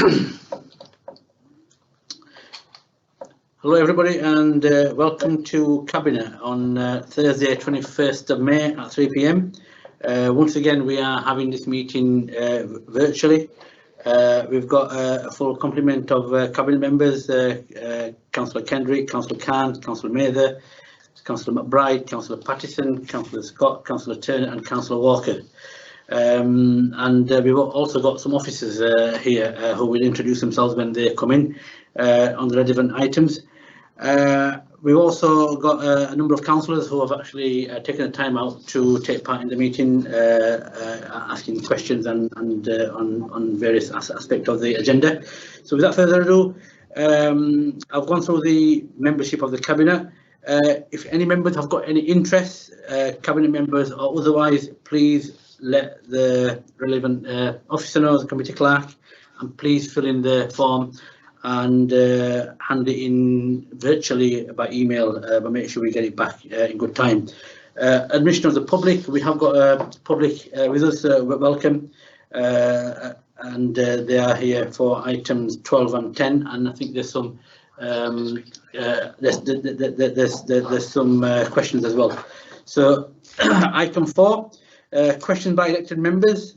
Hello everybody, and welcome to Cabinet on Thursday 21st of May at 3 p.m. Once again we are having this meeting virtually. We've got a full complement of Cabinet members, Councillor Kendrick, Councillor Khan, Councillor Mather, Councillor McBride, Councillor Pattison, Councillor Scott, Councillor Turner and Councillor Walker. And we've also got some officers here who will introduce themselves when they come in on the relevant items. We've also got a number of councillors who have actually taken the time out to take part in the meeting, asking questions and on various aspects of the agenda. So without further ado, I've gone through the membership of the Cabinet. If any members have got any interest, Cabinet members or otherwise, please let the relevant officer know, the committee clerk, and please fill in the form and hand it in virtually by email, but make sure we get it back in good time. Admission of the public, we have got a public with us, welcome, and they are here for items 12 and 10, and I think there's some there's some questions as well. So item 4, questions by elected members.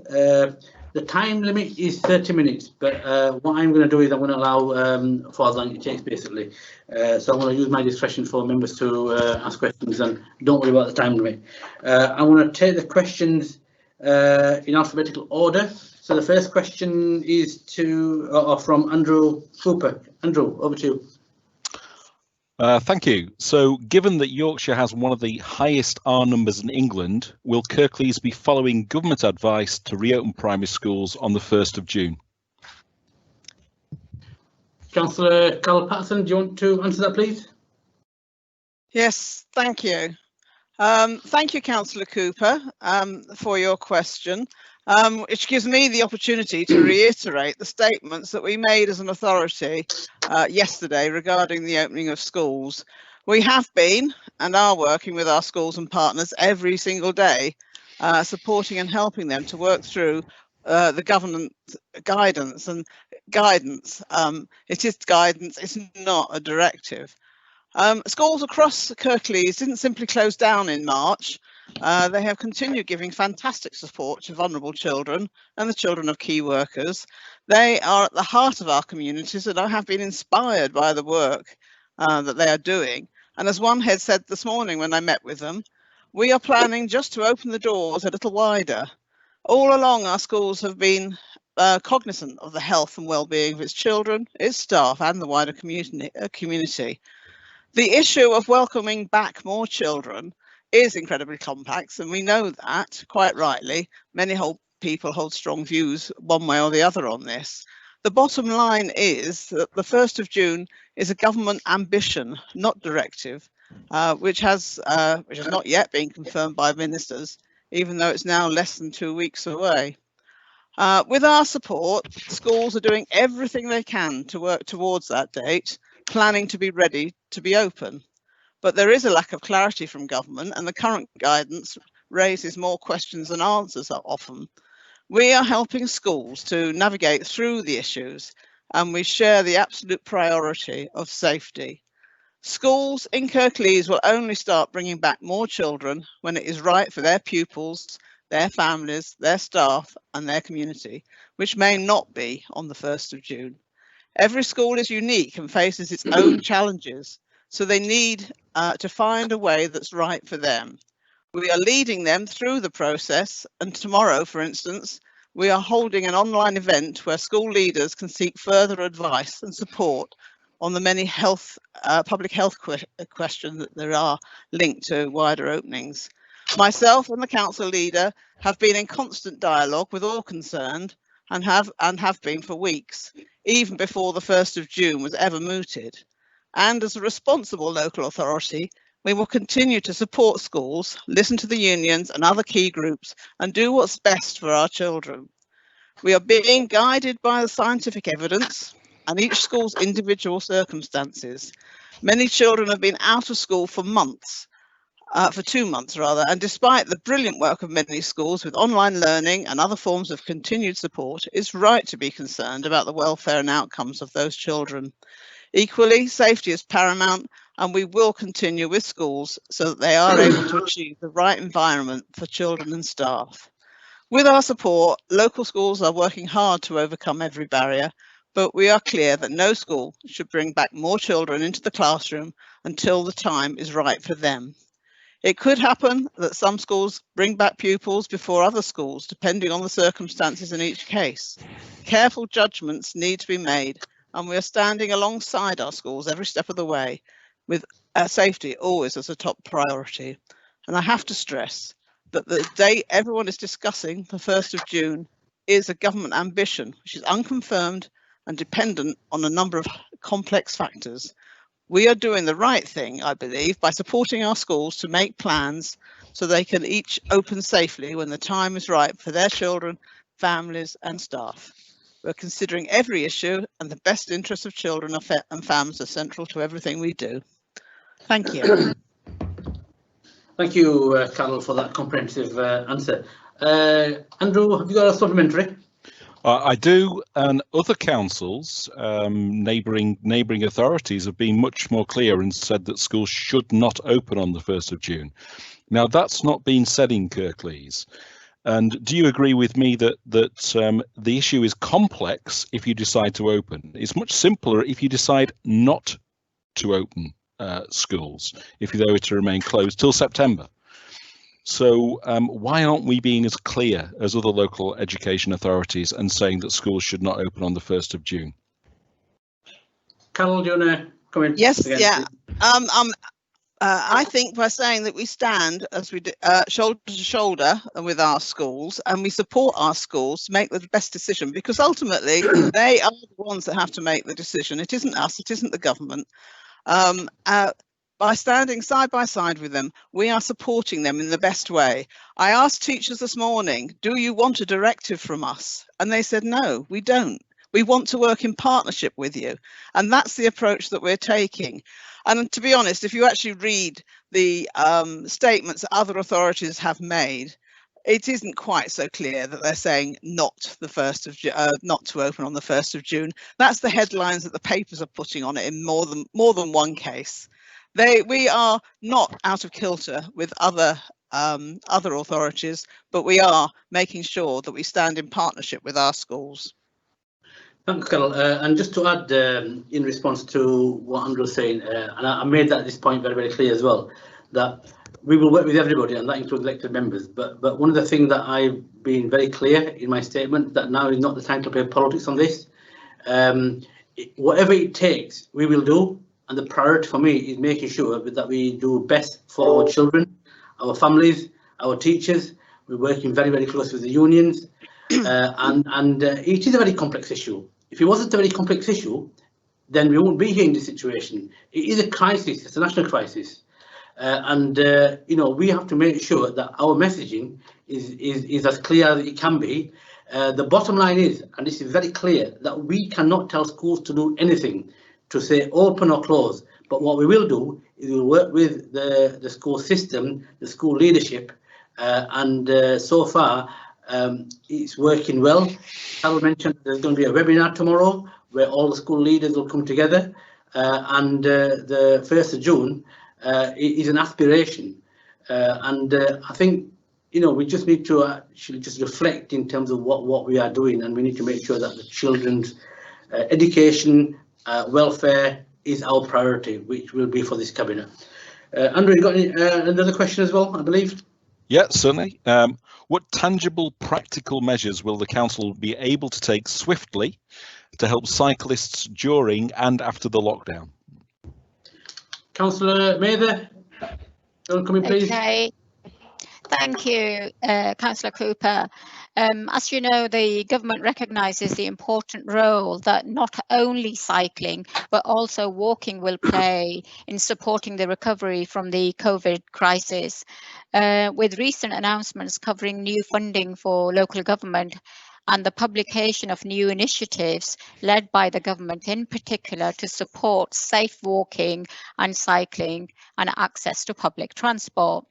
The time limit is 30 minutes, but what I'm going to do is I'm going to allow for as long as it takes, basically. So I'm going to use my discretion for members to ask questions, and don't worry about the time limit. I'm going to take the questions in alphabetical order. So the first question is from Andrew Cooper. Andrew, over to you. Thank you. So, given that Yorkshire has one of the highest R numbers in England, will Kirklees be following government advice to reopen primary schools on the 1st of June? Councillor Carol Patterson, do you want to answer that, please? Yes, thank you. Thank you, Councillor Cooper, for your question, which gives me the opportunity to reiterate the statements that we made as an authority yesterday regarding the opening of schools. We have been and are working with our schools and partners every single day, supporting and helping them to work through the government guidance. And guidance, it is guidance, it's not a directive. Schools across Kirklees didn't simply close down in March. They have continued giving fantastic support to vulnerable children and the children of key workers. They are at the heart of our communities and I have been inspired by the work that they are doing. And as one head said this morning when I met with them, we are planning just to open the doors a little wider. All along, our schools have been cognizant of the health and well-being of its children, its staff and the wider community. The issue of welcoming back more children is incredibly complex, and we know that, quite rightly. Many people hold strong views one way or the other on this. The bottom line is that the 1st of June is a government ambition, not directive, which has not yet been confirmed by ministers, even though it's now less than 2 weeks away. With our support, schools are doing everything they can to work towards that date, planning to be ready to be open. But there is a lack of clarity from government, and the current guidance raises more questions than answers often. We are helping schools to navigate through the issues, and we share the absolute priority of safety. Schools in Kirklees will only start bringing back more children when it is right for their pupils, their families, their staff and their community, which may not be on the 1st of June. Every school is unique and faces its own challenges, so they need to find a way that's right for them. We are leading them through the process, and tomorrow, for instance, we are holding an online event where school leaders can seek further advice and support on the many public health questions that there are linked to wider openings. Myself and the council leader have been in constant dialogue with all concerned and have been for weeks, even before the 1st of June was ever mooted. And as a responsible local authority, we will continue to support schools, listen to the unions and other key groups, and do what's best for our children. We are being guided by the scientific evidence and each school's individual circumstances. Many children have been out of school for months, for 2 months rather, and despite the brilliant work of many schools with online learning and other forms of continued support, it's right to be concerned about the welfare and outcomes of those children. Equally, safety is paramount, and we will continue with schools so that they are able to achieve the right environment for children and staff. With our support, local schools are working hard to overcome every barrier, but we are clear that no school should bring back more children into the classroom until the time is right for them. It could happen that some schools bring back pupils before other schools, depending on the circumstances in each case. Careful judgments need to be made, and we are standing alongside our schools every step of the way, with safety always as a top priority. And I have to stress that the date everyone is discussing, the 1st of June, is a government ambition, which is unconfirmed and dependent on a number of complex factors. We are doing the right thing, I believe, by supporting our schools to make plans so they can each open safely when the time is right for their children, families and staff. We're considering every issue, and the best interests of children and families are central to everything we do. Thank you. Thank you, Carol, for that comprehensive answer. Andrew, have you got a supplementary? I do, and other councils, neighbouring authorities have been much more clear and said that schools should not open on the 1st of June. Now, that's not been said in Kirklees. And do you agree with me that the issue is complex if you decide to open? It's much simpler if you decide not to open schools, if they were to remain closed till September. So why aren't we being as clear as other local education authorities and saying that schools should not open on the 1st of June? Carol, do you want to come in? Yes, again? yeah. I think by saying that we stand as we do, shoulder to shoulder with our schools, and we support our schools to make the best decision, because ultimately they are the ones that have to make the decision. It isn't us, it isn't the government. By standing side by side with them, we are supporting them in the best way. I asked teachers this morning, do you want a directive from us? And they said, no, we don't. We want to work in partnership with you. And that's the approach that we're taking. And to be honest, if you actually read the statements that other authorities have made, it isn't quite so clear that they're saying not to open on the 1st of June. That's the headlines that the papers are putting on it in more than one case. We are not out of kilter with other authorities, but we are making sure that we stand in partnership with our schools. Thanks, Carol. And just to add, in response to what Andrew was saying, and I made that at this point very, very clear as well, that we will work with everybody, and that includes elected members. But one of the things that I've been very clear in my statement, that now is not the time to play politics on this. Whatever it takes, we will do. And the priority for me is making sure that we do best for our children, our families, our teachers. We're working very, very close with the unions. And it is a very complex issue. If it wasn't a very complex issue, then we won't be here in this situation. It is a crisis. It's a national crisis. You know, we have to make sure that our messaging is as clear as it can be. The bottom line is, and this is very clear, that we cannot tell schools to do anything, to say open or close. But what we will do is we'll work with the school system, the school leadership, so far it's working well. Carol mentioned there's going to be a webinar tomorrow where all the school leaders will come together, and the 1st of June is an aspiration. I think, you know, we just need to actually just reflect in terms of what we are doing, and we need to make sure that the children's education, welfare is our priority, which will be for this cabinet. Andrew, you got another question as well, I believe? Yeah, certainly. What tangible practical measures will the council be able to take swiftly to help cyclists during and after the lockdown? Councillor Mather, come in, please. Okay. Thank you, Councillor Cooper. As you know, the government recognises the important role that not only cycling but also walking will play in supporting the recovery from the COVID crisis. With recent announcements covering new funding for local government, and the publication of new initiatives led by the government in particular to support safe walking and cycling and access to public transport.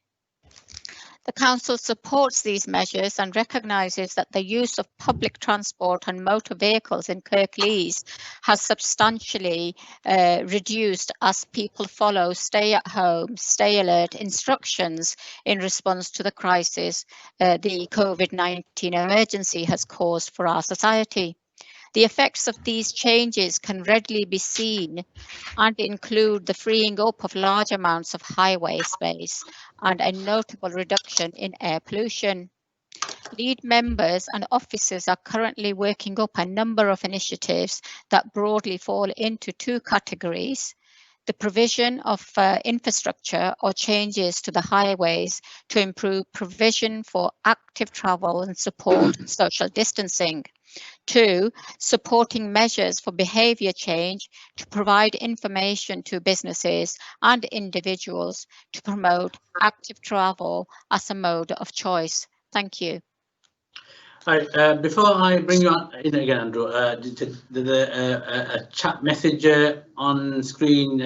The Council supports these measures and recognises that the use of public transport and motor vehicles in Kirklees has substantially reduced as people follow stay at home, stay alert instructions in response to the crisis the COVID-19 emergency has caused for our society. The effects of these changes can readily be seen and include the freeing up of large amounts of highway space and a notable reduction in air pollution. Lead members and officers are currently working up a number of initiatives that broadly fall into two categories: the provision of infrastructure or changes to the highways to improve provision for active travel and support social distancing. 2, supporting measures for behaviour change to provide information to businesses and individuals to promote active travel as a mode of choice. Thank you. Right, before I bring you on in again, Andrew, the chat message on screen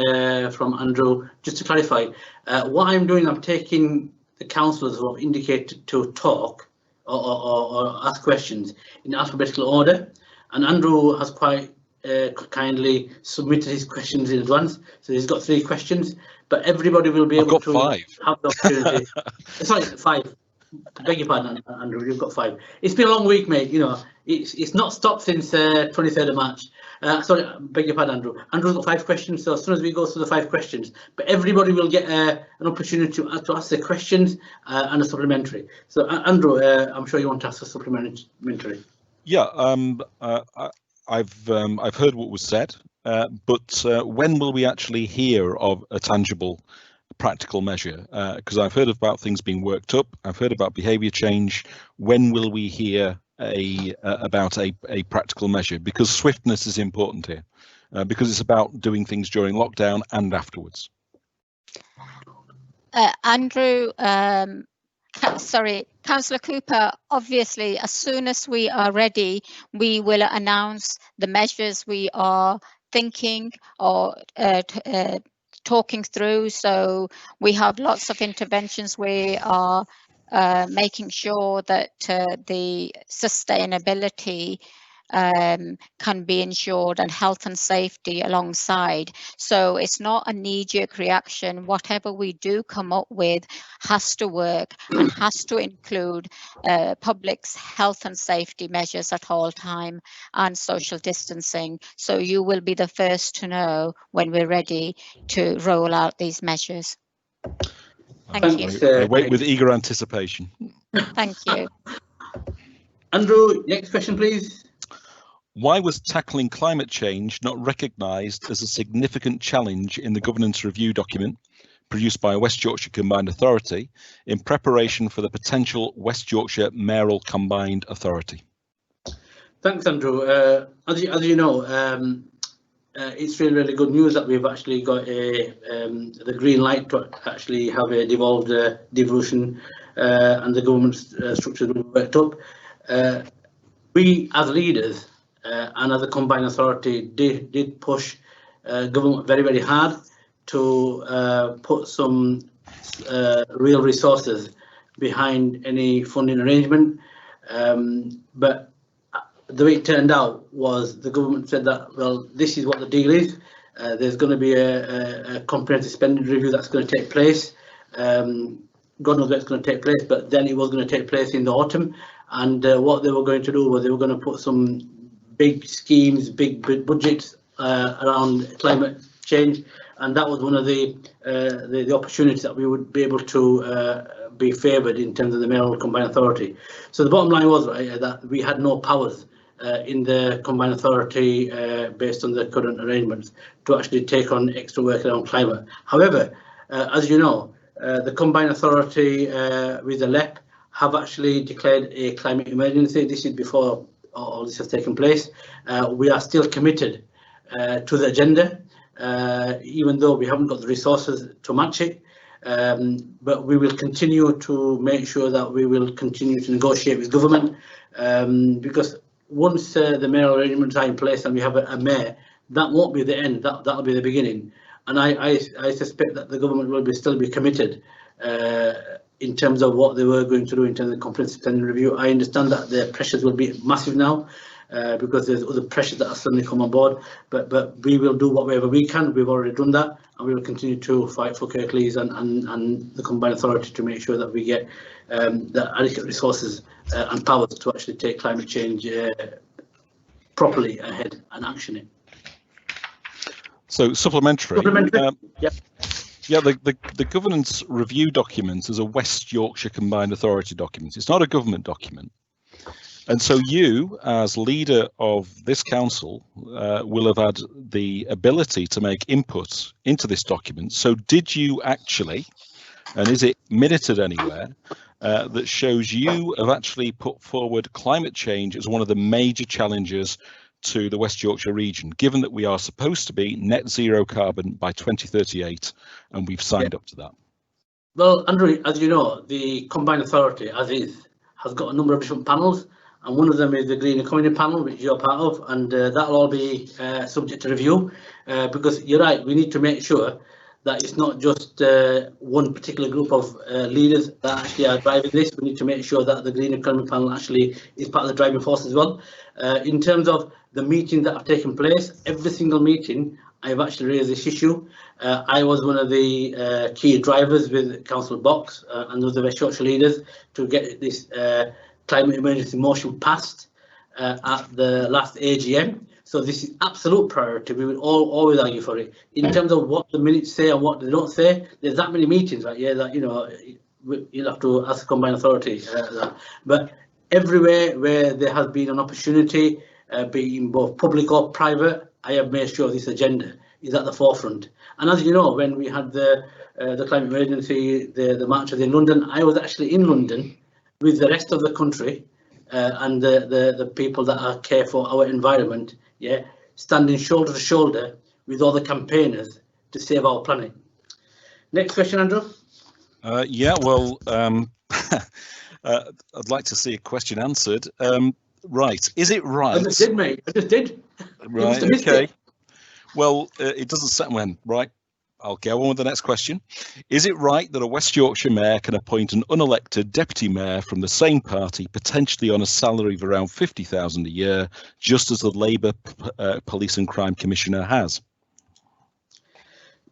from Andrew, just to clarify, what I'm doing, I'm taking the councillors who have indicated to talk or ask questions in alphabetical order, and Andrew has quite kindly submitted his questions in advance, so he's got 3 questions, but everybody will be able to have the opportunity. Sorry, 5. Beg your pardon, Andrew, you've got 5. It's been a long week, mate. You know, it's not stopped since 23rd of March. Sorry, beg your pardon, Andrew. Andrew's got 5 questions, so as soon as we go through the 5 questions, but everybody will get an opportunity to ask their questions and a supplementary. So, Andrew, I'm sure you want to ask a supplementary. Yeah, I've heard what was said, but when will we actually hear of a tangible, practical measure? Because I've heard about things being worked up. I've heard about behaviour change. When will we hear about a practical measure? Because swiftness is important here, because it's about doing things during lockdown and afterwards. Andrew, sorry, Councillor Cooper, obviously as soon as we are ready, we will announce the measures we are thinking or talking through. So we have lots of interventions. We are making sure that the sustainability can be ensured and health and safety alongside. So it's not a knee-jerk reaction. Whatever we do come up with has to work and has to include public's health and safety measures at all time and social distancing. So you will be the first to know when we're ready to roll out these measures. Thank you. I wait with eager anticipation. Thank you. Andrew, next question, please. Why was tackling climate change not recognised as a significant challenge in the governance review document produced by West Yorkshire Combined Authority in preparation for the potential West Yorkshire Mayoral Combined Authority? Thanks, Andrew. As you know, it's really good news that we've actually got the green light to actually have a devolved devolution and the government structure worked up. We as leaders and as a combined authority did push government very hard to put some real resources behind any funding arrangement, but the way it turned out was the government said that, well, this is what the deal is. There's going to be a comprehensive spending review that's going to take place. God knows where it's going to take place, but then it was going to take place in the autumn. And what they were going to do was they were going to put some big schemes, big budgets around climate change, and that was one of the opportunities that we would be able to be favoured in terms of the Mayoral Combined Authority. So the bottom line was that we had no powers in the Combined Authority based on the current arrangements to actually take on extra work around climate. However, as you know, the Combined Authority with the LEP have actually declared a climate emergency. This is before all this has taken place. We are still committed to the agenda, even though we haven't got the resources to match it. But we will continue to make sure that we will continue to negotiate with government because once the mayoral arrangements are in place and we have a mayor, that won't be the end. That'll be the beginning. And I suspect that the government will still be committed in terms of what they were going to do in terms of comprehensive spending review. I understand that the pressures will be massive now because there's other pressures that are suddenly come on board. But we will do whatever we can. We've already done that, and we will continue to fight for Kirklees and the combined authority to make sure that we get the adequate resources and powers to actually take climate change properly ahead and action it. So supplementary. Yep. Yeah, the governance review document is a West Yorkshire Combined Authority document. It's not a government document. And so you, as leader of this council, will have had the ability to make input into this document. So did you actually, and is it minuted anywhere, that shows you have actually put forward climate change as one of the major challenges to the West Yorkshire region, given that we are supposed to be net zero carbon by 2038, and we've signed up to that? Well, Andrew, as you know, the combined authority, as is, has got a number of different panels, and one of them is the Green Economy panel, which you're part of, and that'll all be subject to review, because you're right, we need to make sure that it's not just one particular group of leaders that actually are driving this. We need to make sure that the Green Economy panel actually is part of the driving force as well. In terms of the meetings that have taken place, every single meeting I've actually raised this issue. I was one of the key drivers with Councillor Box and other West Yorkshire leaders to get this climate emergency motion passed at the last AGM. So this is absolute priority. We will always argue for it. In terms of what the minutes say and what they don't say, there's that many meetings, right? Yeah, that, you know, you'll have to ask the combined authority. But everywhere where there has been an opportunity, be in both public or private, I have made sure this agenda is at the forefront. And as you know, when we had the climate emergency, the marches in London, I was actually in London with the rest of the country and the people that care for our environment, yeah, standing shoulder to shoulder with all the campaigners to save our planet. Next question, Andrew. Yeah, well, I'd like to see a question answered. Right, is it right? I just did, mate. I just did. Right, okay. Well, it doesn't sound when, right? I'll go on with the next question. Is it right that a West Yorkshire mayor can appoint an unelected deputy mayor from the same party, potentially on a salary of around 50,000 a year, just as the Labour Police and Crime Commissioner has?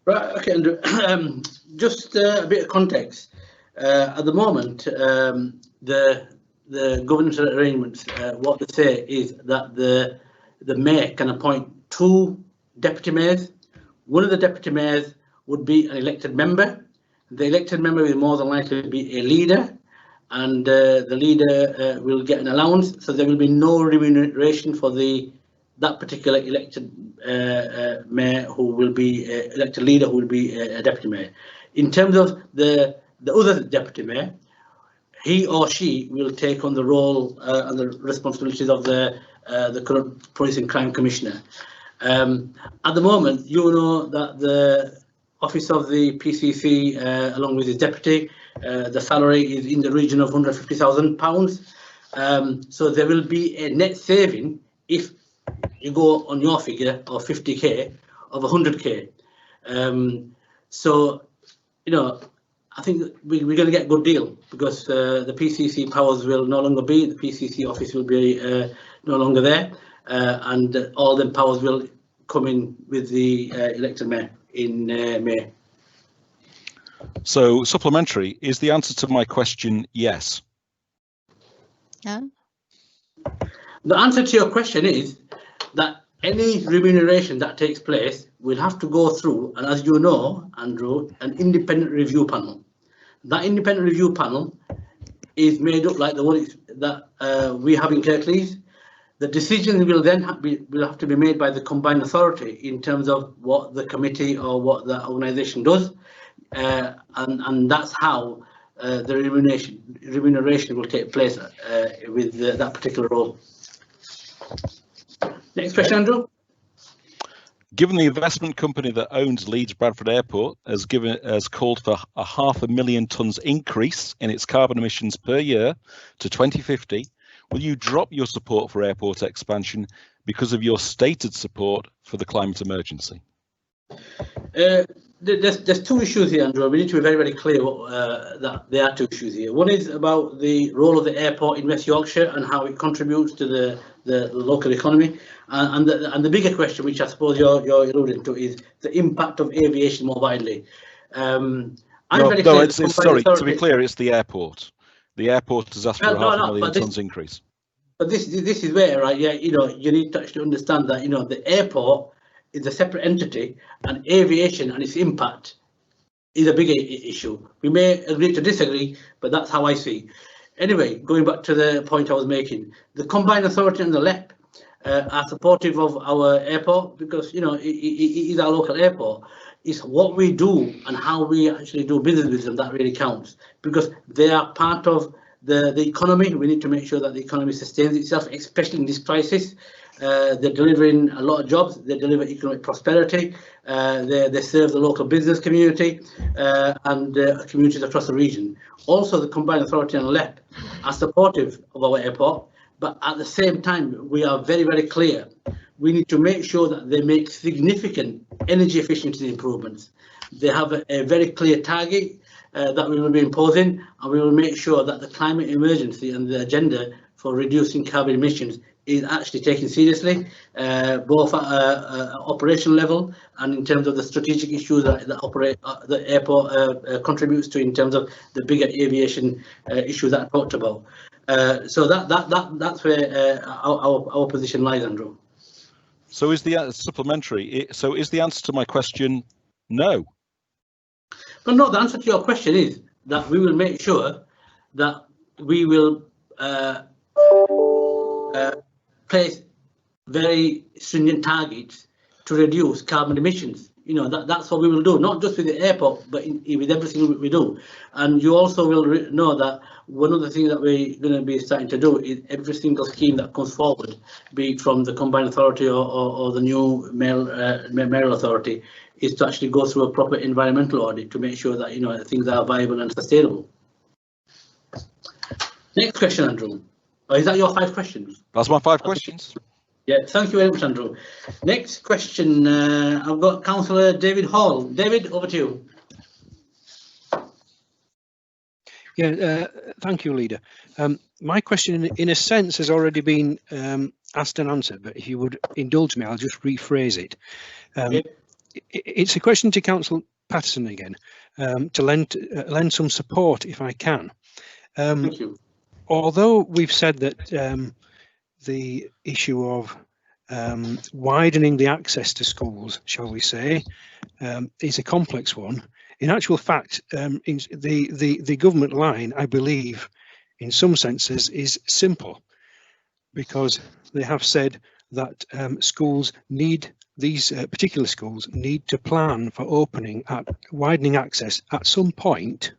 Right, okay, Andrew. Just a bit of context. At the moment, the governance arrangements, what they say is that the mayor can appoint 2 deputy mayors. One of the deputy mayors would be an elected member. The elected member will more than likely be a leader, and the leader will get an allowance, so there will be no remuneration for that particular elected mayor who will be elected leader who will be a deputy mayor. In terms of the other deputy mayor, he or she will take on the role and the responsibilities of the current Police and Crime Commissioner. At the moment, you know that the office of the PCC, along with his deputy, the salary is in the region of £150,000. So there will be a net saving if you go on your figure of 50k of 100k. So, you know, I think we're going to get a good deal because the PCC powers will no longer be, the PCC office will be no longer there, and all the powers will come in with the elected mayor in May. So, supplementary, is the answer to my question yes? No. The answer to your question is that any remuneration that takes place will have to go through, and as you know, Andrew, an independent review panel. That independent review panel is made up like the one that we have in Kirklees. The decision will then have to be made by the combined authority in terms of what the committee or what the organisation does, and that's how the remuneration will take place with that particular role. Next question, Andrew. Given the investment company that owns Leeds Bradford Airport has called for a 500,000 tonnes increase in its carbon emissions per year to 2050, will you drop your support for airport expansion because of your stated support for the climate emergency? There's two issues here, Andrew. We need to be very, very clear that there are two issues here. One is about the role of the airport in West Yorkshire and how it contributes to the local economy, and the bigger question, which I suppose you're alluding to, is the impact of aviation more widely. Sorry, to be clear, it's the airport. The airport has asked for a $500,000 tonnes increase. But this is where, right? Yeah, you need to actually understand that the airport is a separate entity, and aviation and its impact is a bigger issue. We may agree to disagree, but that's how I see. Anyway, going back to the point I was making, the Combined Authority and the LEP are supportive of our airport because it is our local airport. It's what we do and how we actually do business with them that really counts, because they are part of the economy. We need to make sure that the economy sustains itself, especially in this crisis. They're delivering a lot of jobs. They deliver economic prosperity. They serve the local business community and communities across the region. Also, the Combined Authority and LEP are supportive of our airport, but at the same time, we are very, very clear. We need to make sure that they make significant energy efficiency improvements. They have a very clear target that we will be imposing, and we will make sure that the climate emergency and the agenda for reducing carbon emissions is actually taken seriously, both at operational level and in terms of the strategic issues that the airport contributes to in terms of the bigger aviation issues that I talked about. So that's where our position lies, Andrew. So is the supplementary? So is the answer to my question no? But no, the answer to your question is that we will make sure that we will place very stringent targets to reduce carbon emissions. That's what we will do, not just with the airport, but with everything we do. And you also will know that one of the things that we're going to be starting to do is every single scheme that comes forward, be it from the Combined Authority or the new mayoral authority, is to actually go through a proper environmental audit to make sure that things are viable and sustainable. Next question, Andrew. Or is that your 5 questions? That's my 5 questions. Yeah, thank you very much, Andrew. Next question, I've got Councillor David Hall. David, over to you. Yeah, thank you, Leader. My question, in a sense, has already been asked and answered, but if you would indulge me, I'll just rephrase it. It's a question to Councillor Patterson again, to lend some support if I can. Thank you. Although we've said that the issue of widening the access to schools, shall we say, is a complex one. In actual fact, the government line, I believe, in some senses, is simple, because they have said that schools need, these particular schools need to plan for opening at widening access at some point,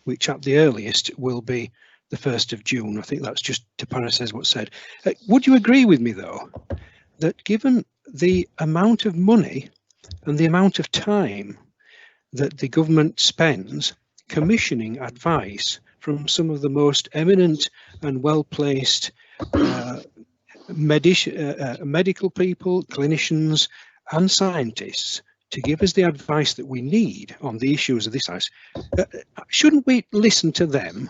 which at the earliest will be the 1st of June. I think that's just to paraphrase what's said. Would you agree with me, though, that given the amount of money and the amount of time that the government spends commissioning advice from some of the most eminent and well-placed medical people, clinicians and scientists to give us the advice that we need on the issues of this house, shouldn't we listen to them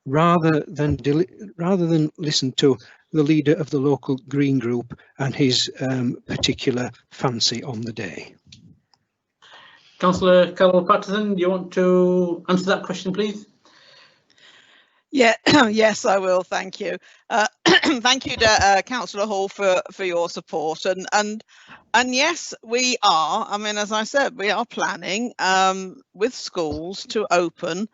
rather than listen to the leader of the local Green group and his particular fancy on the day? Councillor Carol Patterson, do you want to answer that question, please? Yeah, yes, I will. Thank you. Thank you to Councillor Hall for your support. And yes, we are. I mean, as I said, we are planning with schools to open,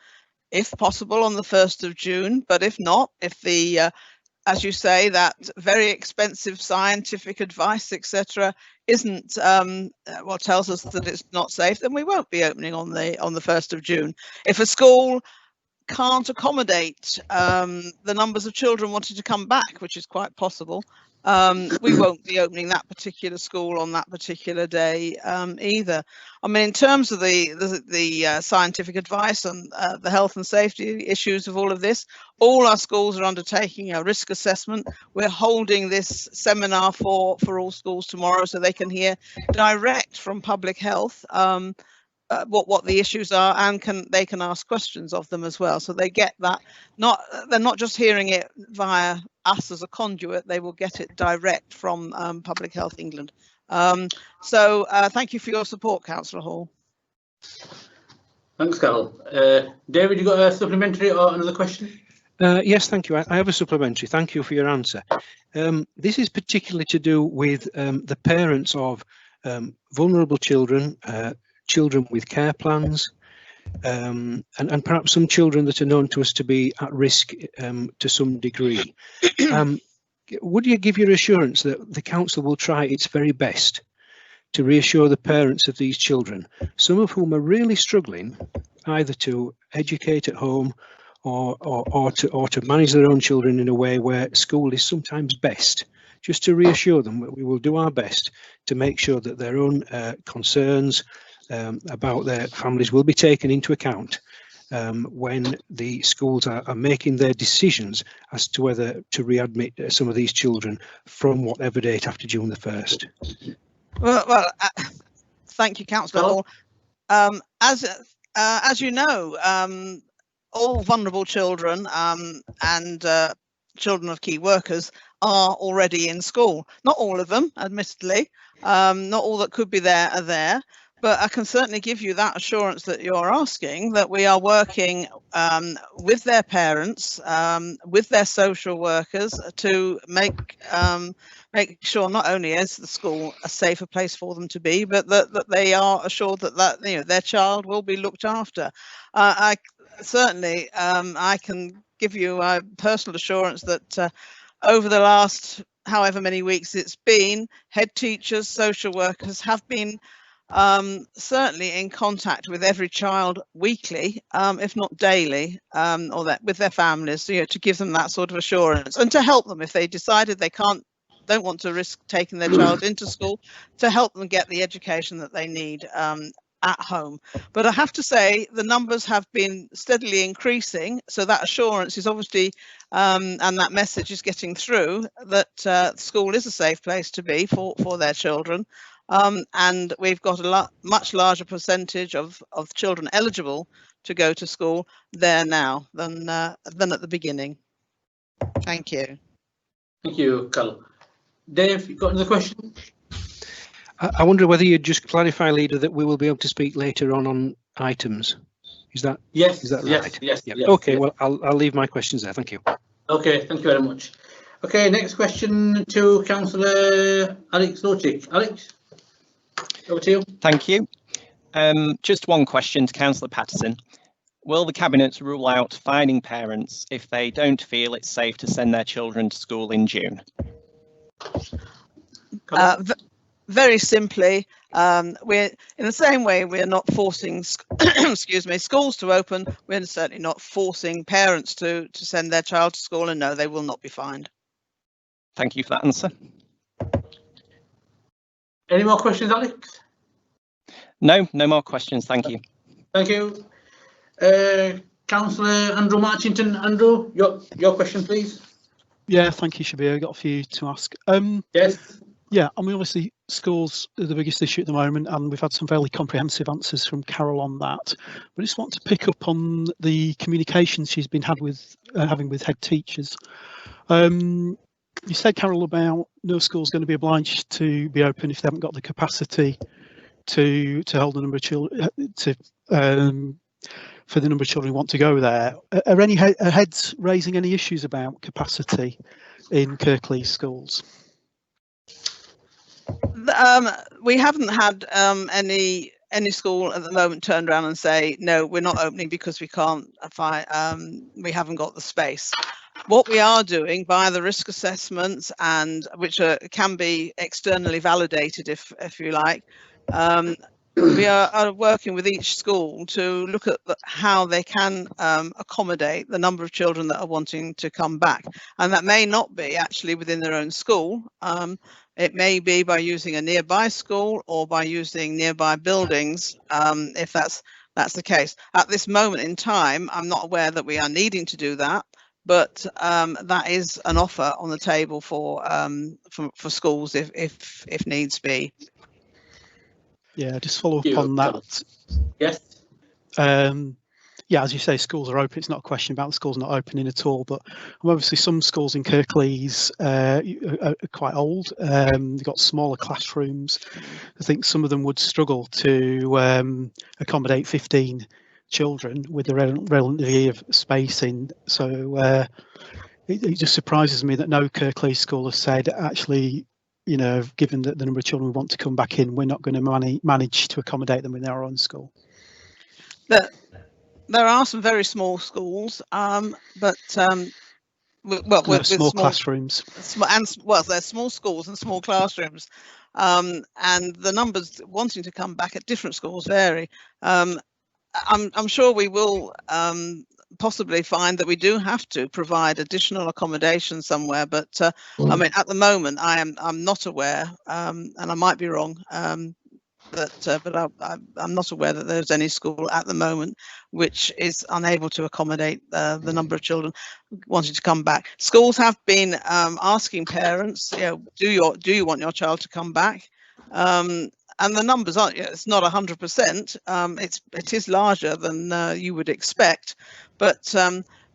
if possible, on the 1st of June. But if not, if the as you say, that very expensive scientific advice, etc., isn't what tells us that it's not safe, then we won't be opening on the 1st of June. If a school can't accommodate the numbers of children wanting to come back, which is quite possible, we won't be opening that particular school on that particular day either. I mean, in terms of the scientific advice and the health and safety issues of all of this, all our schools are undertaking a risk assessment. We're holding this seminar for all schools tomorrow so they can hear direct from public health what the issues are, and they can ask questions of them as well, so they get that. They're not just hearing it via us as a conduit, they will get it direct from Public Health England. So thank you for your support, Councillor Hall. Thanks, Carol. David, you got a supplementary or another question? Yes, thank you. I have a supplementary. Thank you for your answer. This is particularly to do with the parents of vulnerable children, children with care plans, and perhaps some children that are known to us to be at risk to some degree. Would you give your assurance that the council will try its very best to reassure the parents of these children, some of whom are really struggling either to educate at home or to manage their own children in a way where school is sometimes best, just to reassure them that we will do our best to make sure that their own concerns about their families will be taken into account when the schools are making their decisions as to whether to readmit some of these children from whatever date after June the 1st. Well, thank you, Councillor Hall. As you know, all vulnerable children and children of key workers are already in school. Not all of them, admittedly. Not all that could be there are there. But I can certainly give you that assurance that you're asking, that we are working with their parents, with their social workers, to make sure not only is the school a safer place for them to be, but that they are assured that their child will be looked after. I certainly I can give you a personal assurance that over the last however many weeks it's been, head teachers, social workers have been certainly in contact with every child weekly, if not daily, or that with their families, to give them that sort of assurance and to help them if they decided they don't want to risk taking their child into school, to help them get the education that they need at home. But I have to say the numbers have been steadily increasing, so that assurance is obviously and that message is getting through that school is a safe place to be for their children. And we've got a much larger percentage of children eligible to go to school there now than at the beginning. Thank you. Thank you, Carol. Dave, you got another question? I wonder whether you'd just clarify, Leader, that we will be able to speak later on items. Is that yes? Is that yes, right? yes, Yep. yes. Okay. Yes. Well, I'll leave my questions there. Thank you. Okay, thank you very much. Okay, next question to Councillor Alex Lochick. Alex, over to you. Thank you. Just one question to Councillor Patterson. Will the Cabinet rule out fining parents if they don't feel it's safe to send their children to school in June? Very simply, we're in the same way we're not forcing excuse me, schools to open, we're certainly not forcing parents to send their child to school, and no, they will not be fined. Thank you for that answer. Any more questions, Alex? No more questions. Thank you. Thank you. Councillor Andrew Marchington. Andrew, your question, please. Yeah, thank you, Shabir. I've got a few to ask. Yes. Yeah, I mean, obviously schools are the biggest issue at the moment, and we've had some fairly comprehensive answers from Carol on that. But I just want to pick up on the communications she's been having with head teachers. You said, Carol, about no school's going to be obliged to be open if they haven't got the capacity to hold the number of children for the number of children who want to go there. Are any heads raising any issues about capacity in Kirklees schools? We haven't had any school at the moment turned around and say no, we're not opening because we can't we haven't got the space. What we are doing via the risk assessments, and which can be externally validated if you like, we are working with each school to look at how they can accommodate the number of children that are wanting to come back. And that may not be actually within their own school. It may be by using a nearby school or by using nearby buildings, if that's the case. At this moment in time, I'm not aware that we are needing to do that, but that is an offer on the table for schools if needs be. Yeah, just follow up on that. Yes. Yeah, as you say, schools are open. It's not a question about the schools not opening at all, but obviously some schools in Kirklees are quite old. They've got smaller classrooms. I think some of them would struggle to accommodate 15 children with the relevant degree of spacing. So it just surprises me that no Kirklees school has said, actually, you know, given that the number of children we want to come back in, we're not going to manage to accommodate them in our own school. There are some very small schools, but with small classrooms. They're small schools and small classrooms, and the numbers wanting to come back at different schools vary. I'm sure we will possibly find that we do have to provide additional accommodation somewhere, but I mean, at the moment, I'm not aware, and I might be wrong. But I'm not aware that there's any school at the moment which is unable to accommodate the number of children wanting to come back. Schools have been asking parents, you know, do you want your child to come back? And the numbers aren't, it's not 100%. It is larger than you would expect, but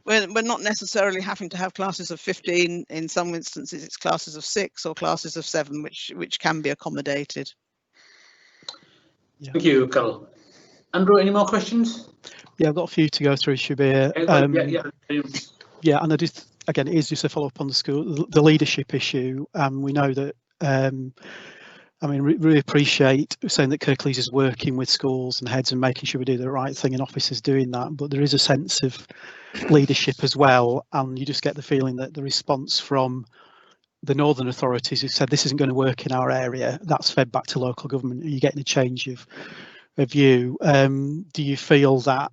we're not necessarily having to have classes of 15. In some instances, it's classes of 6 or classes of 7, which can be accommodated. Yeah. Thank you, Carol. Andrew, any more questions? Yeah, I've got a few to go through, Shabir. Yeah, and again, it is just a follow up on the leadership issue. We know that, I mean, really appreciate saying that Kirklees is working with schools and heads and making sure we do the right thing, and officers doing that, but there is a sense of leadership as well, and you just get the feeling that the response from the northern authorities who said this isn't going to work in our area, that's fed back to local government. Are you getting a change of view? Do you feel that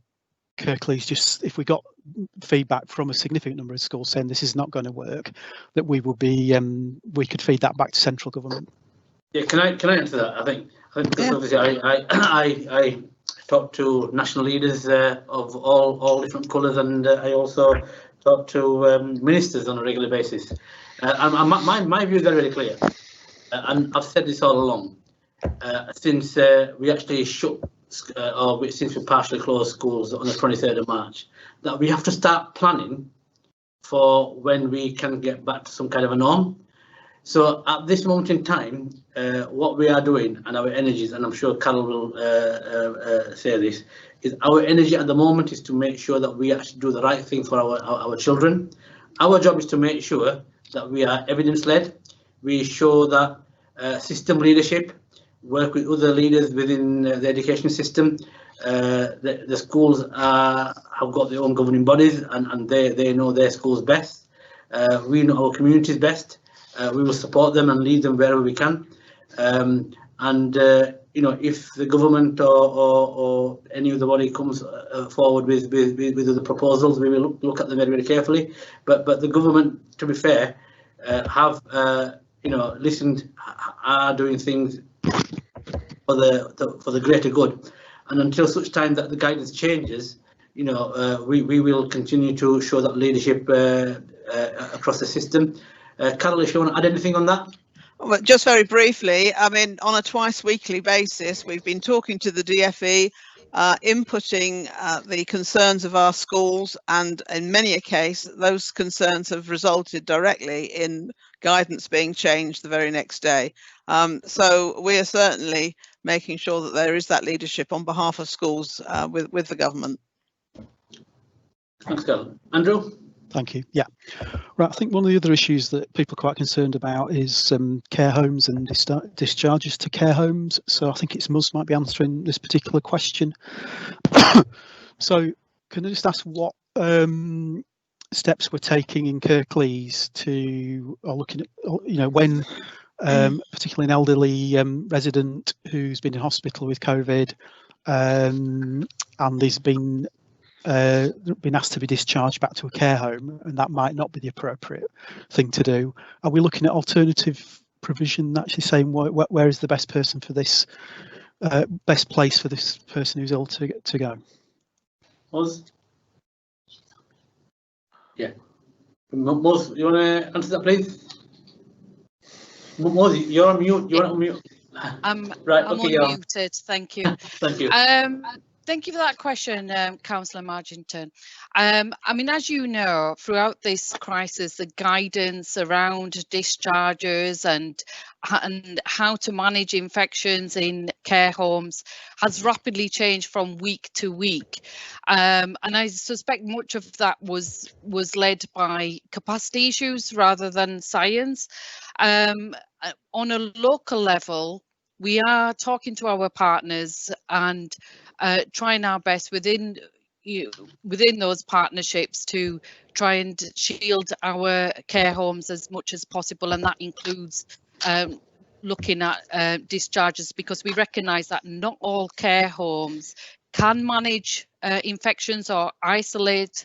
Kirklees, just if we got feedback from a significant number of schools saying this is not going to work, that we would be we could feed that back to central government? Yeah, can I answer that? I think because obviously I talk to national leaders of all different colours, and I also talk to ministers on a regular basis. And my view is very clear, and I've said this all along. Since we actually since we partially closed schools on the 23rd of March, that we have to start planning for when we can get back to some kind of a norm. So at this moment in time, what we are doing and our energies, and I'm sure Carol will say this, is our energy at the moment is to make sure that we actually do the right thing for our children. Our job is to make sure that we are evidence-led. We show that system leadership, work with other leaders within the education system. The schools have got their own governing bodies, and they know their schools best. We know our communities best. We will support them and lead them wherever we can. You know, if the government or any other body comes forward with other proposals, we will look at them very, very carefully. But the government, to be fair, have you know, listened, are doing things for the greater good. And until such time that the guidance changes, you know, we will continue to show that leadership across the system. Carol, if you want to add anything on that? Well, just very briefly, I mean, on a twice weekly basis, we've been talking to the DFE, inputting the concerns of our schools, and in many a case, those concerns have resulted directly in guidance being changed the very next day. So we are certainly making sure that there is that leadership on behalf of schools with the government. Thanks, Carol. Andrew? Thank you. Yeah, right. I think one of the other issues that people are quite concerned about is care homes and discharges to care homes. So I think it's Mus might be answering this particular question. So can I just ask what steps we're taking in Kirklees to, or looking at, you know, when particularly an elderly resident who's been in hospital with COVID, and he's been asked to be discharged back to a care home, and that might not be the appropriate thing to do. Are we looking at alternative provision, actually saying where is the best person for this, best place for this person who's ill to go? Yeah. Moz, you want to answer that, please? Moz, you're on mute. You're on mute. I'm unmuted. Thank you. Thank you. Thank you for that question, Councillor Margington. I mean, as you know, throughout this crisis, the guidance around discharges and how to manage infections in care homes has rapidly changed from week to week. And I suspect much of that was led by capacity issues rather than science. On a local level, we are talking to our partners and trying our best within those partnerships to try and shield our care homes as much as possible, and that includes looking at discharges, because we recognise that not all care homes can manage infections or isolate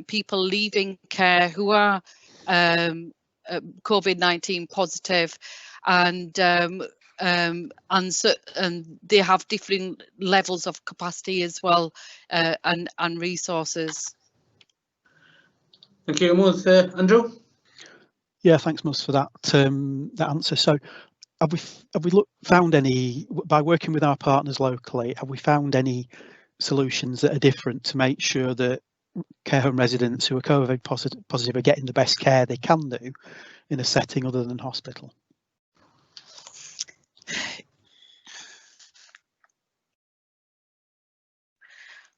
people leaving care who are COVID-19 positive, and they have different levels of capacity as well, and resources. Thank you, Moz. Andrew? Yeah, thanks, Moz, for that that answer. So, have we found any, by working with our partners locally, have we found any solutions that are different to make sure that care home residents who are COVID positive are getting the best care they can do in a setting other than hospital?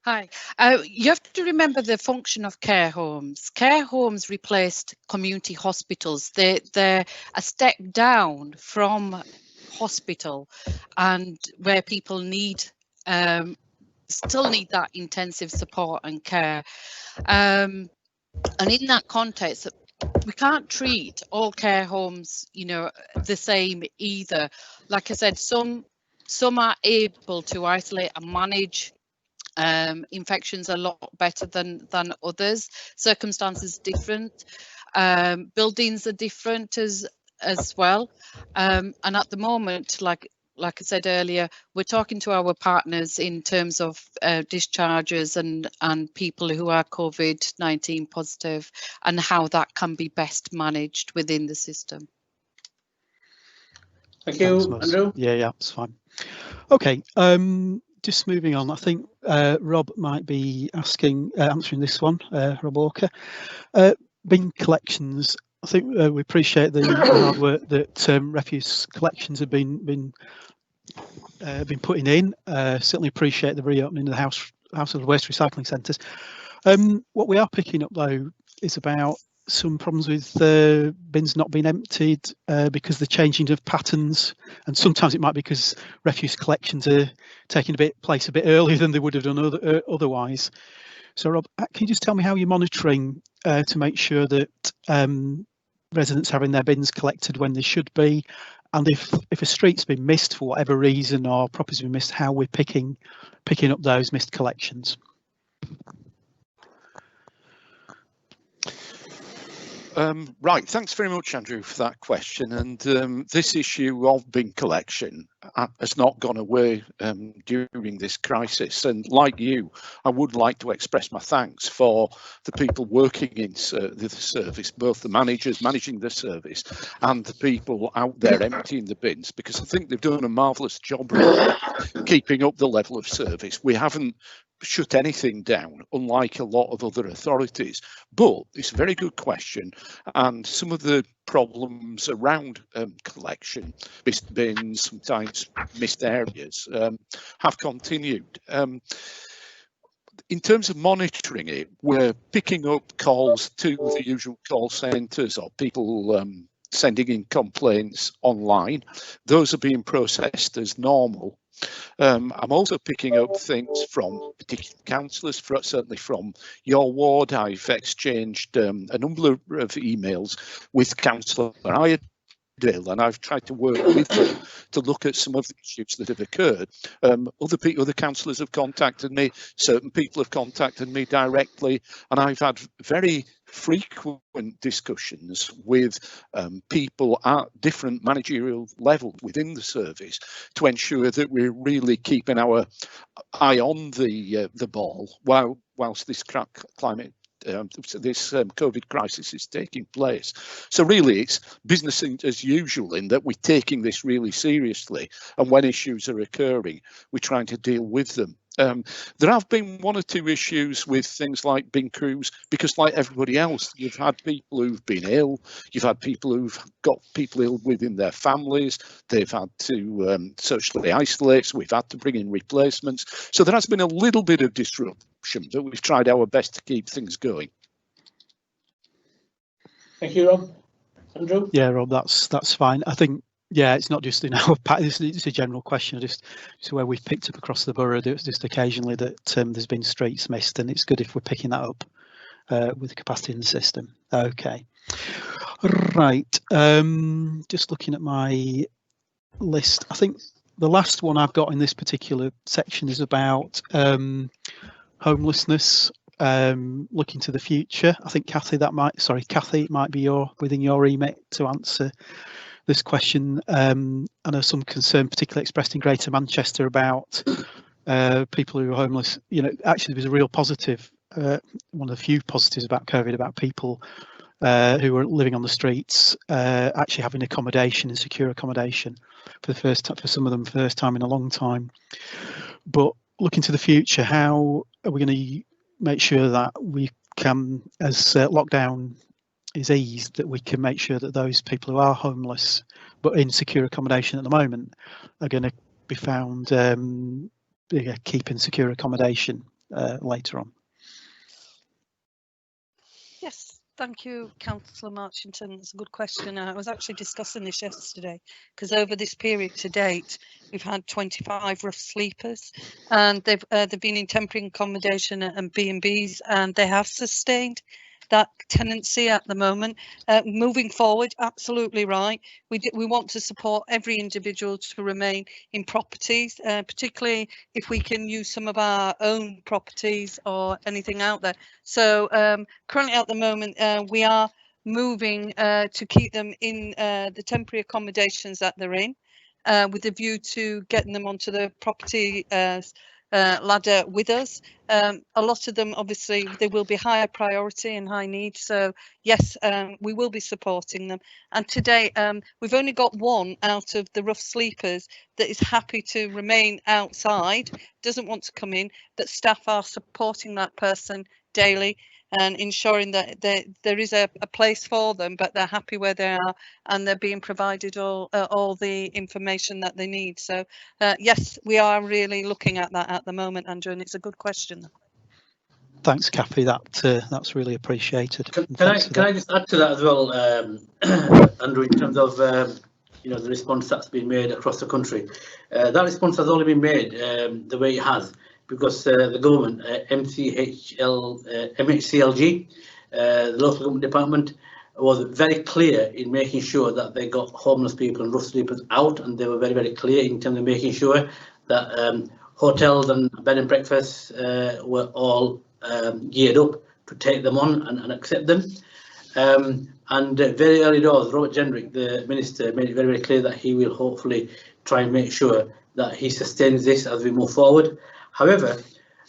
Hi. You have to remember the function of care homes. Care homes replaced community hospitals. They're a step down from hospital, and where people still need that intensive support and care. And in that context, we can't treat all care homes, the same either. Like I said, some are able to isolate and manage infections a lot better than others. Circumstances different, buildings are different as well, and at the moment, like I said earlier, we're talking to our partners in terms of discharges and people who are COVID-19 positive, and how that can be best managed within the system. Thank you, Thanks, Andrew. Yeah, it's fine. Okay, just moving on. I think Rob might be answering this one. Rob Walker, bin collections. I think we appreciate the hard work that refuse collections have been putting in. Certainly appreciate the reopening of the household waste recycling centres. What we are picking up though is about some problems with bins not being emptied because the changing of patterns, and sometimes it might be because refuse collections are taking place a bit earlier than they would have done otherwise. So Rob, can you just tell me how you're monitoring to make sure that residents are having their bins collected when they should be, and if a street's been missed for whatever reason or property's been missed, how we're picking up those missed collections? Right, thanks very much, Andrew, for that question. And this issue of bin collection has not gone away during this crisis. And like you, I would like to express my thanks for the people working in the service, both the managers managing the service and the people out there emptying the bins, because I think they've done a marvellous job really keeping up the level of service. We haven't shut anything down, unlike a lot of other authorities, but it's a very good question, and some of the problems around collection, missed bins, sometimes missed areas, have continued. In terms of monitoring it, we're picking up calls to the usual call centres or people sending in complaints online. Those are being processed as normal. I'm also picking up things from particular councillors, certainly from your ward. I've exchanged a number of emails with Councillor Iron deal, and I've tried to work with them to look at some of the issues that have occurred. Other councillors have contacted me, certain people have contacted me directly, and I've had very frequent discussions with people at different managerial levels within the service to ensure that we're really keeping our eye on the ball whilst this climate this COVID crisis is taking place. So really it's business as usual in that we're taking this really seriously, and when issues are occurring we're trying to deal with them. There have been one or two issues with things like bin crews, because like everybody else, you've had people who've been ill, you've had people who've got people ill within their families, they've had to socially isolate, so we've had to bring in replacements. So there has been a little bit of disruption, but we've tried our best to keep things going. Thank you, Rob. Andrew? Yeah, Rob, that's fine. I think, yeah, it's not just in our it's a general question. Just where we've picked up across the borough, there's just occasionally that there's been streets missed, and it's good if we're picking that up with the capacity in the system. Okay, right. Just looking at my list, I think the last one I've got in this particular section is about homelessness. Looking to the future. I think Kathy, it might be within your remit to answer this question. I know some concern, particularly expressed in Greater Manchester, about people who are homeless. You know, actually, there was a real positive, one of the few positives about COVID, about people who were living on the streets, actually having accommodation and secure accommodation for the first time, for some of them, first time in a long time. But looking to the future, how are we going to make sure that we can, as lockdown is eased, that we can make sure that those people who are homeless but in secure accommodation at the moment are going to be found keeping secure accommodation later on? Yes, thank you, Councillor Marchington. It's a good question. I was actually discussing this yesterday, because over this period to date, we've had 25 rough sleepers, and they've been in temporary accommodation and B&Bs, and they have sustained that tenancy at the moment. Moving forward, absolutely right. We want to support every individual to remain in properties, particularly if we can use some of our own properties or anything out there. So currently at the moment, we are moving to keep them in the temporary accommodations that they're in, with a view to getting them onto the property ladder with us. A lot of them, obviously, they will be higher priority and high need. So yes, we will be supporting them. And today, we've only got one out of the rough sleepers that is happy to remain outside, doesn't want to come in, but staff are supporting that person daily and ensuring that there is a place for them, but they're happy where they are, and they're being provided all the information that they need. So yes, we are really looking at that at the moment, Andrew, and it's a good question. Thanks, Kathy. That's really appreciated. Can I just add to that as well, Andrew, in terms of you know, the response that's been made across the country. That response has only been made the way it has because the government, MHCLG, the local government department, was very clear in making sure that they got homeless people and rough sleepers out, and they were very, very clear in terms of making sure that hotels and bed and breakfasts were all geared up to take them on and accept them. And very early doors, Robert Jenrick, the Minister, made it very, very clear that he will hopefully try and make sure that he sustains this as we move forward. However,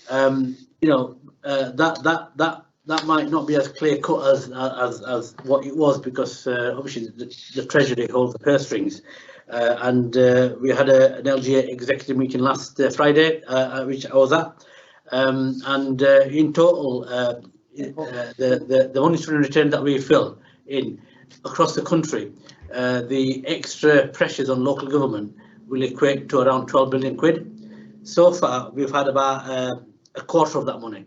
you know, that might not be as clear cut as what it was, because obviously the Treasury holds the purse strings, and we had an LGA executive meeting last Friday, which I was at, and in total, the monitoring return that we fill in across the country, the extra pressures on local government will equate to around 12 billion quid. So far, we've had about a quarter of that money.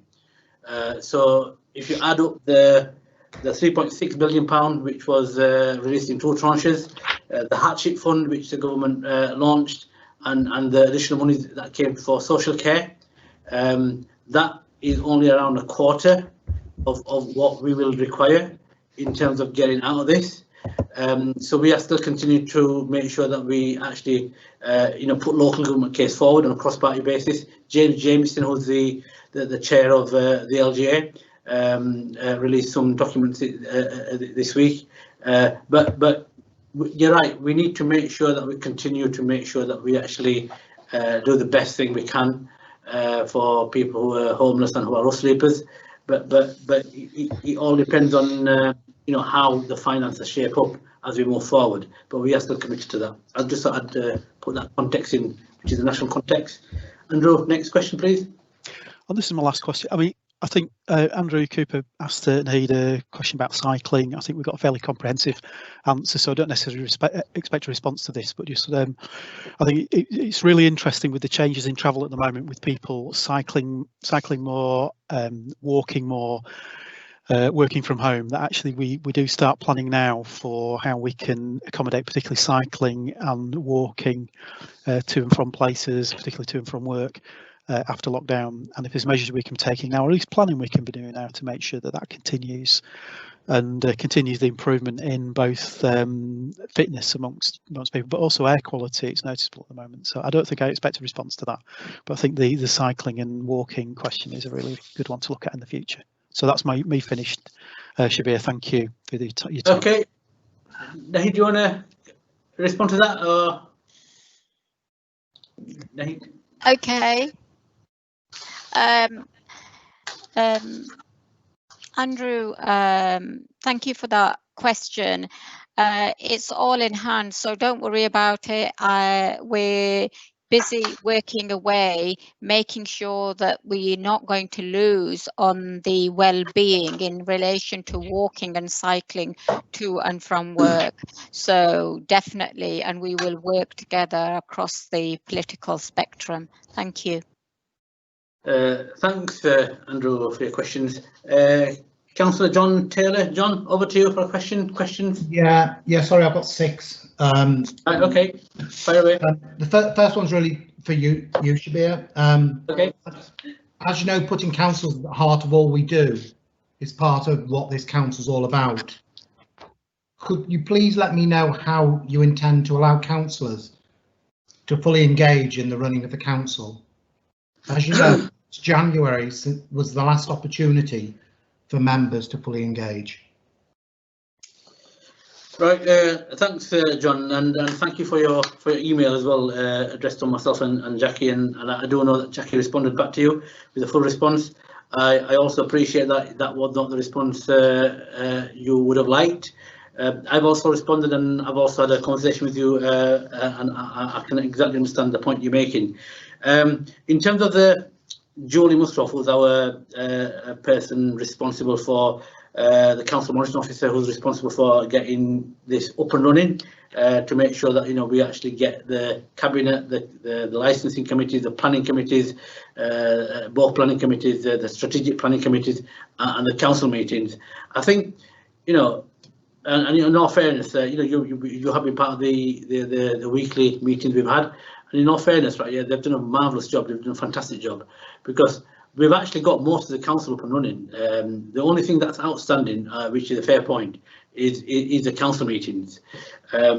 So if you add up the £3.6 billion, which was released in 2 tranches, the hardship fund, which the government launched, and the additional money that came for social care, that is only around a quarter of what we will require in terms of getting out of this. So we are still continuing to make sure that we actually, put local government case forward on a cross-party basis. James Jamieson, who's the chair of the LGA, released some documents this week. But you're right. We need to make sure that we continue to make sure that we actually do the best thing we can for people who are homeless and who are rough sleepers. But it all depends on how the finances shape up as we move forward. But we are still committed to that. I just thought I'd put that context in, which is the national context. Andrew, next question, please. Oh, this is my last question. I mean, I think Andrew Cooper asked Naheed a question about cycling. I think we've got a fairly comprehensive answer, so I don't necessarily expect a response to this, but just I think it's really interesting with the changes in travel at the moment, with people cycling more, walking more, working from home, that actually we do start planning now for how we can accommodate particularly cycling and walking to and from places, particularly to and from work after lockdown. And if there's measures we can be taking now, or at least planning we can be doing now to make sure that that continues and continues the improvement in both fitness amongst people, but also air quality. It's noticeable at the moment. So I don't think I expect a response to that, but I think the cycling and walking question is a really good one to look at in the future. So that's me finished. Shabir, thank you for your time. Okay. Naheed, do you want to respond to that? Or Naheed? Okay. Andrew, thank you for that question. It's all in hand, so don't worry about it. We're busy working away, making sure that we're not going to lose on the well-being in relation to walking and cycling to and from work. So definitely, and we will work together across the political spectrum. Thank you. Thanks, Andrew, for your questions. Councillor John Taylor. John, over to you for a question. Questions? Yeah. Sorry, I've got 6. Right, okay, fire away. The first one's really for you, Shabir. Okay. As you know, putting councils at the heart of all we do is part of what this council's all about. Could you please let me know how you intend to allow councillors to fully engage in the running of the council? As you know, January was the last opportunity for members to fully engage. Right, thanks, John, and thank you for your email as well, addressed to myself and Jackie, and I do know that Jackie responded back to you with a full response. I also appreciate that was not the response you would have liked. I've also responded, and I've also had a conversation with you, and I can exactly understand the point you're making. In terms of Julie Musgrove, who's our person responsible for the council monitoring officer, who's responsible for getting this up and running, to make sure that we actually get the cabinet, the licensing committees, the planning committees, both planning committees, the strategic planning committees, and the council meetings. I think and in all fairness, you have been part of the weekly meetings we've had. And in all fairness, right, yeah, they've done a marvellous job. They've done a fantastic job, because we've actually got most of the council up and running. The only thing that's outstanding, which is a fair point, is the council meetings. I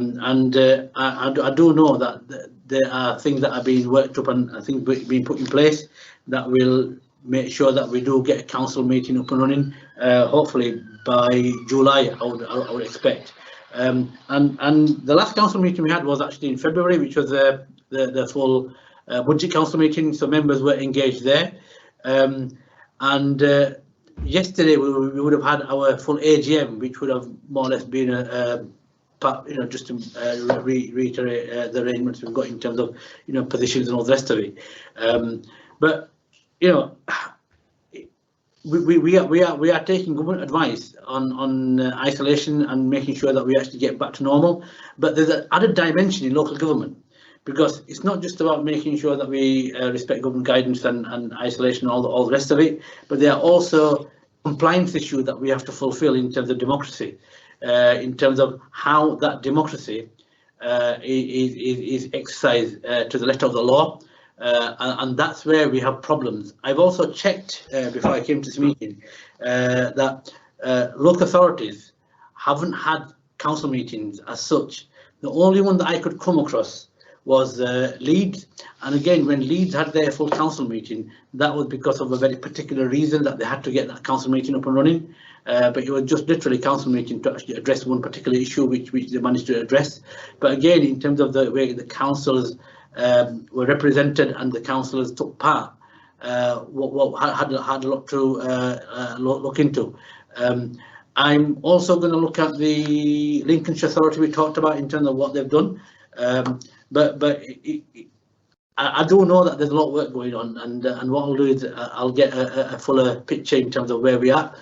do know that there are things that are being worked up and I think being put in place that will make sure that we do get a council meeting up and running, hopefully by July, I would expect. And the last council meeting we had was actually in February, which was the full budget council meeting, so members were engaged there. Yesterday we would have had our full AGM, which would have more or less been just to reiterate the arrangements we've got in terms of positions and all the rest of it. But we are taking government advice on isolation and making sure that we actually get back to normal. But there's an added dimension in local government, because it's not just about making sure that we respect government guidance and isolation and all the rest of it, but there are also compliance issues that we have to fulfil in terms of democracy, in terms of how that democracy is exercised to the letter of the law. And that's where we have problems. I've also checked before I came to this meeting that local authorities haven't had council meetings as such. The only one that I could come across was Leeds, and again, when Leeds had their full council meeting, that was because of a very particular reason that they had to get that council meeting up and running. But it was just literally council meeting to actually address one particular issue which they managed to address. But again, in terms of the way the councillors were represented and the councillors took part, what had a lot to look into. I'm also going to look at the Lincolnshire Authority we talked about in terms of what they've done. But I do know that there's a lot of work going on, and what I'll do is I'll get a fuller picture in terms of where we are,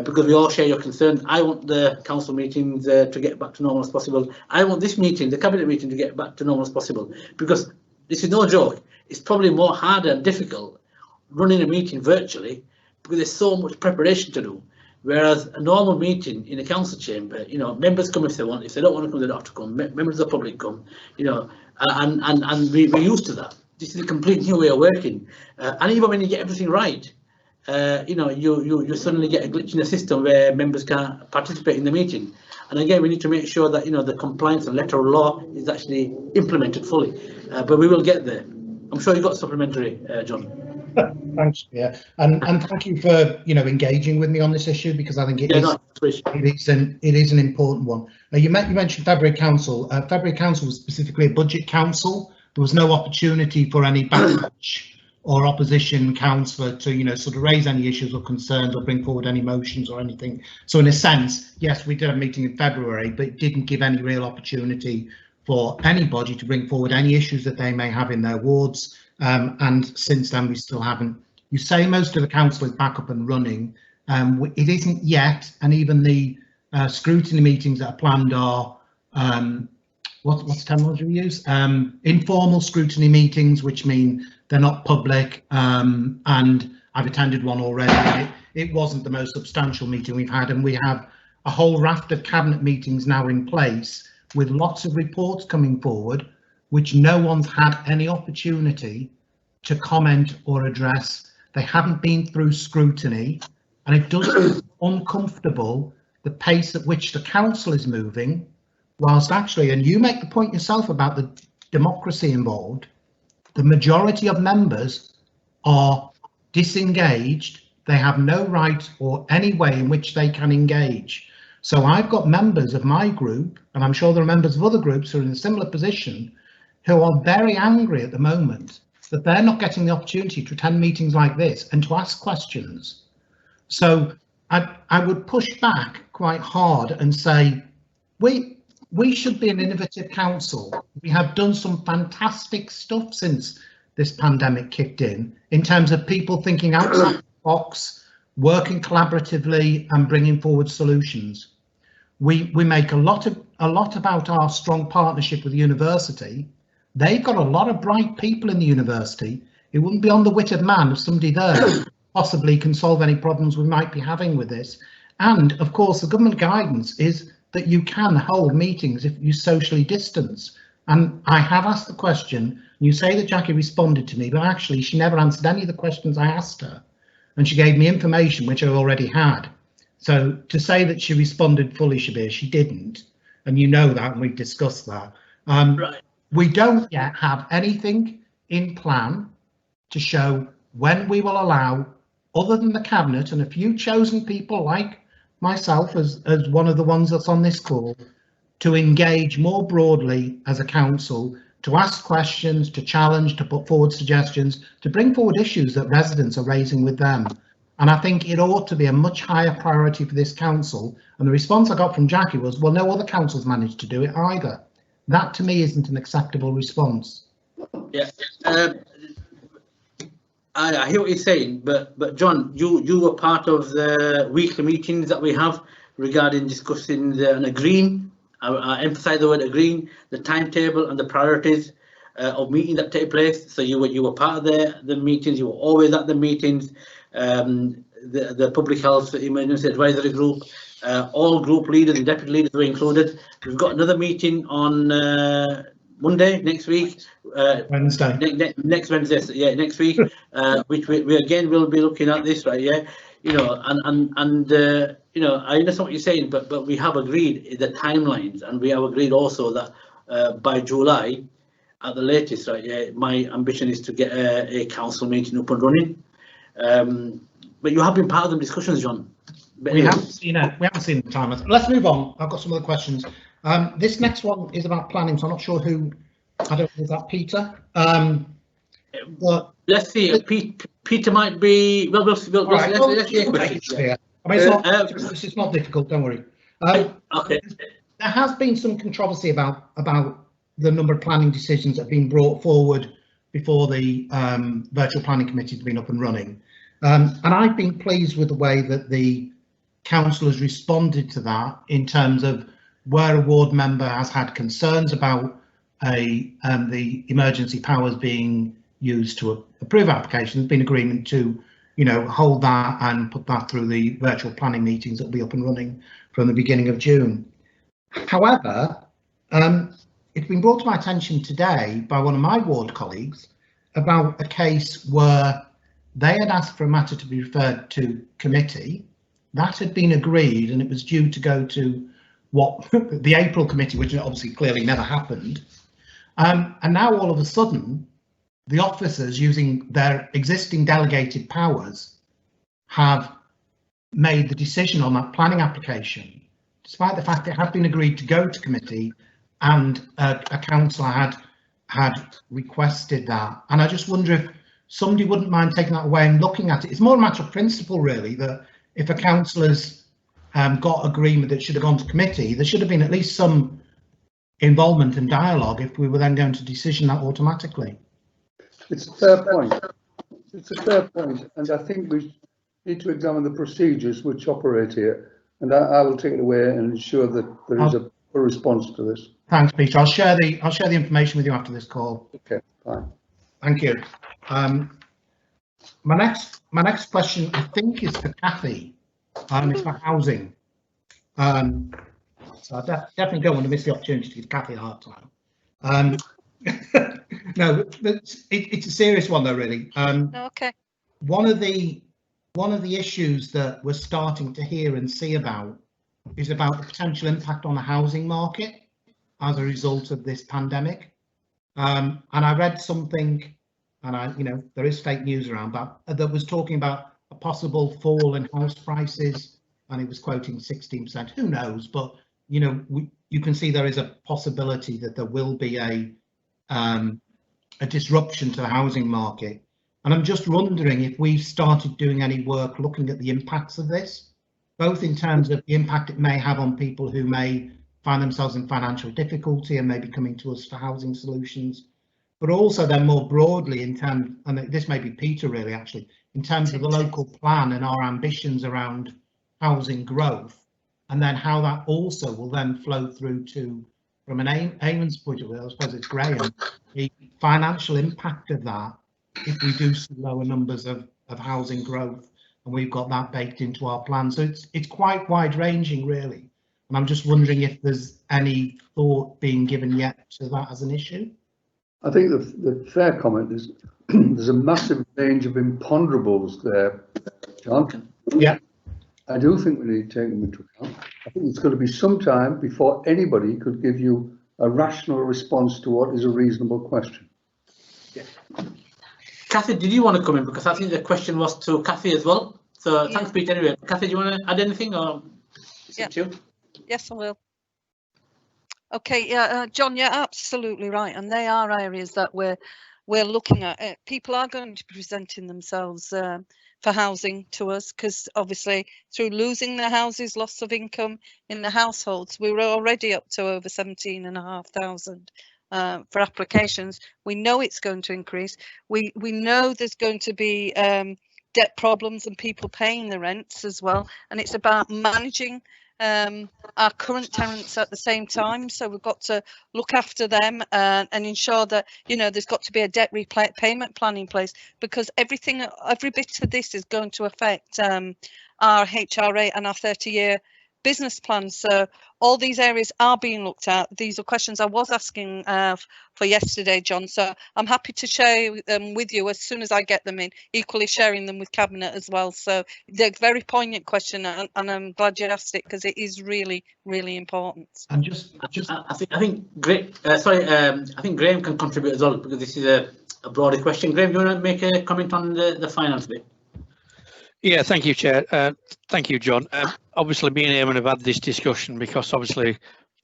because we all share your concern. I want the council meetings to get back to normal as possible. I want this meeting, the cabinet meeting, to get back to normal as possible, because this is no joke. It's probably more harder and difficult running a meeting virtually because there's so much preparation to do. Whereas a normal meeting in a council chamber, you know, members come if they want. If they don't want to come, they don't have to come. Members of the public come, you know, and we're used to that. This is a complete new way of working. And even when you get everything right, you know, you suddenly get a glitch in the system where members can't participate in the meeting. And again, we need to make sure that, you know, the compliance and letter of law is actually implemented fully. But we will get there. I'm sure you've got supplementary, John. Thanks, Pierre, and thank you for, you know, engaging with me on this issue, because I think it is an important one. You mentioned February Council. February Council was specifically a budget council. There was no opportunity for any backlash or opposition councillor to, you know, sort of raise any issues or concerns or bring forward any motions or anything. So in a sense, yes, we did a meeting in February, but it didn't give any real opportunity for anybody to bring forward any issues that they may have in their wards. And since then we still haven't. You say most of the council is back up and running. It isn't yet, and even the scrutiny meetings that are planned are what's the terminology we use? Informal scrutiny meetings, which mean they're not public. And I've attended one already. It wasn't the most substantial meeting we've had, and we have a whole raft of cabinet meetings now in place with lots of reports coming forward, which no one's had any opportunity to comment or address. They haven't been through scrutiny, and it does feel uncomfortable, the pace at which the council is moving, whilst actually, and you make the point yourself about the democracy involved, the majority of members are disengaged. They have no right or any way in which they can engage. So I've got members of my group, and I'm sure there are members of other groups who are in a similar position, who are very angry at the moment that they're not getting the opportunity to attend meetings like this and to ask questions. So I would push back quite hard and say, we should be an innovative council. We have done some fantastic stuff since this pandemic kicked in terms of people thinking outside the box, working collaboratively and bringing forward solutions. We make a lot about our strong partnership with the university. They've got a lot of bright people in the university. It wouldn't be on the wit of man if somebody there possibly can solve any problems we might be having with this. And of course, the government guidance is that you can hold meetings if you socially distance. And I have asked the question, you say that Jackie responded to me, but actually she never answered any of the questions I asked her. And she gave me information which I already had. So to say that she responded fully, Shabir, she didn't. And you know that, and we've discussed that. Right. We don't yet have anything in plan to show when we will allow, other than the cabinet and a few chosen people like myself as one of the ones that's on this call, to engage more broadly as a council, to ask questions, to challenge, to put forward suggestions, to bring forward issues that residents are raising with them. And I think it ought to be a much higher priority for this council. And the response I got from Jackie was, well, no other councils managed to do it either. That to me isn't an acceptable response. Yeah, I hear what you're saying, but John, you were part of the weekly meetings that we have regarding discussing and agreeing. I emphasize the word agreeing, the timetable and the priorities of meetings that take place. So you were part of the meetings. You were always at the meetings. The Public Health Emergency Advisory Group, all group leaders and deputy leaders were included. We've got another meeting on Monday next week. Wednesday. Next Wednesday, yeah, next week, which we again will be looking at this, right? Yeah, you know, and you know, I understand what you're saying, but we have agreed the timelines, and we have agreed also that by July, at the latest, right? My ambition is to get a council meeting up and running. But you have been part of the discussions, John. But we anyway. haven't seen the time. Let's move on. I've got some other questions. This next one is about planning, so I'm not sure who. I don't know, is that Peter? But let's see. Peter might be. Well, let's hear a question. I mean, it's not difficult. Don't worry. Okay. There has been some controversy about the number of planning decisions that have been brought forward before the virtual planning committee has been up and running, and I've been pleased with the way that the council has responded to that in terms of where a ward member has had concerns about the emergency powers being used to approve applications. There's been agreement to, you know, hold that and put that through the virtual planning meetings that will be up and running from the beginning of June. However, it's been brought to my attention today by one of my ward colleagues about a case where they had asked for a matter to be referred to committee. That had been agreed, and it was due to go to what the April committee, which obviously clearly never happened. And now all of a sudden, the officers, using their existing delegated powers, have made the decision on that planning application, despite the fact it had been agreed to go to committee, and a councillor had requested that. And I just wonder if somebody wouldn't mind taking that away and looking at it. It's more a matter of principle, really, that if a councillor's got agreement that should have gone to committee, there should have been at least some involvement and dialogue if we were then going to decision that automatically. It's a fair point. It's a fair point, and I think we need to examine the procedures which operate here, and I will take it away and ensure that there is a response to this. Thanks, Peter. I'll share the information with you after this call. Okay, fine. Thank you. My next question, I think, is for Kathy. It's for housing. So I definitely don't want to miss the opportunity to give Kathy a hard time. No, it's a serious one though, really. Okay. One of the issues that we're starting to hear and see about is about the potential impact on the housing market as a result of this pandemic. And I read something, and there is fake news around, but that was talking about a possible fall in house prices, and it was quoting 16%. Who knows? But you can see there is a possibility that there will be a disruption to the housing market. And I'm just wondering if we've started doing any work looking at the impacts of this, both in terms of the impact it may have on people who may find themselves in financial difficulty and may be coming to us for housing solutions, but also then more broadly in terms, and this may be Peter really actually, in terms of the local plan and our ambitions around housing growth, and then how that also will then flow through to, from an Eamon's point of view, I suppose it's Graham, the financial impact of that if we do see lower numbers of housing growth, and we've got that baked into our plan. So it's quite wide ranging really, and I'm just wondering if there's any thought being given yet to that as an issue. I think the fair comment is there's a massive range of imponderables there, John. Yeah. I do think we need to take them into account. I think it's going to be some time before anybody could give you a rational response to what is a reasonable question. Yeah. Kathy, did you want to come in? Because I think the question was to Kathy as well. So yeah. Thanks, Pete. Anyway, Kathy, do you want to add anything, or is it you? Yes, I will. Okay, yeah, John, you're absolutely right, and they are areas that we're looking at. People are going to be presenting themselves for housing to us, because obviously through losing their houses, loss of income in the households, we were already up to over 17,500 for applications. We know it's going to increase. We know there's going to be debt problems and people paying the rents as well, and it's about managing our current tenants at the same time. So we've got to look after them and ensure that there's got to be a debt repayment plan in place, because every bit of this is going to affect our HRA and our 30-year business plans. So all these areas are being looked at. These are questions I was asking for yesterday, John. So I'm happy to share them with you as soon as I get them in, equally sharing them with Cabinet as well. So they're a very poignant question, and I'm glad you asked it because it is really, really important. And just I think I think Graham can contribute as well, because this is a broader question. Graham, do you want to make a comment on the finance bit? Yeah, thank you, Chair. Thank you, John. Obviously, me and Eamon have had this discussion because obviously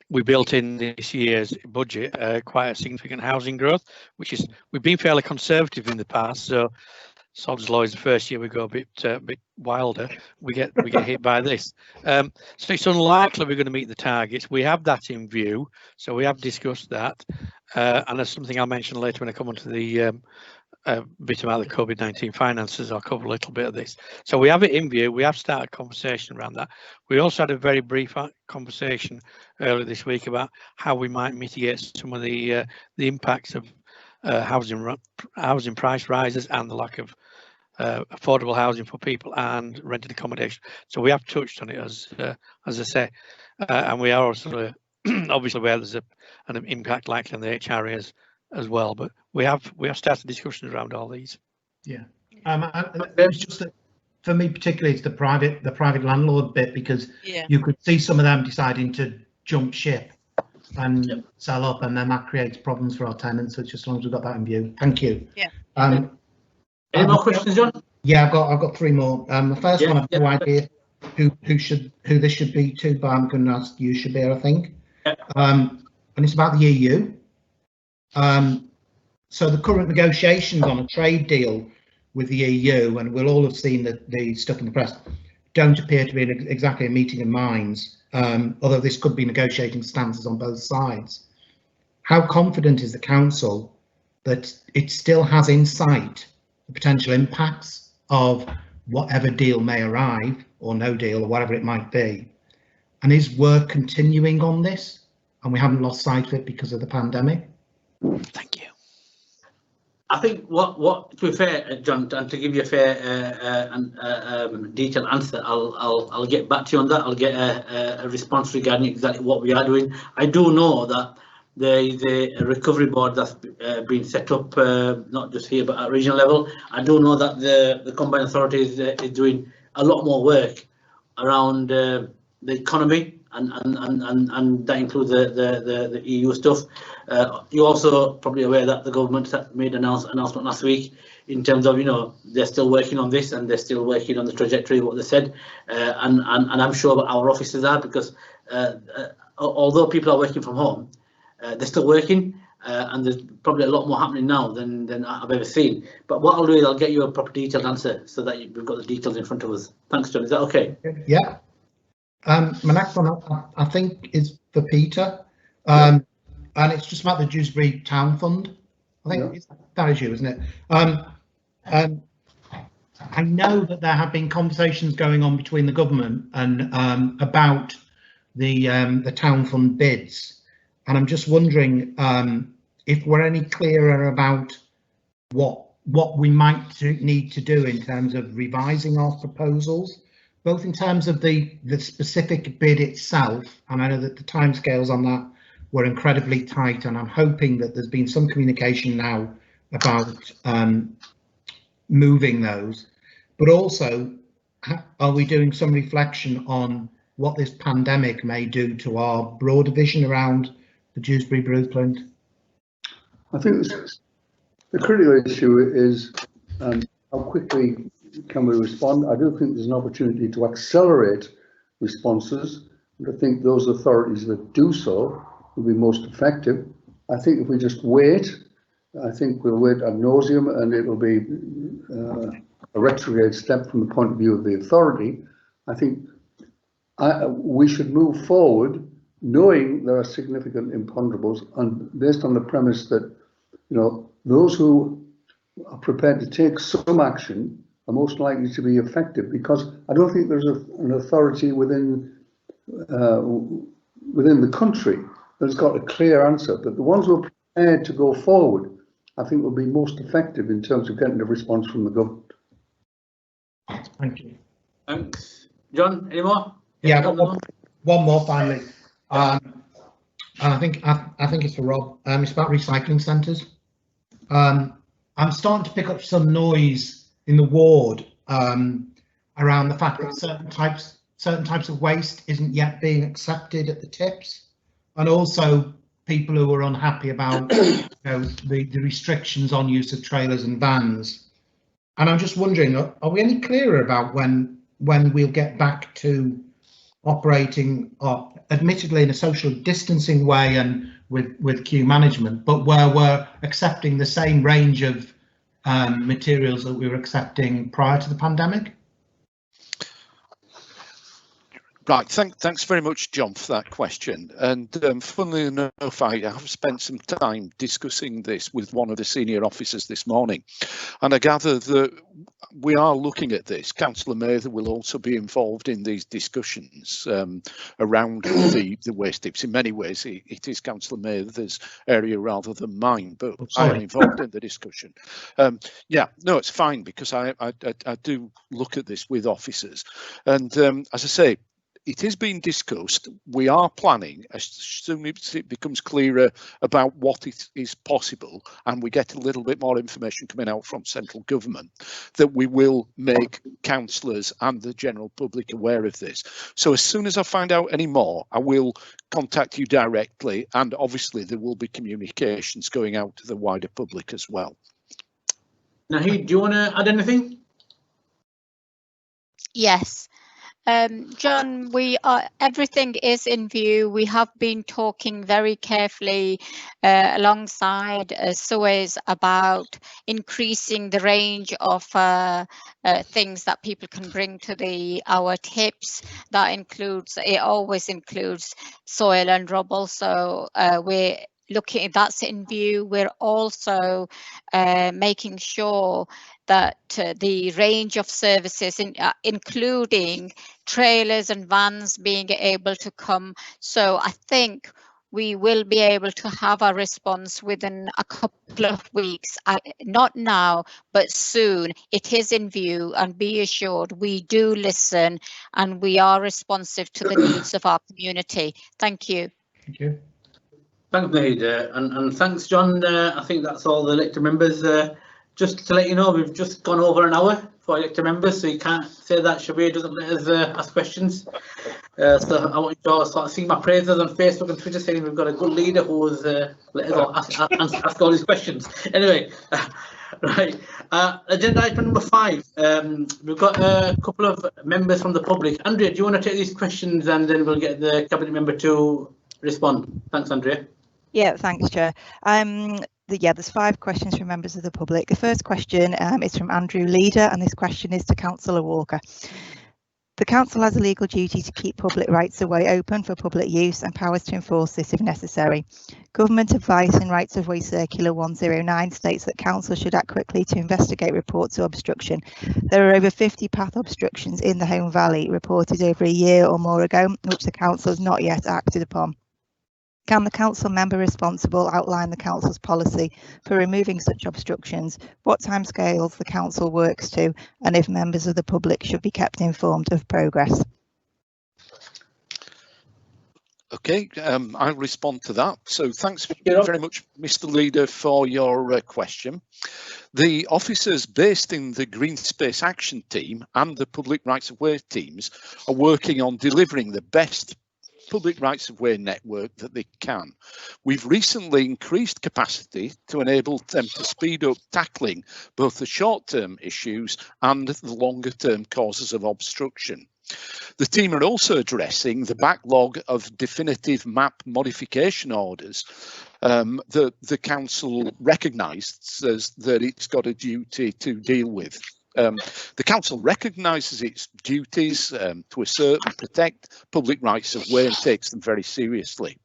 we built in this year's budget quite a significant housing growth, which is, we've been fairly conservative in the past. So Sod's Law is the first year we go a bit wilder. We get hit by this. So it's unlikely we're going to meet the targets. We have that in view, so we have discussed that, and there's something I'll mention later when I come on to the bit about the COVID-19 finances. I'll cover a little bit of this. So we have it in view. We have started a conversation around that. We also had a very brief conversation earlier this week about how we might mitigate some of the impacts of housing price rises and the lack of affordable housing for people and rented accommodation. So we have touched on it, as I say, and we are also obviously aware there's an impact likely on the HRA as well, but we have started discussions around all these. Yeah, it's just that for me particularly, it's the private landlord bit, because you could see some of them deciding to jump ship and sell up, and then that creates problems for our tenants. So it's just as long as we've got that in view. Thank you. Yeah. Any more questions, John? Yeah, I've got three more. The first one, I've no idea who this should be to, but I'm going to ask you, Shabir, I think. And it's about the EU. So the current negotiations on a trade deal with the EU, and we'll all have seen the stuff in the press, don't appear to be exactly a meeting of minds, although this could be negotiating stances on both sides. How confident is the council that it still has in sight the potential impacts of whatever deal may arrive, or no deal, or whatever it might be? And is work continuing on this, and we haven't lost sight of it because of the pandemic? Thank you. I think what to be fair, John, and to give you a fair and detailed answer, I'll get back to you on that. I'll get a response regarding exactly what we are doing. I do know that there is a recovery board that's been set up, not just here but at regional level. I do know that the combined authority is doing a lot more work around the economy, and that includes the EU stuff. You're also probably aware that the government made an announcement last week in terms of, they're still working on this, and they're still working on the trajectory of what they said, and I'm sure that our officers are, because although people are working from home, they're still working, and there's probably a lot more happening now than I've ever seen. But what I'll do is I'll get you a proper detailed answer so that we've got the details in front of us. Thanks, John. Is that okay? Yeah. My next one, I think, is for Peter, and it's just about the Dewsbury Town Fund. I think that is you, isn't it? I know that there have been conversations going on between the government and about the Town Fund bids, and I'm just wondering if we're any clearer about what we might need to do in terms of revising our proposals, both in terms of the specific bid itself, and I know that the timescales on that were incredibly tight, and I'm hoping that there's been some communication now about moving those, but also, are we doing some reflection on what this pandemic may do to our broader vision around the Dewsbury Blueprint? I think the critical issue is how quickly can we respond. I do think there's an opportunity to accelerate responses, and I think those authorities that do so will be most effective. I think if we just wait, I think we'll wait ad nauseum, and it will be a retrograde step from the point of view of the authority. I think we should move forward knowing there are significant imponderables, and based on the premise that those who are prepared to take some action are most likely to be effective, because I don't think there's an authority within the country that's got a clear answer. But the ones who are prepared to go forward, I think, will be most effective in terms of getting a response from the government. Thank you. Thanks, John. Any more? Yeah, one more finally. And I think it's for Rob. It's about recycling centres. I'm starting to pick up some noise in the ward around the fact that certain types of waste isn't yet being accepted at the tips, and also people who are unhappy about the restrictions on use of trailers and vans. And I'm just wondering, are we any clearer about when we'll get back to operating, admittedly in a social distancing way and with queue management, but where we're accepting the same range of materials that we were accepting prior to the pandemic? Right, thanks very much, John, for that question. And funnily enough, I have spent some time discussing this with one of the senior officers this morning, and I gather that we are looking at this. Councillor Mather will also be involved in these discussions around the waste tips. In many ways, it is Councillor Mather's area rather than mine, but I am involved in the discussion. Yeah, no, it's fine, because I do look at this with officers, and as I say, it is being discussed. We are planning, as soon as it becomes clearer about what is possible, and we get a little bit more information coming out from central government, that we will make councillors and the general public aware of this. So as soon as I find out any more, I will contact you directly, and obviously there will be communications going out to the wider public as well. Naheed, do you want to add anything? Yes. John, everything is in view. We have been talking very carefully alongside SUEZ about increasing the range of things that people can bring to our tips. It always includes soil and rubble. So we're looking, that's in view. We're also making sure that the range of services, including trailers and vans, being able to come. So I think we will be able to have a response within a couple of weeks. Not now, but soon. It is in view, and be assured we do listen and we are responsive to the needs of our community. Thank you. Thank you. Thanks, Naheed, and thanks, John. I think that's all the elected members. Just to let you know, we've just gone over an hour for elected members, so you can't say that Shabir doesn't let us ask questions. So I want you to all start seeing my praises on Facebook and Twitter, saying we've got a good leader who has let us all ask all these questions. Anyway, right. Agenda item number 5. We've got a couple of members from the public. Andrea, do you want to take these questions and then we'll get the cabinet member to respond? Thanks, Andrea. Yeah, thanks, Chair. There's 5 questions from members of the public. The first question is from Andrew Leader, and this question is to Councillor Walker. The council has a legal duty to keep public rights of way open for public use and powers to enforce this if necessary. Government advice in Rights of Way Circular 109 states that council should act quickly to investigate reports of obstruction. There are over 50 path obstructions in the Home Valley reported over a year or more ago, which the council has not yet acted upon. Can the council member responsible outline the council's policy for removing such obstructions, what timescales the council works to, and if members of the public should be kept informed of progress? Okay, I'll respond to that. So thanks very much, Mr. Leader, for your question. The officers based in the Green Space Action Team and the Public Rights of Way teams are working on delivering the best public rights of way network that they can. We've recently increased capacity to enable them to speed up tackling both the short-term issues and the longer-term causes of obstruction. The team are also addressing the backlog of definitive map modification orders that the council recognises that it's got a duty to deal with. The council recognises its duties to assert and protect public rights of way and takes them very seriously.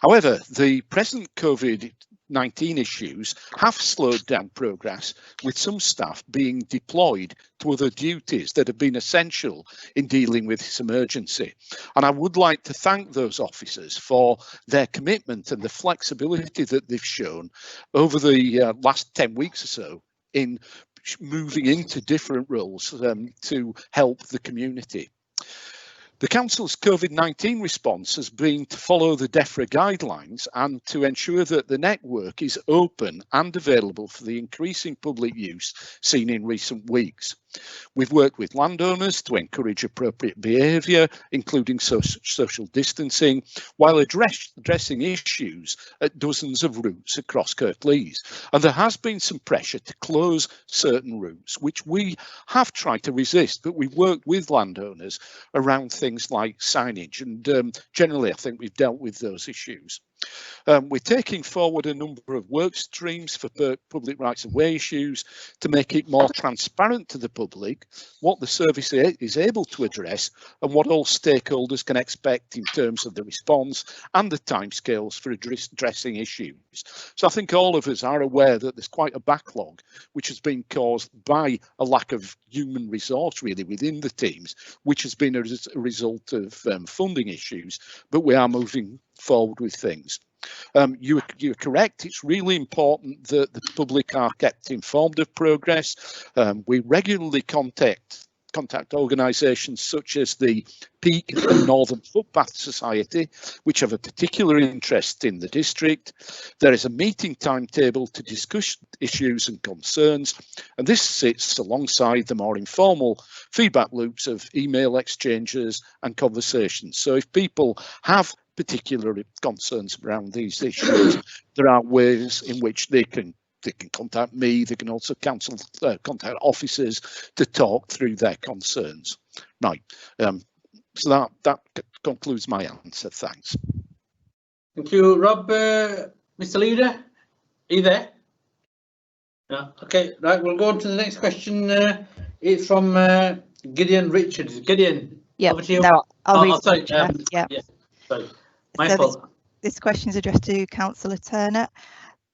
However, the present COVID-19 issues have slowed down progress, with some staff being deployed to other duties that have been essential in dealing with this emergency. And I would like to thank those officers for their commitment and the flexibility that they've shown over the last 10 weeks or so in moving into different roles to help the community. The Council's COVID-19 response has been to follow the DEFRA guidelines and to ensure that the network is open and available for the increasing public use seen in recent weeks. We've worked with landowners to encourage appropriate behaviour, including social distancing, while addressing issues at dozens of routes across Kirklees. And there has been some pressure to close certain routes, which we have tried to resist, but we've worked with landowners around things like signage, and generally I think we've dealt with those issues. We're taking forward a number of work streams for public rights of way issues to make it more transparent to the public what the service is able to address and what all stakeholders can expect in terms of the response and the timescales for addressing issues. So I think all of us are aware that there's quite a backlog which has been caused by a lack of human resource really within the teams, which has been a result of funding issues, but we are moving forward with things. You're correct. It's really important that the public are kept informed of progress. We regularly contact organisations such as the Peak and Northern Footpath Society, which have a particular interest in the district. There is a meeting timetable to discuss issues and concerns, and this sits alongside the more informal feedback loops of email exchanges and conversations. So if people have particular concerns around these issues, there are ways in which they can contact me. They can also contact officers to talk through their concerns. Right, so that concludes my answer. Thanks. Thank you, Rob. Mr. Leader, are you there? Yeah. Okay. Right. We'll go on to the next question. It's from Gideon Richards. Gideon. Yeah. Over to you. No, I'll read. Sorry. Yeah. Sorry. My So fault. this question is addressed to Councillor Turner.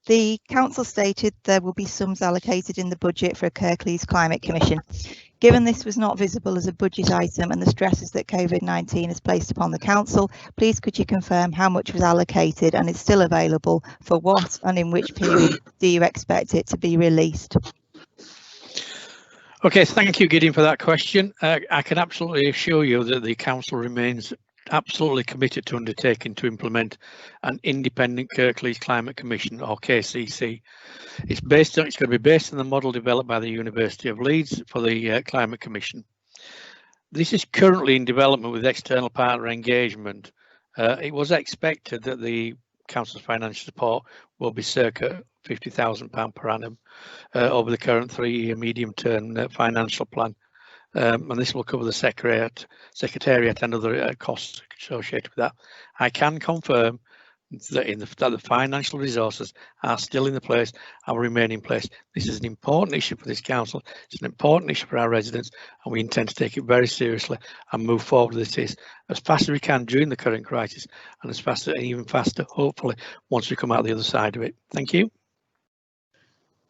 The council stated there will be sums allocated in the budget for a Kirklees Climate Commission. Given this was not visible as a budget item and the stresses that COVID-19 has placed upon the council, please could you confirm how much was allocated and is still available for what and in which period do you expect it to be released? Okay, thank you, Gideon, for that question. I can absolutely assure you that the council remains absolutely committed to undertaking to implement an independent Kirklees Climate Commission, or KCC. It's going to be based on the model developed by the University of Leeds for the Climate Commission. This is currently in development with external partner engagement. It was expected that the council's financial support will be circa £50,000 per annum over the current 3-year medium-term financial plan. And this will cover the secretariat and other costs associated with that. I can confirm that the financial resources are still in place and will remain in place. This is an important issue for this council. It's an important issue for our residents, and we intend to take it very seriously and move forward with this as fast as we can during the current crisis, and as fast and even faster, hopefully, once we come out the other side of it. Thank you.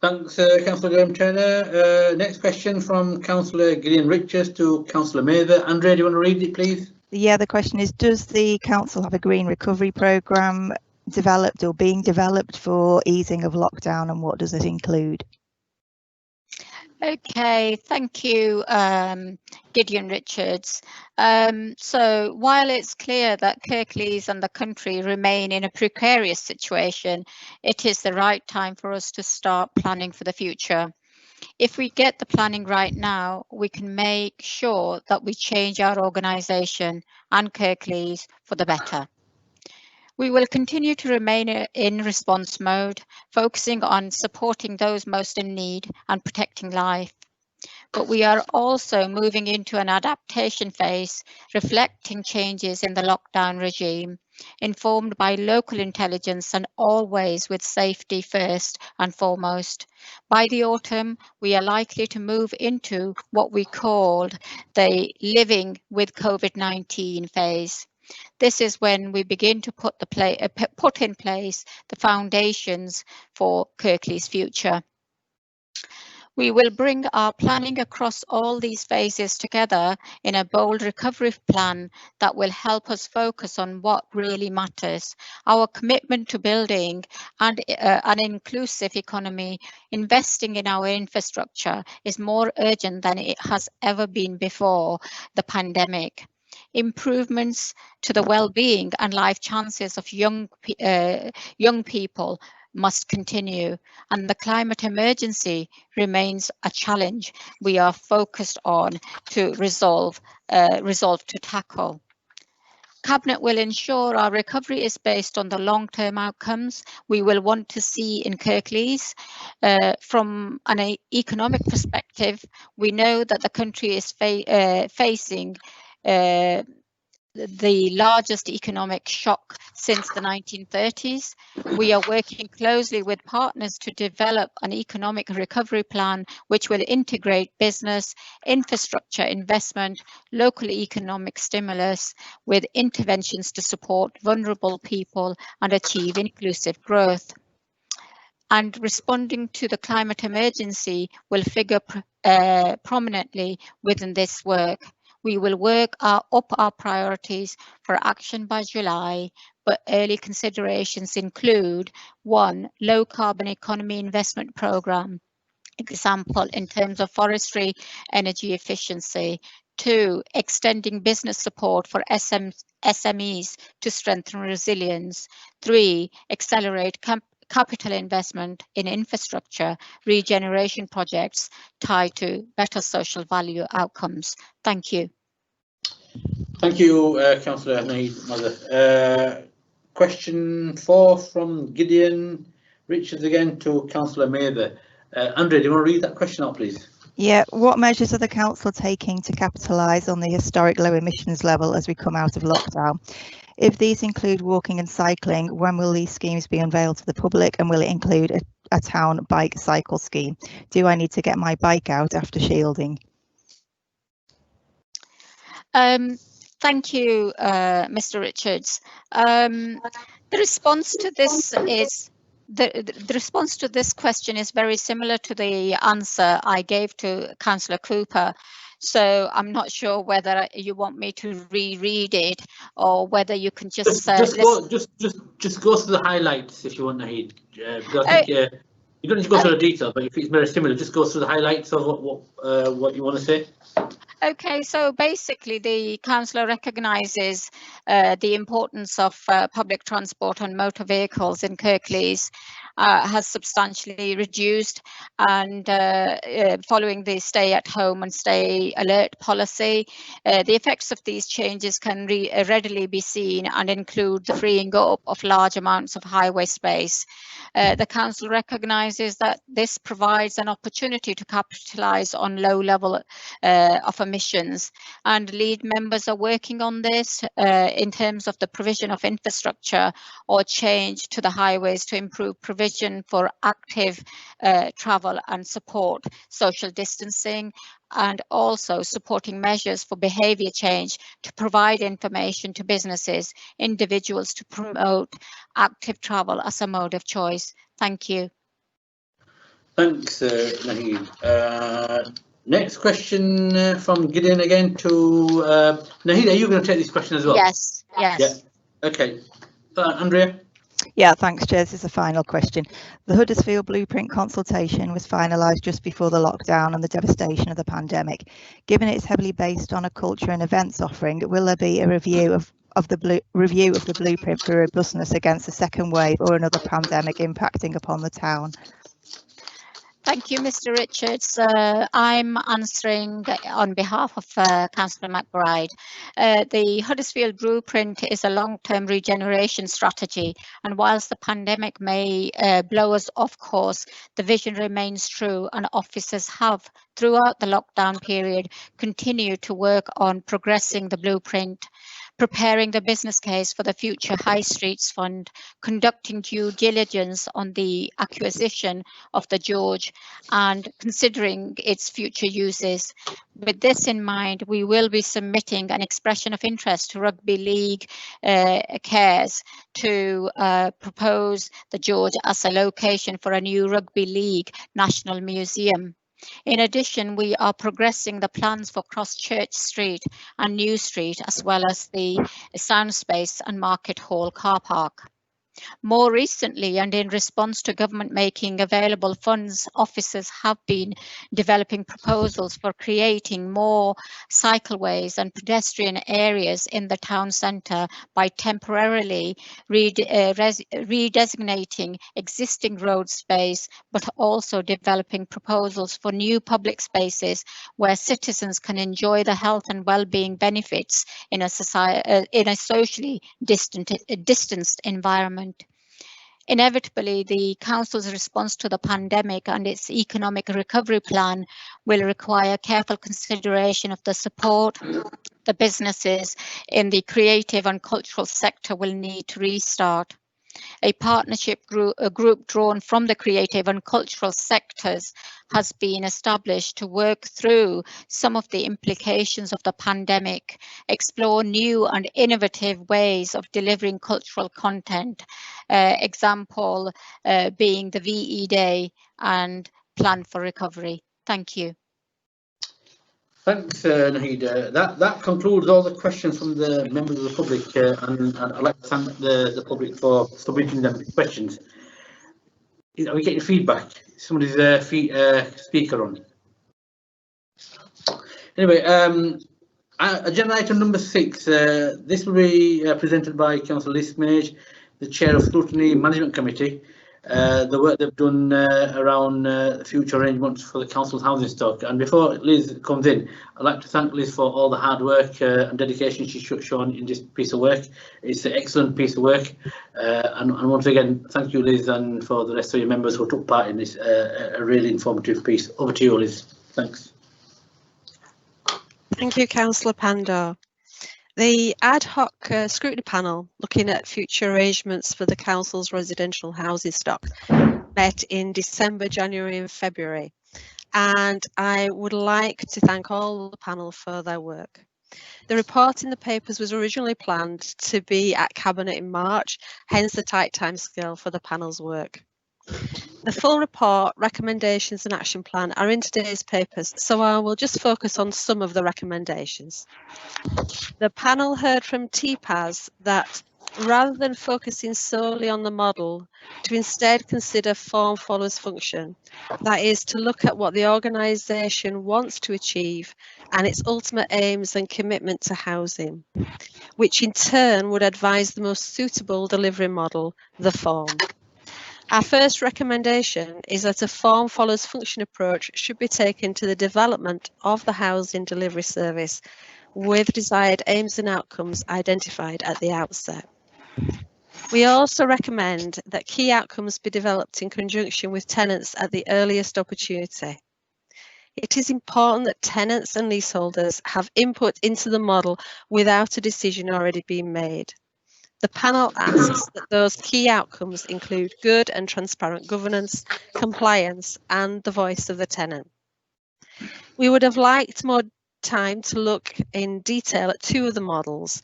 Thanks, Councillor Graham Turner. Next question from Councillor Gideon Richards to Councillor Mather. Andrea, do you want to read it, please? Yeah, the question is, does the council have a green recovery programme developed or being developed for easing of lockdown, and what does it include? Okay, thank you, Gideon Richards. So while it's clear that Kirklees and the country remain in a precarious situation, it is the right time for us to start planning for the future. If we get the planning right now, we can make sure that we change our organisation and Kirklees for the better. We will continue to remain in response mode, focusing on supporting those most in need and protecting life. But we are also moving into an adaptation phase, reflecting changes in the lockdown regime, informed by local intelligence and always with safety first and foremost. By the autumn, we are likely to move into what we called the living with COVID-19 phase. This is when we begin to put in place the foundations for Kirklees' future. We will bring our planning across all these phases together in a bold recovery plan that will help us focus on what really matters. Our commitment to building and an inclusive economy, investing in our infrastructure is more urgent than it has ever been before the pandemic. Improvements to the well-being and life chances of young people must continue, and the climate emergency remains a challenge we are focused on to resolve to tackle. Cabinet will ensure our recovery is based on the long-term outcomes we will want to see in Kirklees. From an economic perspective, we know that the country is facing the largest economic shock since the 1930s. We are working closely with partners to develop an economic recovery plan which will integrate business, infrastructure investment, local economic stimulus with interventions to support vulnerable people and achieve inclusive growth. And responding to the climate emergency will figure prominently within this work. We will work up our priorities for action by July, but early considerations include 1. Low carbon economy investment programme, example in terms of forestry, energy efficiency. 2. Extending business support for SMEs to strengthen resilience. 3. Accelerate capital investment in infrastructure, regeneration projects tied to better social value outcomes. Thank you. Thank you, Councillor Naheed. Question 4 from Gideon Richards again to Councillor Mather. Andrea, do you want to read that question out, please? Yeah, what measures are the council taking to capitalise on the historic low emissions level as we come out of lockdown? If these include walking and cycling, when will these schemes be unveiled to the public, and will it include a town bike cycle scheme? Do I need to get my bike out after shielding? Thank you, Mr. Richards. The response to this is the response to this question is very similar to the answer I gave to Councillor Cooper. So I'm not sure whether you want me to reread it or whether you can just go through the highlights if you want, Naheed. Because I think you don't need to go through the detail, but if it's very similar, just go through the highlights of what you want to say. Okay, so basically the councillor recognises the importance of public transport and motor vehicles in Kirklees has substantially reduced, and following the stay at home and stay alert policy, the effects of these changes can readily be seen and include the freeing up of large amounts of highway space. The council recognises that this provides an opportunity to capitalise on low level of emissions, and lead members are working on this in terms of the provision of infrastructure or change to the highways to improve provision for active travel and support social distancing, and also supporting measures for behaviour change to provide information to businesses, individuals to promote active travel as a mode of choice. Thank you. Thanks, Naheed. Next question from Gideon again to Naheed. Are you going to take this question as well? Yes. Yes. Yeah. Okay. Andrea. Yeah, thanks, Chair. This is the final question. The Huddersfield Blueprint consultation was finalised just before the lockdown and the devastation of the pandemic. Given it's heavily based on a culture and events offering, will there be a review of the blueprint for robustness against a second wave or another pandemic impacting upon the town? Thank you, Mr. Richards. I'm answering on behalf of Councillor McBride. The Huddersfield Blueprint is a long-term regeneration strategy, and whilst the pandemic may blow us off course, the vision remains true, and officers have, throughout the lockdown period, continued to work on progressing the blueprint, preparing the business case for the future High Streets Fund, conducting due diligence on the acquisition of the George, and considering its future uses. With this in mind, we will be submitting an expression of interest to Rugby League Cares to propose the George as a location for a new Rugby League National Museum. In addition, we are progressing the plans for Cross Church Street and New Street, as well as the Sound Space and Market Hall car park. More recently, and in response to government making available funds, officers have been developing proposals for creating more cycleways and pedestrian areas in the town centre by temporarily redesignating existing road space, but also developing proposals for new public spaces where citizens can enjoy the health and well-being benefits in a socially distanced environment. Inevitably, the Council's response to the pandemic and its economic recovery plan will require careful consideration of the support the businesses in the creative and cultural sector will need to restart. A partnership group drawn from the creative and cultural sectors has been established to work through some of the implications of the pandemic, explore new and innovative ways of delivering cultural content, example being the VE Day and Plan for Recovery. Thank you. Thanks, Nahida. That concludes all the questions from the members of the public, and I'd like to thank the public for submitting them questions. Are we getting feedback? Somebody's speaker on. Anyway, agenda item number 6. This will be presented by Councillor Liz Mage, the Chair of Scrutiny Management Committee. The work they've done around future arrangements for the council's housing stock. And before Liz comes in, I'd like to thank Liz for all the hard work and dedication she's shown in this piece of work. It's an excellent piece of work, and once again, thank you, Liz, and for the rest of your members who took part in this a really informative piece. Over to you, Liz. Thanks. Thank you, Councillor Pandor. The ad hoc scrutiny panel looking at future arrangements for the council's residential housing stock met in December, January and February, and I would like to thank all the panel for their work. The report in the papers was originally planned to be at Cabinet in March, hence the tight timescale for the panel's work. The full report, recommendations and action plan are in today's papers, so I will just focus on some of the recommendations. The panel heard from TPAS that rather than focusing solely on the model, to instead consider form follows function. That is, to look at what the organisation wants to achieve and its ultimate aims and commitment to housing, which in turn would advise the most suitable delivery model, the form. Our first recommendation is that a form follows function approach should be taken to the development of the housing delivery service with desired aims and outcomes identified at the outset. We also recommend that key outcomes be developed in conjunction with tenants at the earliest opportunity. It is important that tenants and leaseholders have input into the model without a decision already being made. The panel asks that those key outcomes include good and transparent governance, compliance, and the voice of the tenant. We would have liked more time to look in detail at 2 of the models.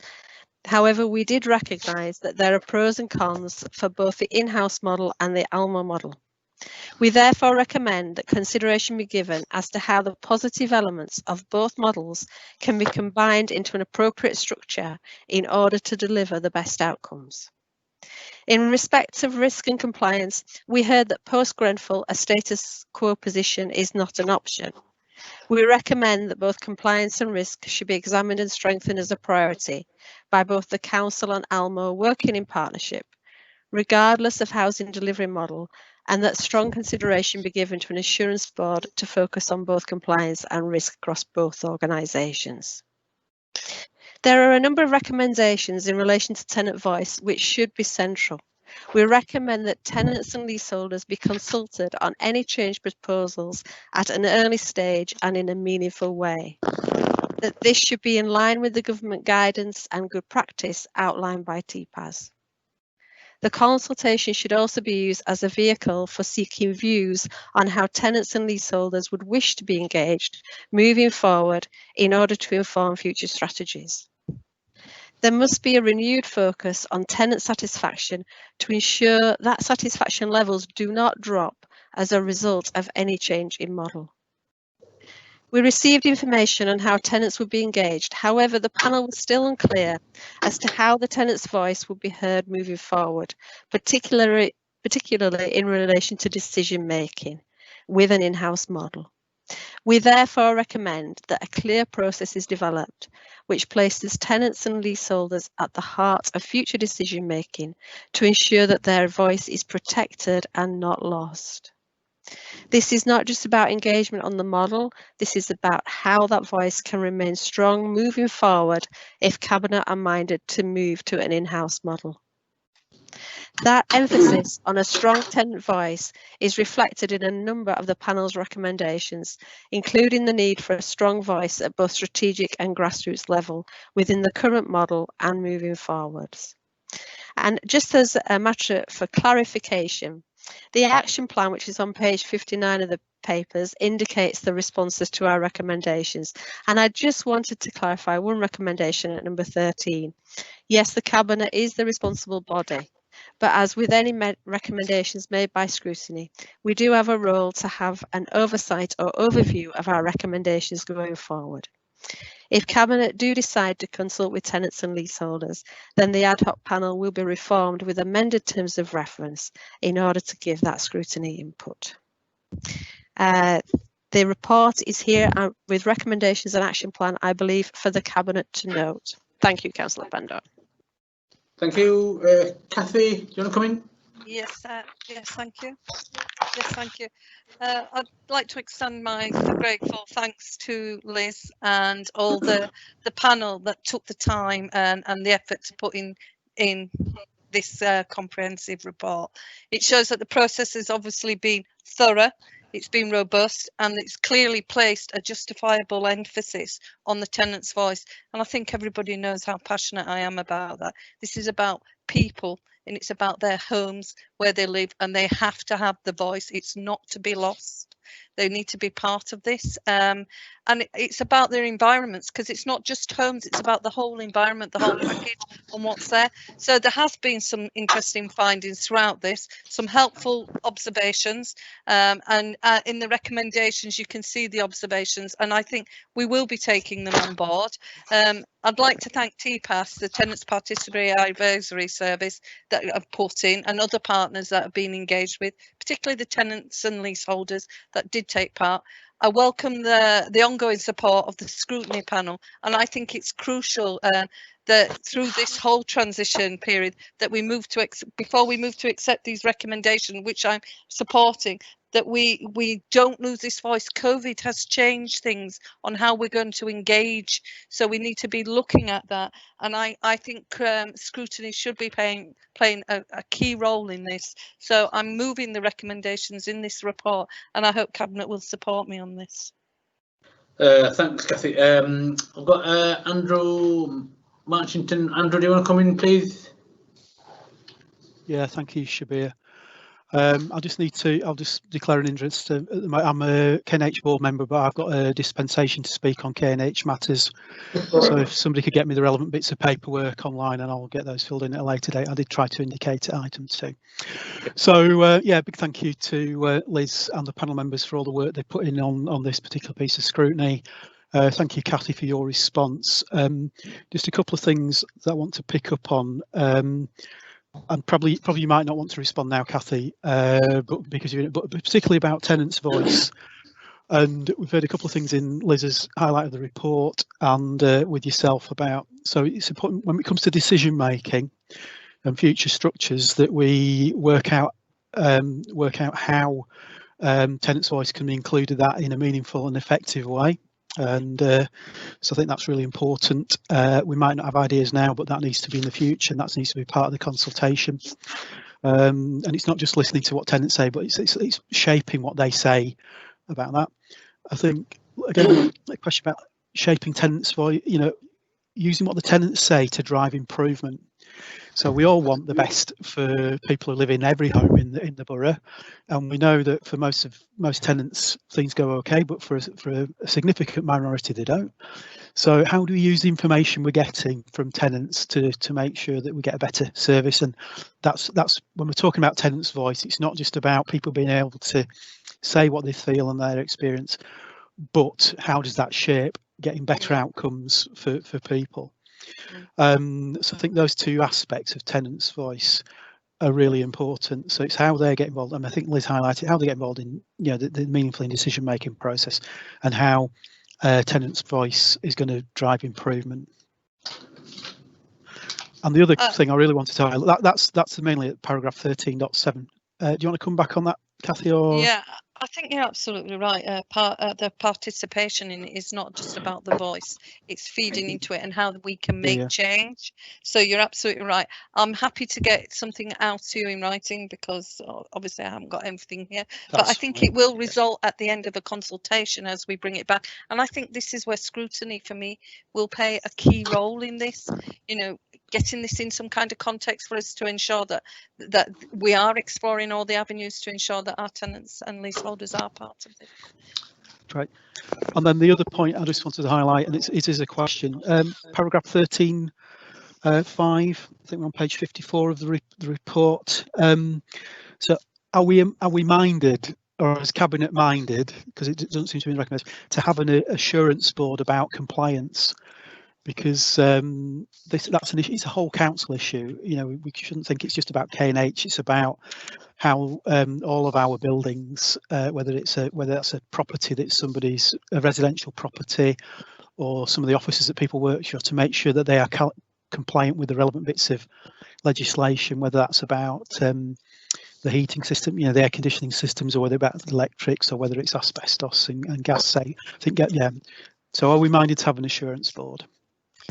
However, we did recognise that there are pros and cons for both the in-house model and the ALMO model. We therefore recommend that consideration be given as to how the positive elements of both models can be combined into an appropriate structure in order to deliver the best outcomes. In respect of risk and compliance, we heard that post-Grenfell a status quo position is not an option. We recommend that both compliance and risk should be examined and strengthened as a priority by both the Council and ALMO working in partnership, regardless of housing delivery model, and that strong consideration be given to an assurance board to focus on both compliance and risk across both organisations. There are a number of recommendations in relation to tenant voice which should be central. We recommend that tenants and leaseholders be consulted on any change proposals at an early stage and in a meaningful way. That this should be in line with the government guidance and good practice outlined by TPAS. The consultation should also be used as a vehicle for seeking views on how tenants and leaseholders would wish to be engaged moving forward in order to inform future strategies. There must be a renewed focus on tenant satisfaction to ensure that satisfaction levels do not drop as a result of any change in model. We received information on how tenants would be engaged. However, the panel was still unclear as to how the tenant's voice would be heard moving forward, particularly in relation to decision making with an in-house model. We therefore recommend that a clear process is developed which places tenants and leaseholders at the heart of future decision making to ensure that their voice is protected and not lost. This is not just about engagement on the model, this is about how that voice can remain strong moving forward if Cabinet are minded to move to an in-house model. That emphasis on a strong tenant voice is reflected in a number of the panel's recommendations, including the need for a strong voice at both strategic and grassroots level within the current model and moving forwards. And just as a matter for clarification, the action plan, which is on page 59 of the papers, indicates the responses to our recommendations. And I just wanted to clarify one recommendation at number 13. Yes, the Cabinet is the responsible body, but as with any recommendations made by scrutiny, we do have a role to have an oversight or overview of our recommendations going forward. If Cabinet do decide to consult with tenants and leaseholders, then the ad hoc panel will be reformed with amended terms of reference in order to give that scrutiny input. The report is here with recommendations and action plan, I believe, for the Cabinet to note. Thank you, Councillor Bandar. Thank you. Kathy, do you want to come in? Yes, yes, thank you. Yes, thank you. I'd like to extend my grateful thanks to Liz and all the panel that took the time and the effort to put in this comprehensive report. It shows that the process has obviously been thorough, it's been robust, and it's clearly placed a justifiable emphasis on the tenant's voice. And I think everybody knows how passionate I am about that. This is about people, and it's about their homes, where they live, and they have to have the voice. It's not to be lost. They need to be part of this, and it's about their environments, because it's not just homes, it's about the whole environment, the whole package and what's there. So there has been some interesting findings throughout this, some helpful observations, and in the recommendations you can see the observations, and I think we will be taking them on board. I'd like to thank TPAS, the Tenants Participatory Advisory Service, that have put in, and other partners that have been engaged with, particularly the tenants and leaseholders that did take part. I welcome the ongoing support of the scrutiny panel, and I think it's crucial that through this whole transition period that we move to, before we move to accept these recommendations, which I'm supporting, that we don't lose this voice. COVID has changed things on how we're going to engage, so we need to be looking at that, and I think scrutiny should be playing a key role in this. So I'm moving the recommendations in this report, and I hope Cabinet will support me on this. Thanks, Kathy. I've got Andrew Marchington. Andrew, do you want to come in, please? Yeah, thank you, Shabir. I'll just declare an interest. I'm a KNH board member, but I've got a dispensation to speak on KNH matters. So if somebody could get me the relevant bits of paperwork online, and I'll get those filled in at a later date. I did try to indicate at item 2. So yeah, big thank you to Liz and the panel members for all the work they put in on this particular piece of scrutiny. Thank you, Kathy, for your response. Just a couple of things that I want to pick up on. And probably you might not want to respond now, Kathy, but particularly about tenants' voice. And we've heard a couple of things in Liz's highlight of the report and with yourself about. So it's important when it comes to decision making and future structures that we work out how tenants' voice can be included that in a meaningful and effective way. And so I think that's really important. We might not have ideas now, but that needs to be in the future, and that needs to be part of the consultation. And it's not just listening to what tenants say, but it's shaping what they say about that. I think, again, a question about shaping tenants' voice, using what the tenants say to drive improvement. So we all want the best for people who live in every home in the borough, and we know that for most tenants things go okay, but for a significant minority they don't. So how do we use the information we're getting from tenants to make sure that we get a better service? And that's when we're talking about tenants' voice, it's not just about people being able to say what they feel and their experience, but how does that shape getting better outcomes for people? So I think those two aspects of tenants' voice are really important. So it's how they get involved, and I think Liz highlighted how they get involved in the meaningful decision making process, and how tenants' voice is going to drive improvement. And the other thing I really wanted to highlight, that's mainly at paragraph 13.7. Do you want to come back on that, Kathy? Or yeah, I think you're absolutely right. The participation in it is not just about the voice; it's feeding into it and how we can make change. So you're absolutely right. I'm happy to get something out to you in writing because obviously I haven't got everything here. But I think it will result at the end of a consultation as we bring it back. And I think this is where scrutiny for me will play a key role in this. Getting this in some kind of context for us to ensure that we are exploring all the avenues to ensure that our tenants and leaseholders are part of it. Right. And then the other point I just wanted to highlight, and it is a question, paragraph 13.5, I think we're on page 54 of the report. So are we minded, or is Cabinet minded, because it doesn't seem to be recognised, to have an assurance board about compliance? Because that's an issue. It's a whole council issue. We shouldn't think it's just about K&H. It's about how all of our buildings, whether that's a property that's somebody's a residential property, or some of the offices that people work for, to make sure that they are compliant with the relevant bits of legislation. Whether that's about the heating system, the air conditioning systems, or whether about electrics, or whether it's asbestos and gas safe. I think So are we minded to have an assurance board?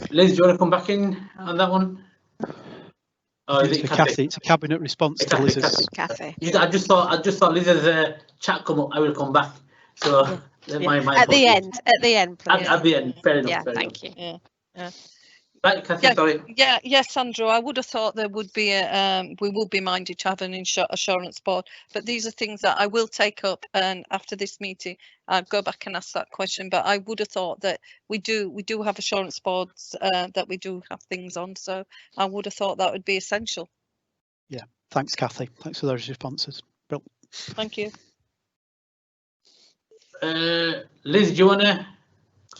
Liz, do you want to come back in on that one? Oh, is it Kathy? It's a cabinet response to Liz's. Kathy. I just thought Liz's chat come up. I will come back. So my at the end, please. At the end, fair enough. Yeah, fair thank enough. you. Yeah. Right, Kathy, sorry. Yes, Andrew. I would have thought there would be we will be minded to have an assurance board, but these are things that I will take up, and after this meeting, I'll go back and ask that question. But I would have thought that we do have assurance boards that we do have things on, so I would have thought that would be essential. Yeah, thanks, Kathy. Thanks for those responses. Bill. Thank you. Liz, do you want to?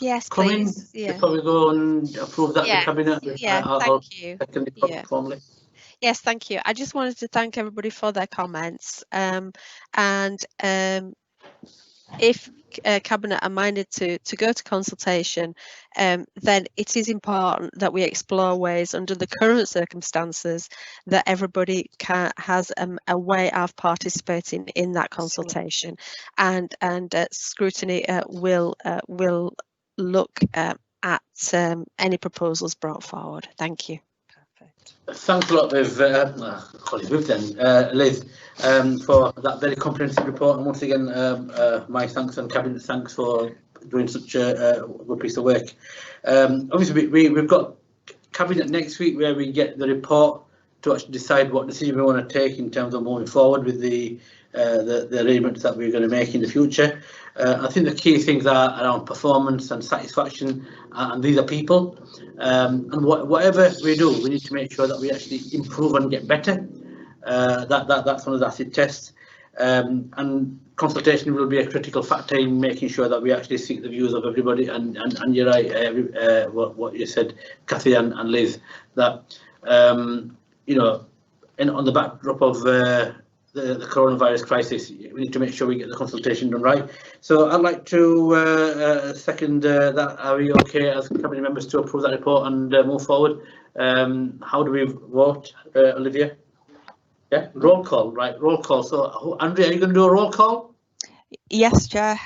Yes, come please. in before we go and approve that Yeah. the cabinet? Thank you. Formally. Yes, thank you. I just wanted to thank everybody for their comments. If Cabinet are minded to go to consultation, then it is important that we explore ways under the current circumstances that everybody has a way of participating in that consultation, and scrutiny will look at any proposals brought forward. Thank you. Thanks a lot, Liz, for that very comprehensive report. And once again, my thanks and Cabinet thanks for doing such a good piece of work. Obviously, we've got Cabinet next week where we get the report to actually decide what decision we want to take in terms of moving forward with the arrangements that we're going to make in the future. I think the key things are around performance and satisfaction, and these are people. And whatever we do, we need to make sure that we actually improve and get better. That's one of the acid tests. And consultation will be a critical factor in making sure that we actually seek the views of everybody. And you're right, what you said, Kathy and Liz, that on the backdrop of the coronavirus crisis, we need to make sure we get the consultation done right. So I'd like to second that. Are we okay as cabinet members to approve that report and move forward? How do we vote, Olivia? Yeah, roll call, right? Roll call. So Andrea, are you going to do a roll call? Yes, Chair.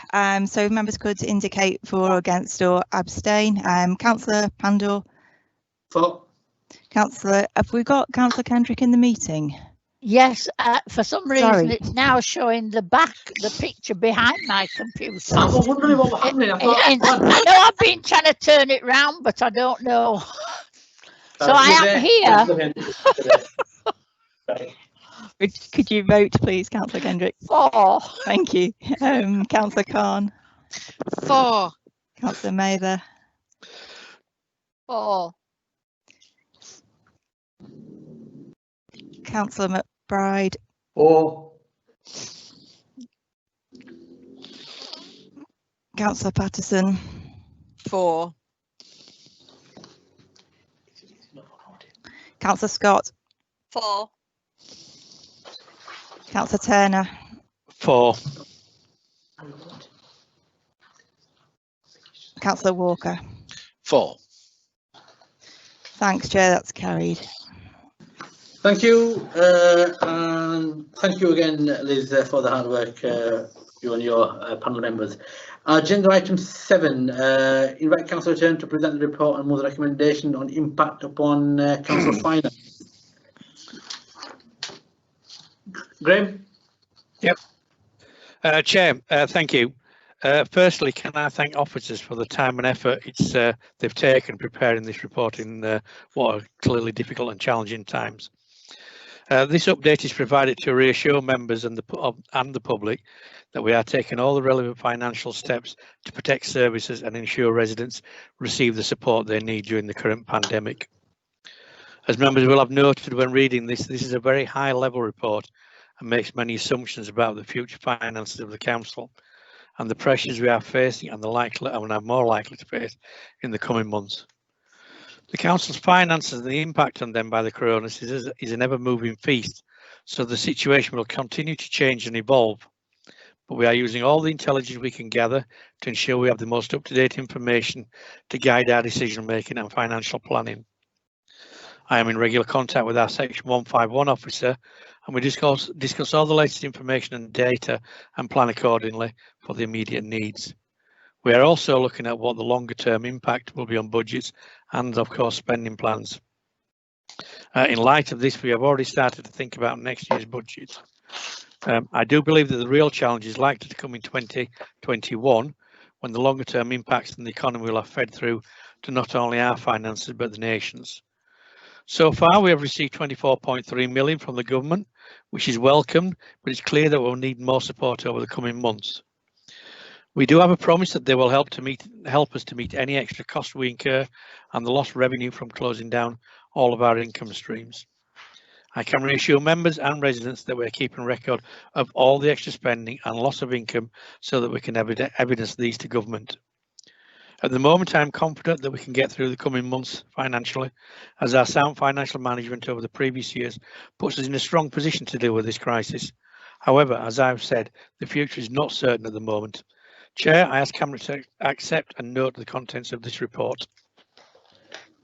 So members could indicate for, or against, or abstain. Councillor Pandor. For. Councillor, have we got Councillor Kendrick in the meeting? Yes, for some reason Sorry. it's now showing the picture behind my computer. I was wondering what was happening. I know I've been trying to turn it round, but I don't know. So I am here. Could you vote, please, Councillor Kendrick? For. Thank you. Councillor Khan. For. Councillor Mather. For. Councillor McBride. For. Councillor Patterson. 4. Councillor Scott. 4. Councillor Turner. 4. Councillor Walker. 4. Thanks, Chair. That's carried. Thank you, and thank you again, Liz, for the hard work, you and your panel members. Agenda item 7, invite Councillor Turner to present the report and move the recommendation on impact upon council finance. Graham? Yep. Chair, thank you. Firstly, can I thank officers for the time and effort they've taken preparing this report in what are clearly difficult and challenging times. This update is provided to reassure members and the public that we are taking all the relevant financial steps to protect services and ensure residents receive the support they need during the current pandemic. As members will have noted when reading this is a very high level report and makes many assumptions about the future finances of the council and the pressures we are facing and are more likely to face in the coming months. The council's finances and the impact on them by the corona is an ever-moving feast, so the situation will continue to change and evolve. But we are using all the intelligence we can gather to ensure we have the most up-to-date information to guide our decision-making and financial planning. I am in regular contact with our Section 151 officer, and we discuss all the latest information and data and plan accordingly for the immediate needs. We are also looking at what the longer term impact will be on budgets and of course spending plans. In light of this, we have already started to think about next year's budget. I do believe that the real challenge is likely to come in 2021 when the longer term impacts on the economy will have fed through to not only our finances but the nation's. So far we have received 24.3 million from the government, which is welcomed, but it's clear that we'll need more support over the coming months. We do have a promise that they will help us to meet any extra costs we incur and the lost revenue from closing down all of our income streams. I can reassure members and residents that we're keeping record of all the extra spending and loss of income so that we can evidence these to government. At the moment, I am confident that we can get through the coming months financially, as our sound financial management over the previous years puts us in a strong position to deal with this crisis. However, as I've said, the future is not certain at the moment. Chair, I ask Cabinet to accept and note the contents of this report.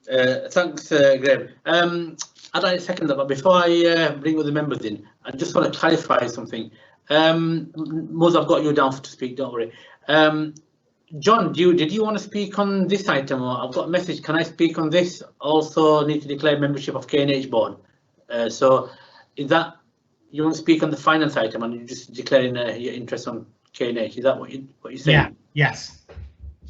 Thanks, Graham. I'd like to second that, but before I bring all the members in, I just want to clarify something. Mose, I've got you down to speak, don't worry. John, did you want to speak on this item? Or I've got a message. Can I speak on this? Also need to declare membership of K&H board. So is that you want to speak on the finance item and you're just declaring your interest on K&H? Is that what you're saying? Yeah. Yes.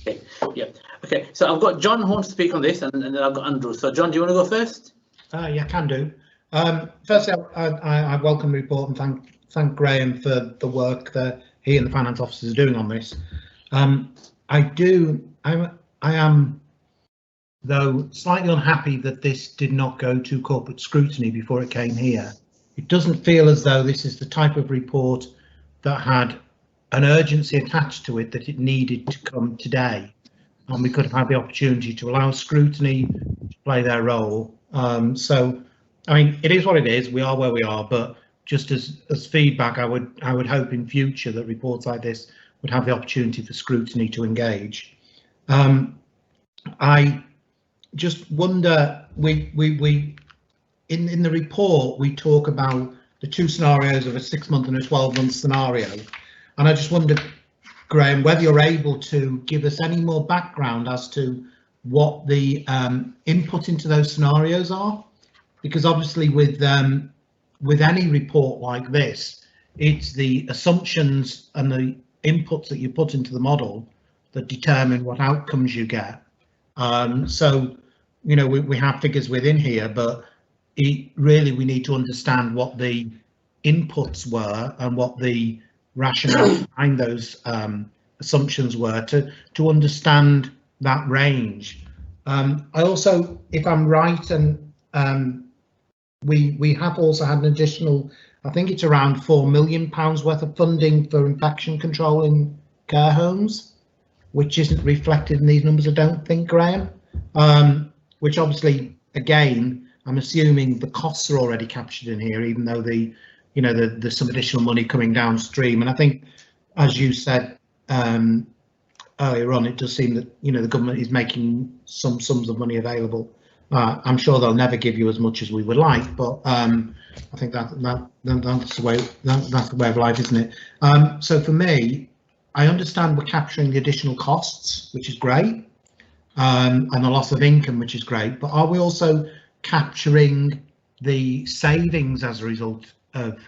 Okay. Yeah. Okay. So I've got John who wants to speak on this, and then I've got Andrew. So John, do you want to go first? Yeah, can do. Firstly, I welcome the report and thank Graham for the work that he and the finance officers are doing on this. I am, though, slightly unhappy that this did not go to corporate scrutiny before it came here. It doesn't feel as though this is the type of report that had an urgency attached to it that it needed to come today, and we could have had the opportunity to allow scrutiny to play their role. So, I mean, it is what it is. We are where we are, but just as feedback, I would hope in future that reports like this would have the opportunity for scrutiny to engage. I just wonder, in the report we talk about the two scenarios of a 6-month and a 12-month scenario, and I just wonder, Graham, whether you're able to give us any more background as to what the input into those scenarios are, because obviously with any report like this, it's the assumptions and the inputs that you put into the model that determine what outcomes you get. So, you know, we have figures within here, but really we need to understand what the inputs were and what the rationale behind those assumptions were to understand that range. I also, if I'm right, and we have also had an additional, I think it's around £4 million worth of funding for infection control in care homes. which isn't reflected in these numbers, I don't think, Graham. Which obviously, again, I'm assuming the costs are already captured in here, even though there's some additional money coming downstream. And I think, as you said earlier on, it does seem that the government is making some sums of money available. I'm sure they'll never give you as much as we would like, but I think that's the way of life, isn't it? So for me, I understand we're capturing the additional costs, which is great, and the loss of income, which is great, but are we also capturing the savings as a result of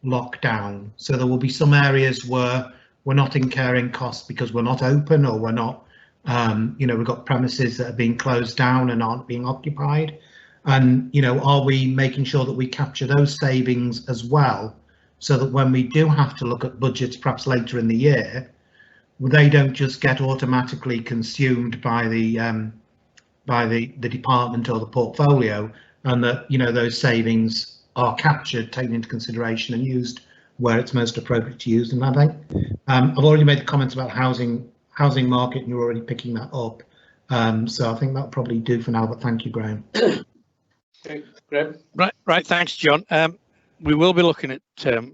lockdown? So there will be some areas where we're not incurring costs because we're not open, or we're not, we've got premises that are being closed down and aren't being occupied. And, are we making sure that we capture those savings as well, so that when we do have to look at budgets perhaps later in the year, they don't just get automatically consumed by the department or the portfolio, and that those savings are captured, taken into consideration, and used where it's most appropriate to use them. I think I've already made the comments about housing market, and you're already picking that up. So I think that'll probably do for now. But thank you, Graham. Okay, Graham. Right. Thanks, John. We will be looking at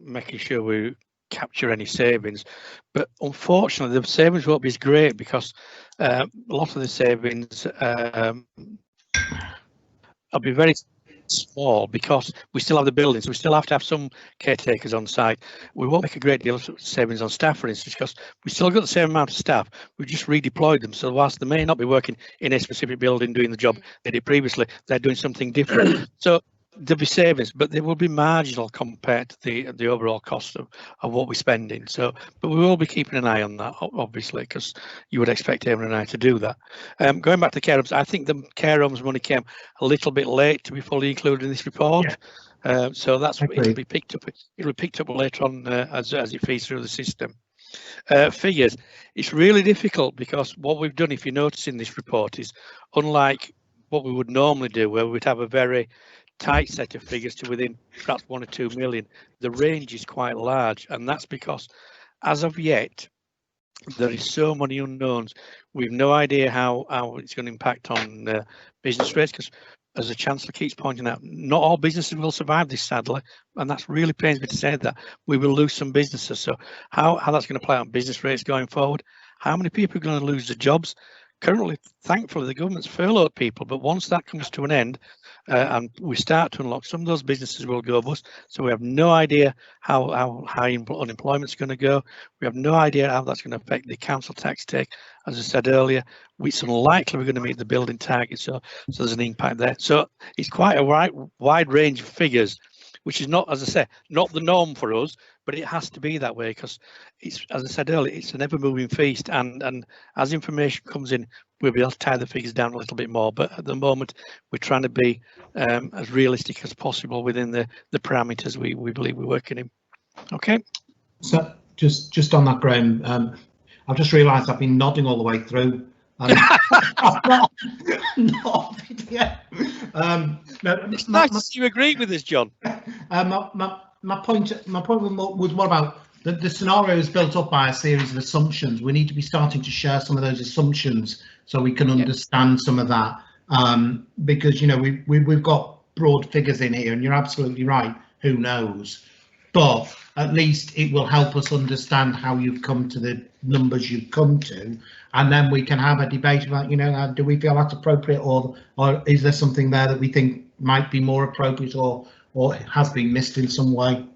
making sure we capture any savings, but unfortunately the savings won't be as great, because a lot of the savings will be very small, because we still have the buildings, we still have to have some caretakers on site. We won't make a great deal of savings on staff, for instance, because we still got the same amount of staff, we've just redeployed them. So whilst they may not be working in a specific building doing the job they did previously, they're doing something different. So there'll be savings, but they will be marginal compared to the overall cost of what we're spending. So, but we will be keeping an eye on that, obviously, because you would expect Eamon and I to do that. Going back to care homes, I think the care homes money came a little bit late to be fully included in this report. Yeah. So it'll be picked up. It'll be picked up later on as it feeds through the system. Figures, it's really difficult, because what we've done, if you notice in this report, is unlike what we would normally do, where we'd have a very tight set of figures to within perhaps 1 or 2 million. The range is quite large, and that's because as of yet there is so many unknowns. We've no idea how it's going to impact on business rates, because as the Chancellor keeps pointing out, not all businesses will survive this, sadly, and that's really pains me to say that. We will lose some businesses. So how that's going to play out on business rates going forward, how many people are going to lose their jobs? Currently, thankfully, the government's furloughed people, but once that comes to an end and we start to unlock, some of those businesses will go bust. So we have no idea how high unemployment is going to go. We have no idea how that's going to affect the council tax take. As I said earlier, it's unlikely we're going to meet the building target, so there's an impact there. So it's quite a wide range of figures, which is not, as I say, not the norm for us, but it has to be that way, because it's, as I said earlier, it's an ever-moving feast, and as information comes in, we'll be able to tie the figures down a little bit more. But at the moment, we're trying to be as realistic as possible within the parameters we believe we're working in. Okay. So just on that, Graham, I've just realised I've been nodding all the way through. It's nice to see you agree with us, John. My point was more about the scenario is built up by a series of assumptions. We need to be starting to share some of those assumptions so we can understand some of that, because we've got broad figures in here, and you're absolutely right. Who knows? But at least it will help us understand how you've come to the numbers you've come to, and then we can have a debate about, do we feel that's appropriate, or is there something there that we think might be more appropriate, or has been missed in some way.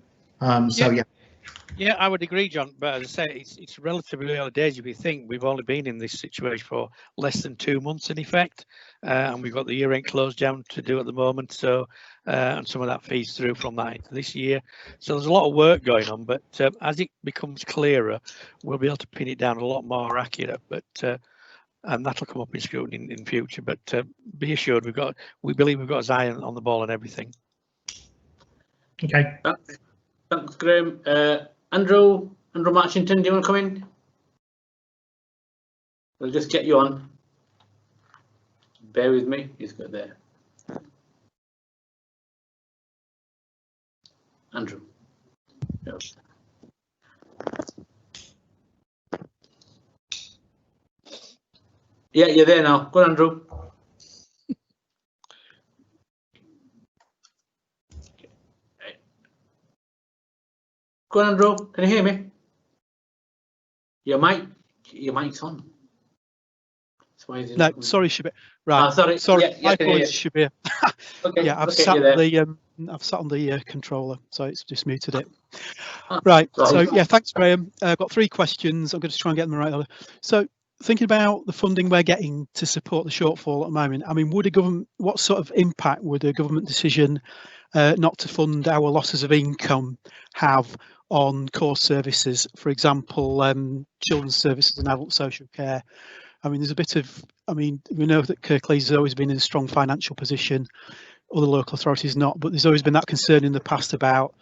Yeah, I would agree, John. But as I say, it's relatively early days. If you think we've only been in this situation for less than 2 months in effect, and we've got the year-end close down to do at the moment. So, and some of that feeds through from that into this year. So there's a lot of work going on. But as it becomes clearer, we'll be able to pin it down a lot more accurate. But and that'll come up in scrutiny in future. But be assured, we believe we've got his eye on the ball and everything. Okay. Thanks, Graham. Andrew Marchington, do you want to come in? We'll just get you on. Bear with me. He's got there. Andrew. Yes. Yeah, you're there now. Go on, Andrew. Go on, Andrew. Can you hear me? Your mic's on. That's why No, sorry, Shabir. Right. Sorry. Sorry. Yeah, My apologies, Shabir. Okay. Yeah, I've okay, sat on the controller, so it's just muted it. Right. So yeah, thanks, Graham. I've got 3 questions. I'm going to try and get them in the right order. So thinking about the funding we're getting to support the shortfall at the moment, I mean, what sort of impact would a government decision not to fund our losses of income have on core services, for example, children's services and adult social care? I mean, there's a bit of, I mean, we know that Kirklees has always been in a strong financial position, other local authorities not, but there's always been that concern in the past about,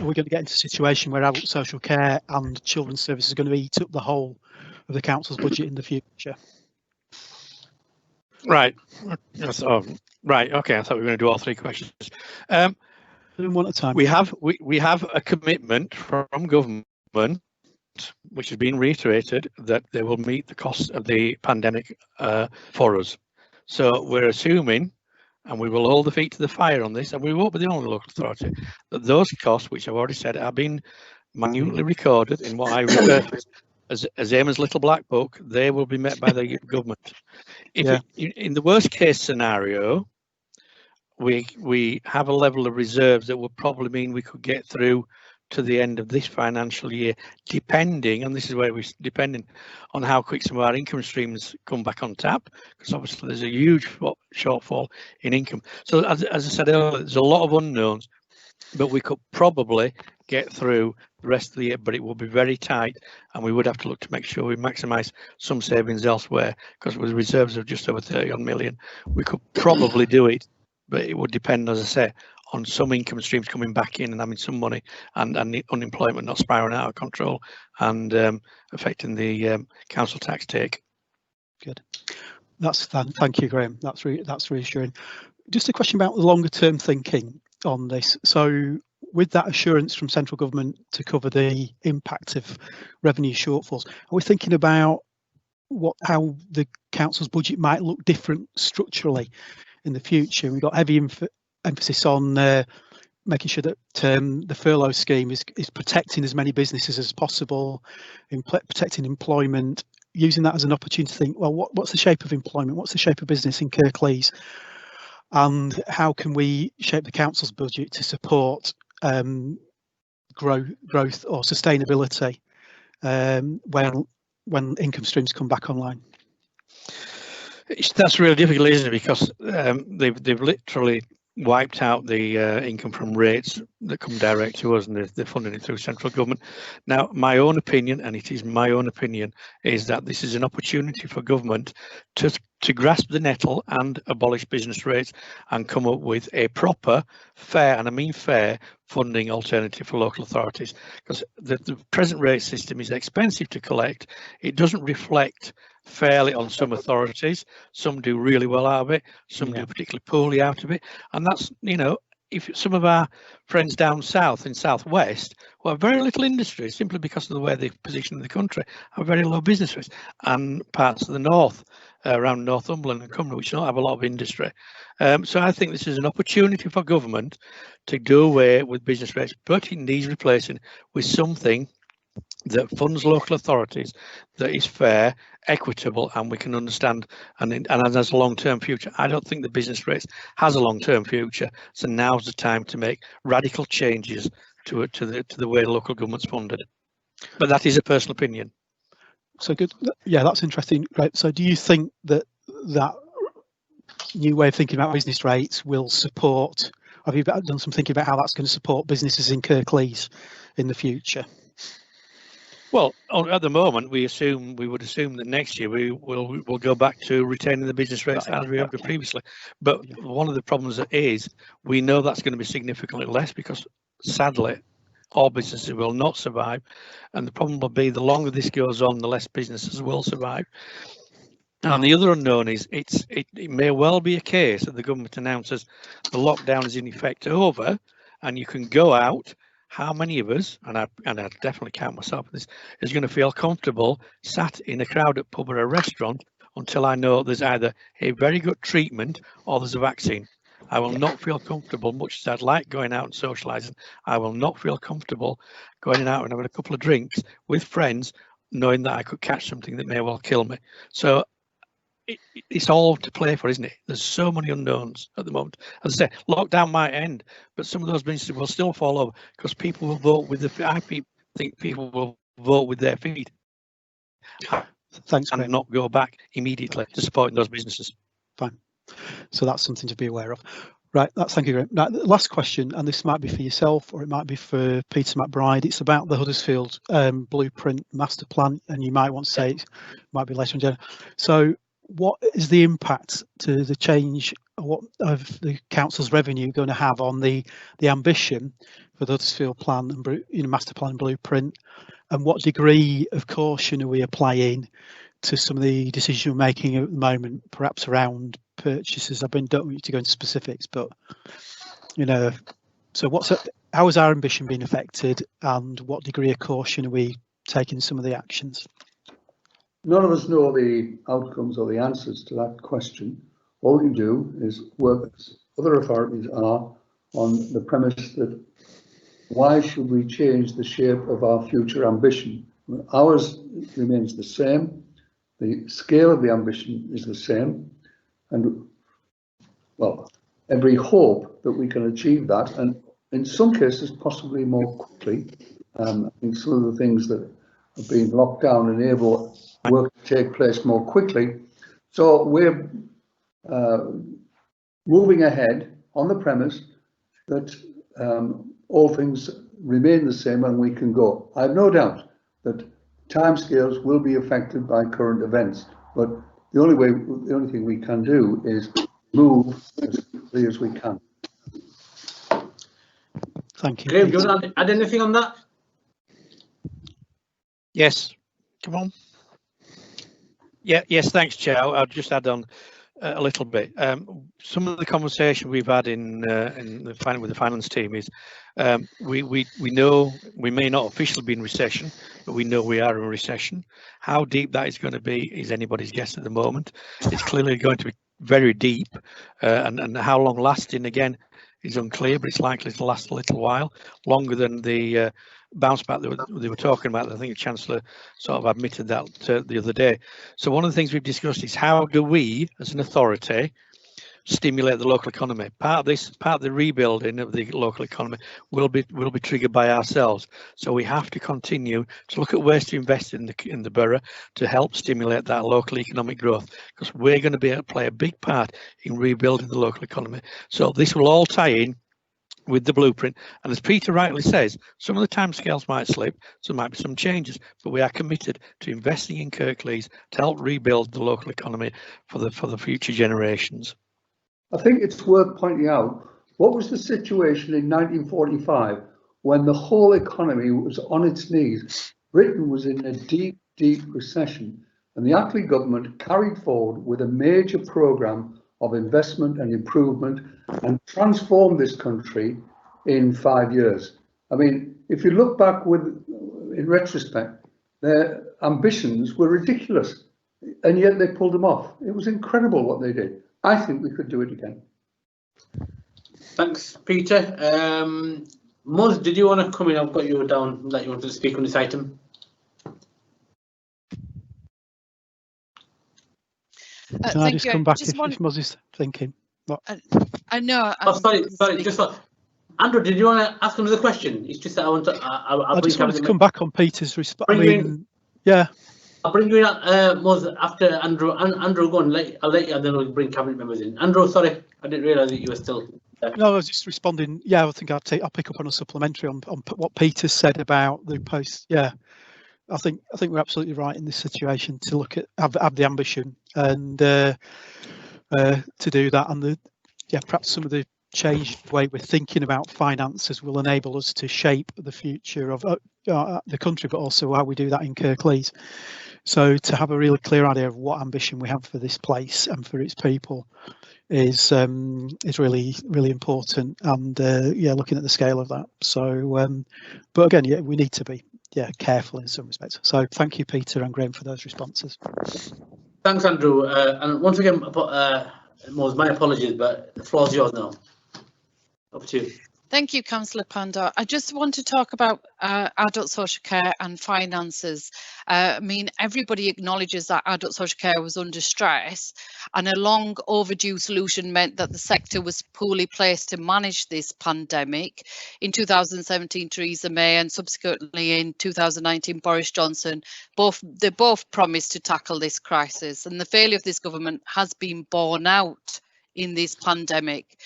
are we going to get into a situation where adult social care and children's services are going to eat up the whole of the council's budget in the future? Right. Right. Okay. I thought we were going to do all 3 questions. One at a time. We have a commitment from government, which has been reiterated, that they will meet the costs of the pandemic for us. So we're assuming, and we will hold the feet to the fire on this, and we won't be the only local authority, that those costs, which I've already said, have been minutely recorded in what I refer to as Eamon's little black book. They will be met by the government. In the worst case scenario, we have a level of reserves that would probably mean we could get through to the end of this financial year, depending, and this is where we're depending on how quick some of our income streams come back on tap, because obviously there's a huge shortfall in income. So as I said earlier, there's a lot of unknowns, but we could probably get through the rest of the year, but it will be very tight, and we would have to look to make sure we maximise some savings elsewhere, because with reserves of just over 30 million, we could probably do it, but it would depend, as I say, on some income streams coming back in and having some money, and the unemployment not spiraling out of control and affecting the council tax take. Good. Thank you, Graham. That's reassuring. Just a question about the longer term thinking on this. So with that assurance from central government to cover the impact of revenue shortfalls, are we thinking about how the council's budget might look different structurally in the future? We've got heavy emphasis on making sure that the furlough scheme is protecting as many businesses as possible, in protecting employment, using that as an opportunity to think, well, what's the shape of employment? What's the shape of business in Kirklees? And how can we shape the council's budget to support growth or sustainability when income streams come back online? That's really difficult, isn't it? Because they've literally wiped out the income from rates that come direct to us, and they're funding it through central government. Now, my own opinion, and it is my own opinion, is that this is an opportunity for government to grasp the nettle and abolish business rates and come up with a proper, fair, and I mean fair, funding alternative for local authorities. Because the present rate system is expensive to collect. It doesn't reflect fairly on some authorities. Some do really well out of it, some do particularly poorly out of it, and that's, you know, if some of our friends down south in southwest who have very little industry simply because of the way they're positioned in the country have very low business rates, and parts of the north around Northumberland and Cumberland which don't have a lot of industry. So I think this is an opportunity for government to do away with business rates, but it needs replacing with something that funds local authorities, that is fair, equitable, and we can understand and has a long-term future. I don't think the business rates has a long-term future, so now's the time to make radical changes to the way local government's funded. But that is a personal opinion. So good. Yeah, that's interesting. Right. So do you think that new way of thinking about business rates will support? Have you done some thinking about how that's going to support businesses in Kirklees in the future? Well, at the moment, we would assume that next year we'll go back to retaining the business rates as we have done previously. But one of the problems is we know that's going to be significantly less, because sadly, all businesses will not survive, and the problem will be the longer this goes on, the less businesses will survive. And the other unknown is it may well be a case that the government announces the lockdown is in effect over, and you can go out. How many of us, and I definitely count myself in this, is going to feel comfortable sat in a crowded pub or a restaurant until I know there's either a very good treatment or there's a vaccine. I will not feel comfortable, much as I'd like going out and socialising. I will not feel comfortable going out and having a couple of drinks with friends, knowing that I could catch something that may well kill me. So it's all to play for, isn't it? There's so many unknowns at the moment. As I say, lockdown might end, but some of those businesses will still fall over because people will vote with I think people will vote with their feet. Thanks, and Graham. not go back immediately to supporting those businesses. Fine. So that's something to be aware of. Right, thank you, Graham. Now, the last question, and this might be for yourself or it might be for Peter McBride. It's about the Huddersfield Blueprint master plan, and you might want to say it might be later on, Jenna. So what is the impact to the change of the council's revenue going to have on the ambition for the Huddersfield plan and master plan blueprint, and what degree of caution are we applying to some of the decisions we're making at the moment, perhaps around purchases? Don't want you to go into specifics, but so how has our ambition been affected, and what degree of caution are we taking some of the actions? None of us know the outcomes or the answers to that question. All we can do is work, as other authorities are, on the premise that why should we change the shape of our future ambition? Ours remains the same. The scale of the ambition is the same. And, well, every hope that we can achieve that, and in some cases, possibly more quickly. I think some of the things that have been locked down enable work to take place more quickly. So we're moving ahead on the premise that all things remain the same and we can go. I have no doubt that timescales will be affected by current events, but the only thing we can do is move as quickly as we can. Thank you. Graham, do you want to add anything on that? Yes, come on. Yes, thanks, Chair. I'll just add on a little bit. Some of the conversation we've had with the finance team is we know we may not officially be in recession, but we know we are in recession. How deep that is going to be is anybody's guess at the moment. It's clearly going to be very deep, and how long lasting again is unclear, but it's likely to last a little while, longer than the bounce back they were talking about. I think the Chancellor sort of admitted that the other day. So one of the things we've discussed is how do we, as an authority, stimulate the local economy? Part of the rebuilding of the local economy will be triggered by ourselves. So we have to continue to look at ways to invest in the borough to help stimulate that local economic growth, because we're going to be able to play a big part in rebuilding the local economy. So this will all tie in with the blueprint, and as Peter rightly says, some of the timescales might slip, so there might be some changes, but we are committed to investing in Kirklees to help rebuild the local economy for the future generations. I think it's worth pointing out, what was the situation in 1945 when the whole economy was on its knees? Britain was in a deep, deep recession, and the Attlee government carried forward with a major programme of investment and improvement and transformed this country in 5 years. I mean, if you look back in retrospect, their ambitions were ridiculous, and yet they pulled them off. It was incredible what they did. I think we could do it again. Thanks, Peter. Muz, did you want to come in? I've got you down that you wanted to speak on this item. Can I just come back if Muz is thinking? I know. Sorry. Just Andrew, did you want to ask another question? It's just that I want to. I just wanted to come back on Peter's response. Yeah. I'll bring you in, Muz, after Andrew. Andrew, go on. I'll let you, and then we'll bring cabinet members in. Andrew, sorry, I didn't realise that you were still there. No, I was just responding. Yeah, I think I'll pick up on a supplementary on what Peter said about the post. Yeah, I think we're absolutely right in this situation to look at have the ambition and to do that, and perhaps some of the changed way we're thinking about finances will enable us to shape the future of the country, but also how we do that in Kirklees. So to have a really clear idea of what ambition we have for this place and for its people is really, really important. And looking at the scale of that. So, but again, we need to be careful in some respects. So thank you, Peter and Graham, for those responses. Thanks, Andrew. And once again, my apologies, but the floor is yours now. Up to you. Thank you, Councillor Pandor. I just want to talk about adult social care and finances. I mean, everybody acknowledges that adult social care was under stress, and a long overdue solution meant that the sector was poorly placed to manage this pandemic. In 2017, Theresa May, and subsequently in 2019, Boris Johnson, they both promised to tackle this crisis, and the failure of this government has been borne out in this pandemic.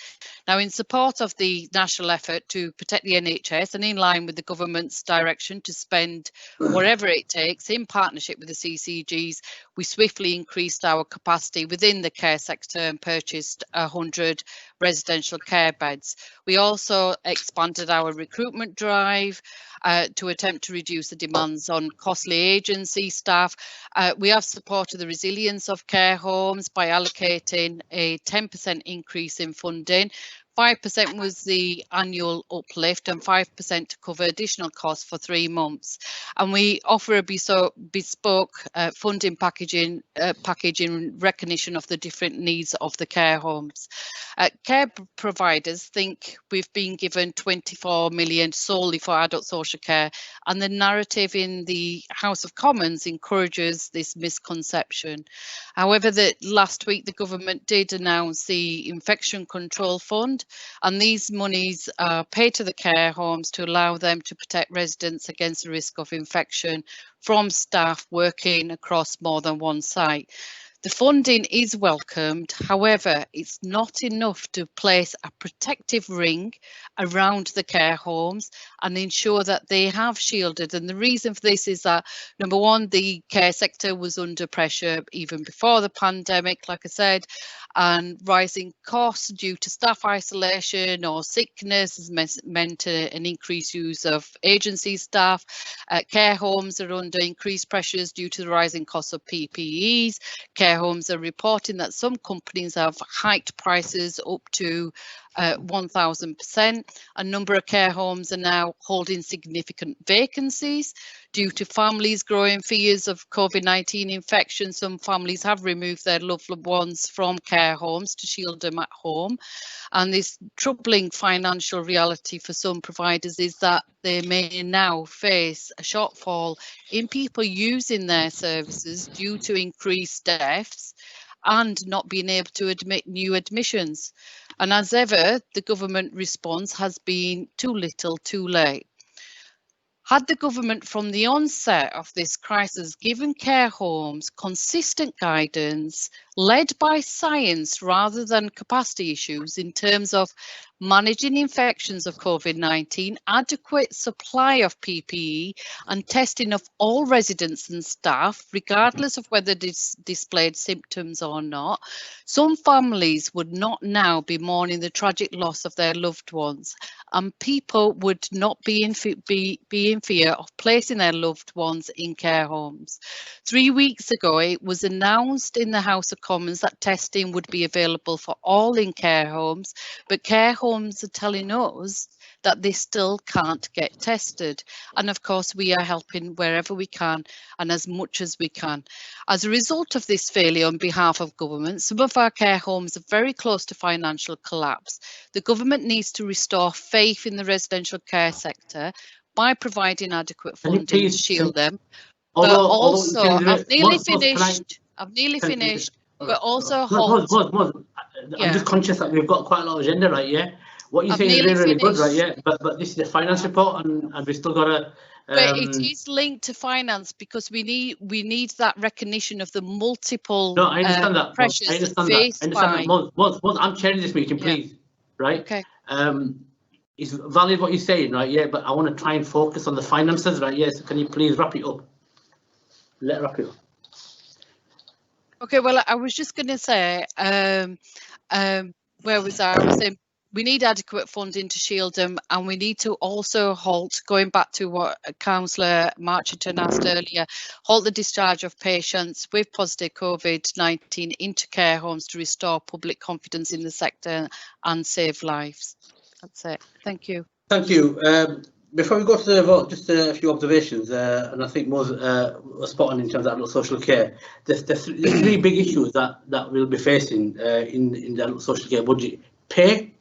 Now, in support of the national effort to protect the NHS and in line with the government's direction to spend whatever it takes in partnership with the CCGs, we swiftly increased our capacity within the care sector and purchased 100 residential care beds. We also expanded our recruitment drive to attempt to reduce the demands on costly agency staff. We have supported the resilience of care homes by allocating a 10% increase in funding. 5% was the annual uplift and 5% to cover additional costs for 3 months. And we offer a bespoke funding package in recognition of the different needs of the care homes. Care providers think we've been given 24 million solely for adult social care, and the narrative in the House of Commons encourages this misconception. However, last week the government did announce the Infection Control Fund, and these monies are paid to the care homes to allow them to protect residents against the risk of infection from staff working across more than one site. The funding is welcomed, however, it's not enough to place a protective ring around the care homes and ensure that they have shielded. And the reason for this is that, number one, the care sector was under pressure even before the pandemic, like I said, and rising costs due to staff isolation or sickness has meant an increased use of agency staff. Care homes are under increased pressures due to the rising costs of PPEs. Care homes are reporting that some companies have hiked prices up to 1,000%. A number of care homes are now holding significant vacancies due to families' growing fears of COVID-19 infection. Some families have removed their loved ones from care homes to shield them at home. And this troubling financial reality for some providers is that they may now face a shortfall in people using their services due to increased deaths and not being able to admit new admissions. And as ever, the government response has been too little, too late. Had the government from the onset of this crisis given care homes consistent guidance led by science rather than capacity issues in terms of managing infections of COVID-19, adequate supply of PPE and testing of all residents and staff, regardless of whether they displayed symptoms or not, some families would not now be mourning the tragic loss of their loved ones, and people would not be in fear of placing their loved ones in care homes. 3 weeks ago, it was announced in the House of Commons that testing would be available for all in care homes, but care homes are telling us that they still can't get tested. And of course, we are helping wherever we can and as much as we can. As a result of this failure on behalf of government, some of our care homes are very close to financial collapse. The government needs to restore faith in the residential care sector by providing adequate funding to shield them. But also, I've nearly finished, but also I'm just conscious that we've got quite a lot of agenda, right? Yeah. What you're saying is really, really good, right? Yeah. But this is the finance report, and we've still got to. But it is linked to finance because we need that recognition of the multiple. No, I understand that. Pressures I understand faced that. I'm chairing this meeting, please. Yeah. Right. Okay. It's valid what you're saying, right? Yeah. But I want to try and focus on the finances, right? Yes. Yeah, so can you please wrap it up? Wrap it up. Okay, well, I was just going to say, where was I? I was saying we need adequate funding to shield them, and we need to also halt, going back to what Councillor Marchington asked earlier, halt the discharge of patients with positive COVID-19 into care homes to restore public confidence in the sector and save lives. That's it. Thank you. Thank you. Before we go to the vote, just a few observations, and I think most were spot on in terms of adult social care. There's three big issues that we'll be facing in the adult social care budget. Pay,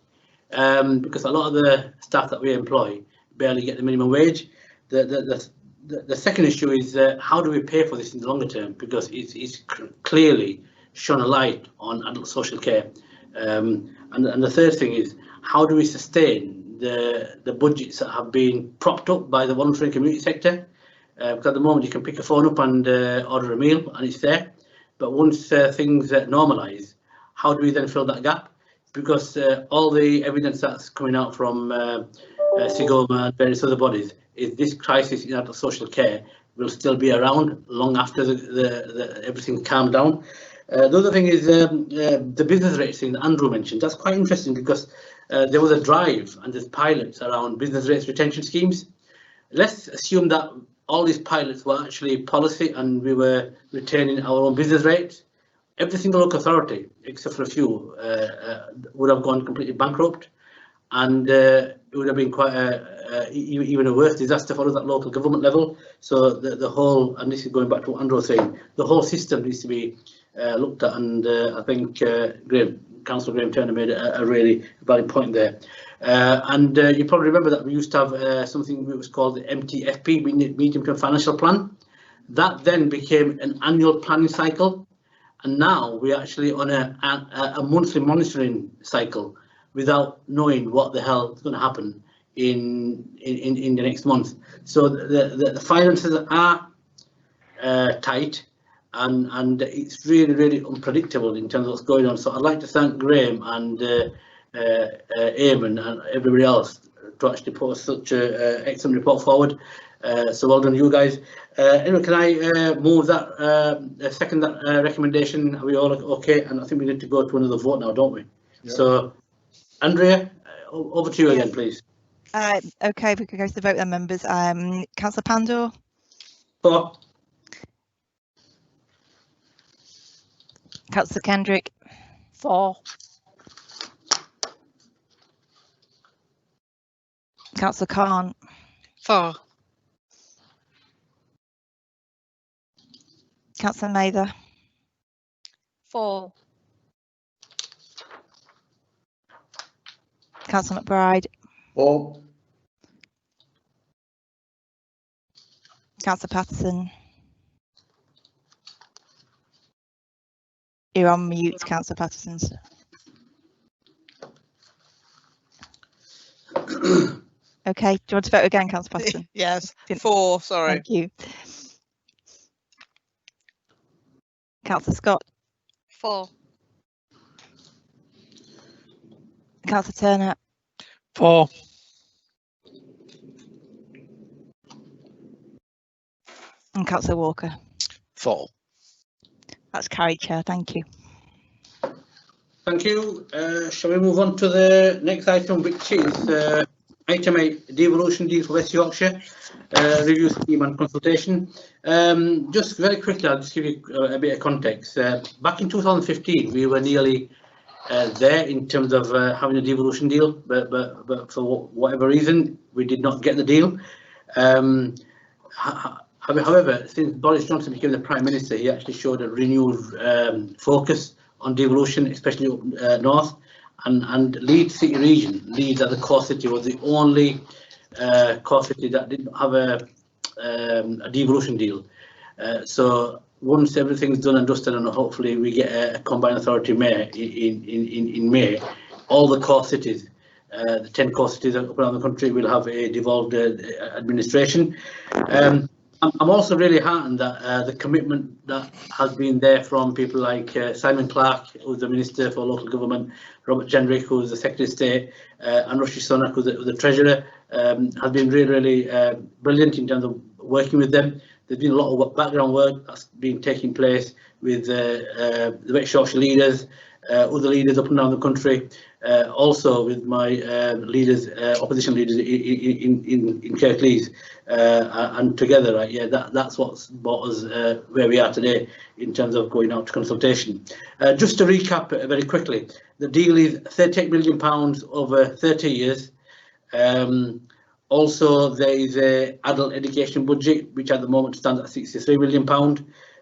because a lot of the staff that we employ barely get the minimum wage. The second issue is how do we pay for this in the longer term, because it's clearly shone a light on adult social care. And the third thing is, how do we sustain the budgets that have been propped up by the voluntary and community sector? Because at the moment you can pick a phone up and order a meal and it's there, but once things normalise, how do we then fill that gap? Because all the evidence that's coming out from Sigoma and various other bodies is this crisis in adult social care will still be around long after everything calmed down. The other thing is the business rates thing that Andrew mentioned. That's quite interesting, because there was a drive and there's pilots around business rates retention schemes. Let's assume that all these pilots were actually policy and we were retaining our own business rates. Every single local authority, except for a few, would have gone completely bankrupt, and it would have been quite even a worse disaster for us at local government level. So the whole, and this is going back to what Andrew was saying, the whole system needs to be looked at, and I think Councillor Graham Turner made a really valid point there. And you probably remember that we used to have something that was called the MTFP, Medium-Term Financial Plan. That then became an annual planning cycle, and now we're actually on a monthly monitoring cycle without knowing what the hell is going to happen in the next month. So the finances are tight, and it's really unpredictable in terms of what's going on. So I'd like to thank Graham and Eamon and everybody else to actually put such an excellent report forward. So well done, you guys. Anyway, can I move that, second that recommendation? Are we all okay? And I think we need to go to another vote now, don't we? Yeah. So, Andrea, over to you again, please. Okay, we could go to the vote then, members. Councillor Pandor? For. Councillor Kendrick? For. Councillor Khan? For. Councillor Mather? For. Councillor McBride? For. Councillor Patterson? You're on mute, Councillor Patterson. Okay, do you want to vote again, Councillor Patterson? Yes, 4, sorry. Thank you. Councillor Scott? 4. Councillor Turner? 4. And Councillor Walker? 4. That's carried, Chair. Thank you. Thank you. Shall we move on to the next item, which is item 8, devolution deal for West Yorkshire, review scheme and consultation. Just very quickly, I'll just give you a bit of context. Back in 2015, we were nearly there in terms of having a devolution deal, but for whatever reason, we did not get the deal. However, since Boris Johnson became the Prime Minister, he actually showed a renewed focus on devolution, especially up north. And Leeds City region, Leeds as a core city, was the only core city that didn't have a devolution deal. So once everything's done and dusted, and hopefully we get a combined authority mayor in May, all the core cities, the 10 core cities up around the country, will have a devolved administration. I'm also really heartened that the commitment that has been there from people like Simon Clarke, who's the Minister for Local Government, Robert Jendrick, who's the Secretary of State, and Rishi Sunak, who's the Treasurer, has been really brilliant in terms of working with them. There's been a lot of background work that's been taking place with the West Yorkshire leaders, other leaders up and down the country, also with my leaders, opposition leaders in Kirklees, and together, right? Yeah, that's what's brought us where we are today in terms of going out to consultation. Just to recap very quickly, the deal is £38 million over 30 years. Also, there is a adult education budget, which at the moment stands at £63 million.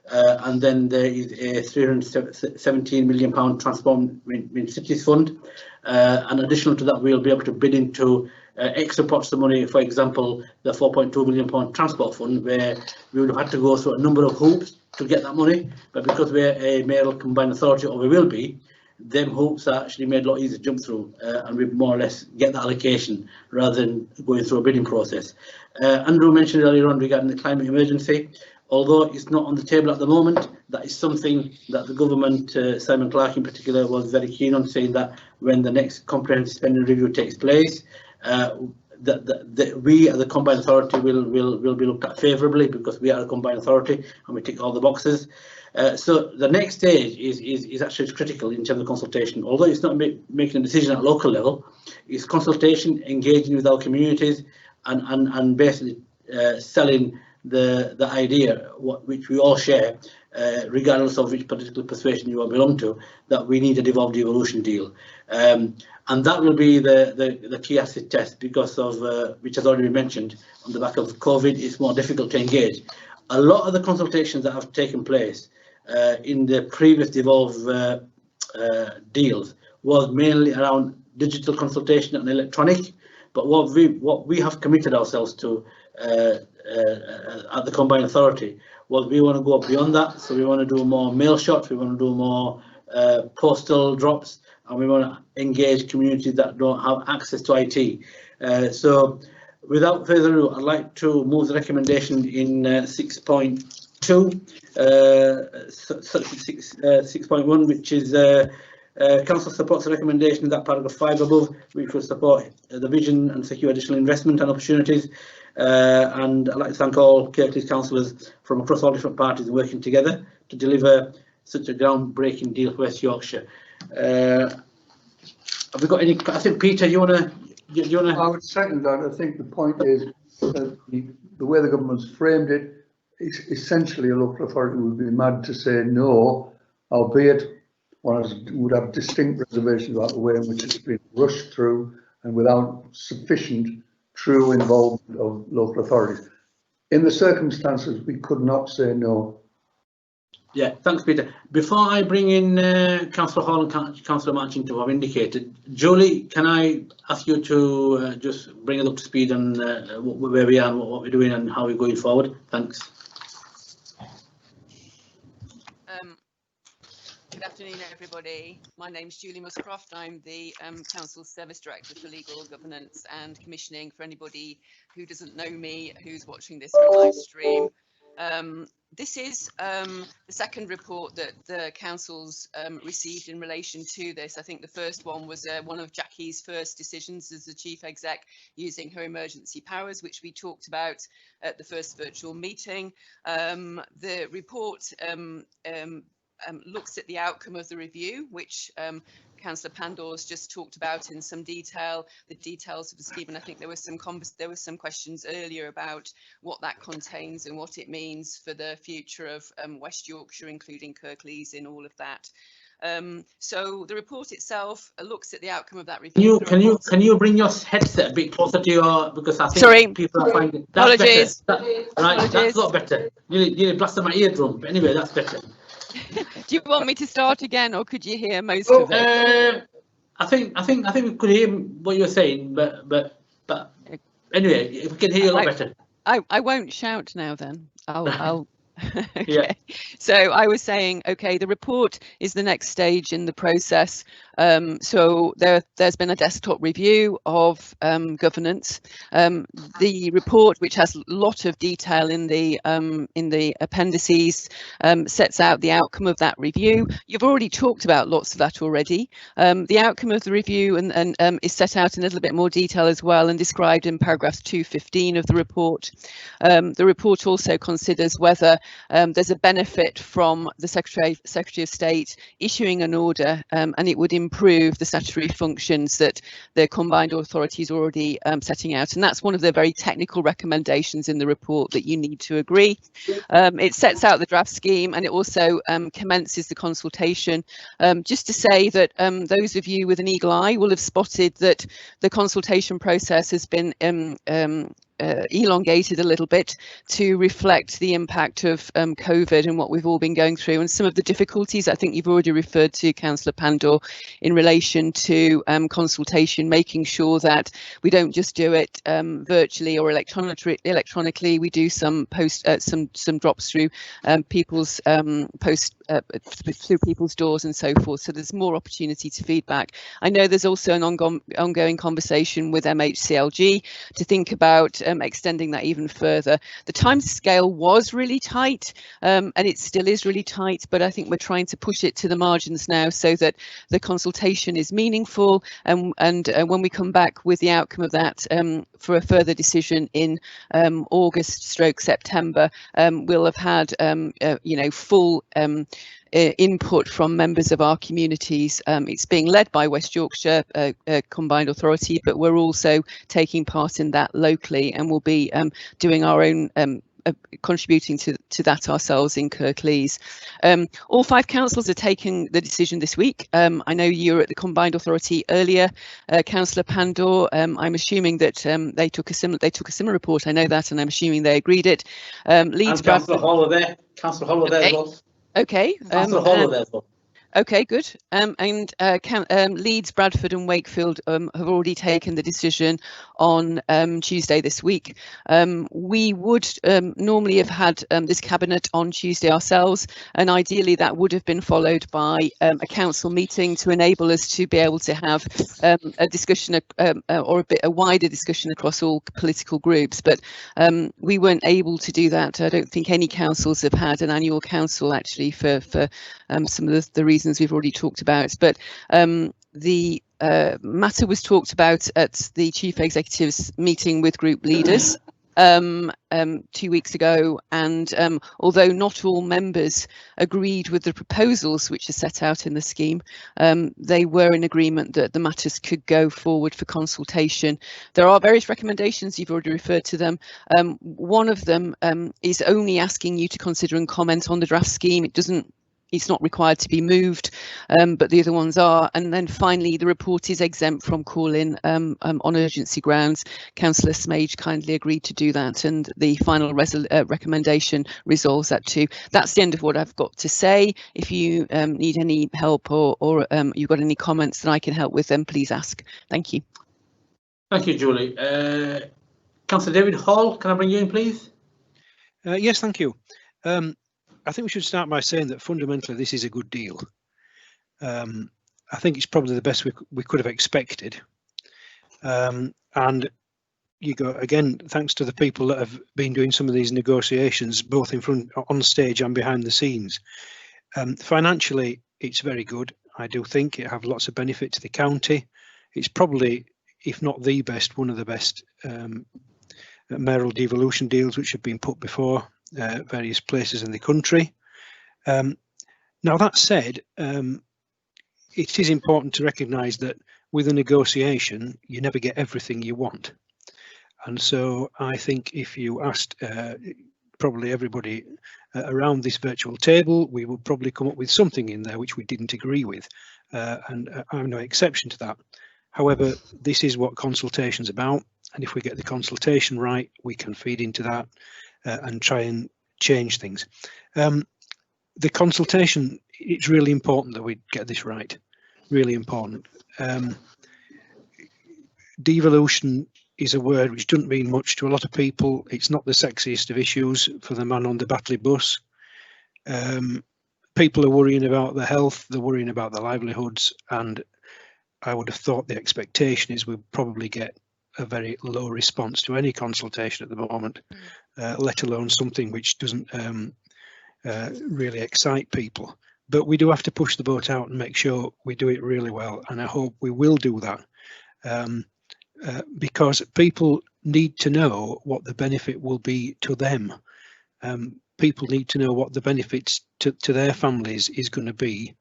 And then there is a £317 million Transforming Cities Fund. And additional to that, we'll be able to bid into extra pots of money, for example, the £4.2 million Transport Fund, where we would have had to go through a number of hoops to get that money. But because we're a mayoral combined authority, or we will be, them hoops are actually made a lot easier to jump through, and we more or less get that allocation rather than going through a bidding process. Andrew mentioned earlier on regarding the climate emergency. Although it's not on the table at the moment, that is something that the government, Simon Clarke in particular, was very keen on, saying that when the next comprehensive spending review takes place, that we as a combined authority will be looked at favourably, because we are a combined authority and we tick all the boxes. So the next stage is actually critical in terms of consultation. Although it's not making a decision at local level, it's consultation, engaging with our communities, and basically selling the idea, which we all share, regardless of which political persuasion you belong to, that we need a devolved devolution deal. And that will be the key acid test, because of which has already been mentioned, on the back of COVID, it's more difficult to engage. A lot of the consultations that have taken place in the previous devolved deals was mainly around digital consultation and electronic, but what we have committed ourselves to at the combined authority was we want to go beyond that. So we want to do more mail shots, we want to do more postal drops, and we want to engage communities that don't have access to IT. So without further ado, I'd like to move the recommendation in 6.2, 6.1, which is Council supports the recommendation in that paragraph 5 above, which will support the vision and secure additional investment and opportunities. And I'd like to thank all Kirklees councillors from across all different parties working together to deliver such a groundbreaking deal for West Yorkshire. Have we got any? I think Peter, you want to? I would second that. I think the point is that the way the government's framed it, it's essentially a local authority would be mad to say no, albeit one would have distinct reservations about the way in which it's been rushed through and without sufficient true involvement of local authorities. In the circumstances, we could not say no. Yeah, thanks, Peter. Before I bring in Councillor Hall and Councillor Marchington, who have indicated, Julie, can I ask you to just bring us up to speed on where we are and what we're doing and how we're going forward? Thanks. Good afternoon, everybody. My name's Julie Muscroft. I'm the Council Service Director for Legal Governance and Commissioning, for anybody who doesn't know me, who's watching this on live stream. This is the second report that the council's received in relation to this. I think the first one was one of Jackie's first decisions as the chief exec, using her emergency powers, which we talked about at the first virtual meeting. The report looks at the outcome of the review, which Councillor Pandor's just talked about in some detail, the details of the scheme, and I think there were some questions earlier about what that contains and what it means for the future of West Yorkshire, including Kirklees in all of that. So the report itself looks at the outcome of that review. Can you bring your headset a bit closer to your, because I think people are finding that's Apologies. better. Right, that's a lot better. You blasted my eardrum, but anyway, that's better. Do you want me to start again, or could you hear most of it? I think we could hear what you were saying, but anyway, if we can hear you a lot better. I won't shout now. Then I'll okay. Yeah. So I was saying, okay, the report is the next stage in the process. So there's been a desktop review of governance. The report, which has a lot of detail in the appendices, sets out the outcome of that review. You've already talked about lots of that already. The outcome of the review and is set out in a little bit more detail as well, and described in paragraph 215 of the report. The report also considers whether there's a benefit from the Secretary of State issuing an order, and it would improve the statutory functions that the combined authority is already setting out. And that's one of the very technical recommendations in the report that you need to agree. It sets out the draft scheme, and it also commences the consultation. Just to say that those of you with an eagle eye will have spotted that the consultation process has been elongated a little bit to reflect the impact of COVID and what we've all been going through, and some of the difficulties I think you've already referred to, Councillor Pandor, in relation to consultation, making sure that we don't just do it virtually or electronically. We do some some drops through people's through people's doors and so forth. So there's more opportunity to feedback. I know there's also an ongoing conversation with MHCLG to think about extending that even further. The time scale was really tight, and it still is really tight, but I think we're trying to push it to the margins now so that the consultation is meaningful, and when we come back with the outcome of that for a further decision in August/September, we'll have had full input from members of our communities. It's being led by West Yorkshire Combined Authority, but we're also taking part in that locally, and we'll be doing our own contributing to that ourselves in Kirklees. All 5 councils are taking the decision this week. I know you were at the Combined Authority earlier, Councillor Pandor. I'm assuming that they took a similar report. I know that, and I'm assuming they agreed it. Leeds, and Councillor Hall there. Councillor Hall there as well. Okay. Councillor Hall there as well. Okay, good. Leeds, Bradford and Wakefield have already taken the decision on Tuesday this week. We would normally have had this cabinet on Tuesday ourselves, and ideally that would have been followed by a council meeting to enable us to be able to have a discussion or a wider discussion across all political groups. But we weren't able to do that. I don't think any councils have had an annual council actually for some of the reasons we've already talked about, but the matter was talked about at the Chief Executive's meeting with group leaders 2 weeks ago, and although not all members agreed with the proposals which are set out in the scheme, they were in agreement that the matters could go forward for consultation. There are various recommendations, you've already referred to them. One of them is only asking you to consider and comment on the draft scheme. It's not required to be moved, but the other ones are. And then finally, the report is exempt from call-in on urgency grounds. Councillor Smage kindly agreed to do that, and the final recommendation resolves that too. That's the end of what I've got to say. If you need any help or you've got any comments that I can help with, then please ask. Thank you. Thank you, Julie. Councillor David Hall, can I bring you in, please? Yes, thank you. I think we should start by saying that fundamentally this is a good deal. I think it's probably the best we could have expected. And you go again, thanks to the people that have been doing some of these negotiations, both in front, on stage and behind the scenes. Financially, it's very good. I do think it have lots of benefit to the county. It's probably, if not the best, one of the best mayoral devolution deals which have been put before various places in the country. Now that said, it is important to recognise that with a negotiation you never get everything you want, and so I think if you asked probably everybody around this virtual table, we will probably come up with something in there which we didn't agree with, and I'm no exception to that. However, this is what consultation's about, and if we get the consultation right, we can feed into that and try and change things. The consultation, it's really important that we get this right, really important. Devolution is a word which doesn't mean much to a lot of people. It's not the sexiest of issues for the man on the Batley bus. People are worrying about their health, they're worrying about their livelihoods, and I would have thought the expectation is we'll probably get a very low response to any consultation at the moment, let alone something which doesn't really excite people. But we do have to push the boat out and make sure we do it really well, and I hope we will do that, because people need to know what the benefit will be to them. People need to know what the benefits to their families is going to be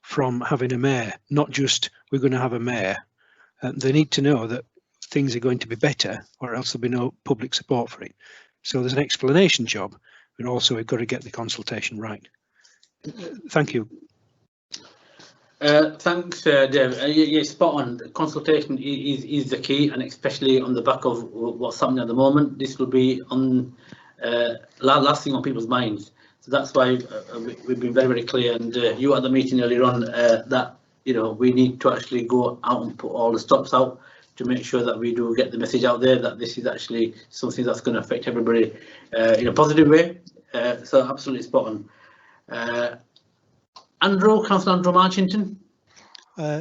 from having a mayor, not just we're going to have a mayor. They need to know that things are going to be better, or else there'll be no public support for it. So there's an explanation job, but also we've got to get the consultation right. Thank you. Thanks, Dave. You're spot on. The consultation is the key, and especially on the back of what's happening at the moment, this will be on last thing on people's minds. So that's why we've been very, very clear. And you at the meeting earlier on that we need to actually go out and put all the stops out to make sure that we do get the message out there that this is actually something that's going to affect everybody in a positive way. So absolutely spot on. Andrew, Councillor Andrew Marchington.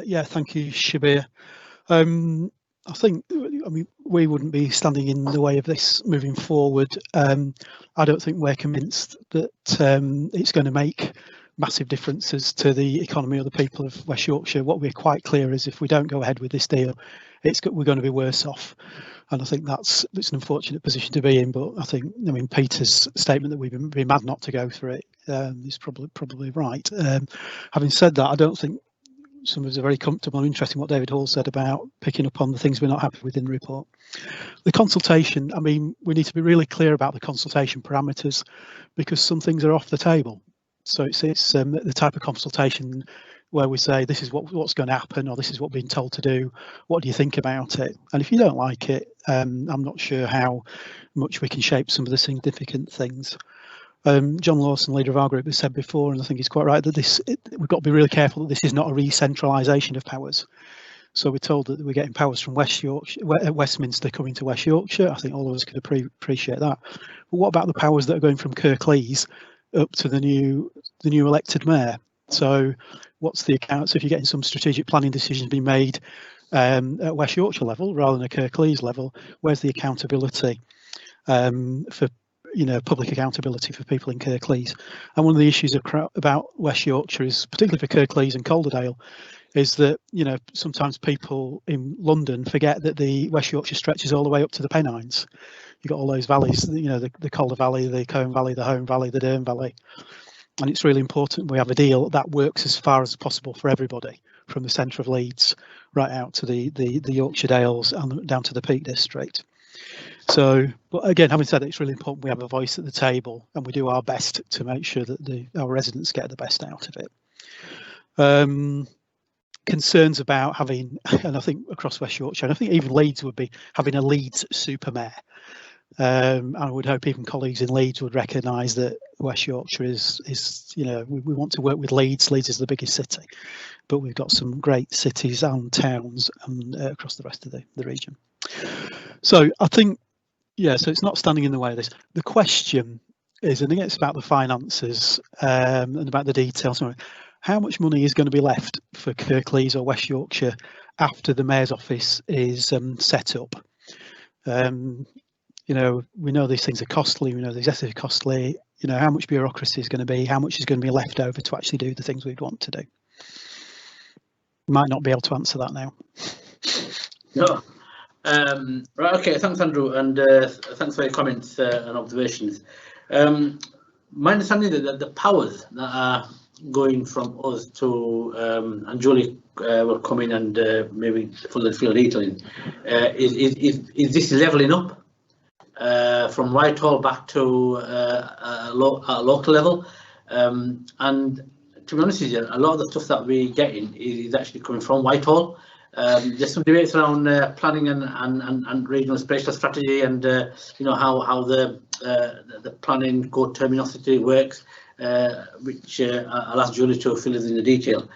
Yeah, thank you, Shabir. I think, we wouldn't be standing in the way of this moving forward. I don't think we're convinced that it's going to make massive differences to the economy of the people of West Yorkshire. What we're quite clear is if we don't go ahead with this deal, we're going to be worse off. And I think it's an unfortunate position to be in. But I think, Peter's statement that we've been mad not to go through it is probably right. Having said that, I don't think some of us are very comfortable and interesting what David Hall said about picking up on the things we're not happy with in the report. The consultation, we need to be really clear about the consultation parameters, because some things are off the table. So it's the type of consultation where we say this is what's going to happen, or this is what we're being told to do. What do you think about it? And if you don't like it, I'm not sure how much we can shape some of the significant things. John Lawson, leader of our group, has said before, and I think he's quite right, that we've got to be really careful that this is not a re-centralisation of powers. So we're told that we're getting powers from Westminster coming to West Yorkshire. I think all of us could appreciate that. But what about the powers that are going from Kirklees up to the new elected mayor? So what's the account? So if you're getting some strategic planning decisions being made at West Yorkshire level rather than a Kirklees level, where's the accountability for public accountability for people in Kirklees? And one of the issues about West Yorkshire is, particularly for Kirklees and Calderdale, is that sometimes people in London forget that the West Yorkshire stretches all the way up to the Pennines. You've got all those valleys, the Calder Valley, the Combe Valley, the Home Valley, the Dearne Valley. And it's really important we have a deal that works as far as possible for everybody, from the centre of Leeds right out to the Yorkshire Dales and down to the Peak District. So, but again, having said it, it's really important we have a voice at the table and we do our best to make sure that our residents get the best out of it. Concerns about having, and I think across West Yorkshire, and I think even Leeds would be having a Leeds super mayor. I would hope even colleagues in Leeds would recognise that West Yorkshire is we want to work with Leeds. Leeds is the biggest city, but we've got some great cities and towns and across the rest of the region. So I think, so it's not standing in the way of this. The question is, I think it's about the finances and about the details. How much money is going to be left for Kirklees or West Yorkshire after the mayor's office is set up? We know these things are costly. We know they're excessively costly. How much bureaucracy is going to be? How much is going to be left over to actually do the things we'd want to do? You might not be able to answer that now. No. Right. Okay. Thanks, Andrew, and thanks for your comments and observations. My understanding is that the powers that are going from us to and Julie will come in and maybe fill detailing is this levelling up from Whitehall back to a local level, and to be honest with you, a lot of the stuff that we're getting is actually coming from Whitehall. There's some debates around planning and regional spatial strategy, and how the planning co-terminosity works, which I'll ask Julie to fill us in the detail.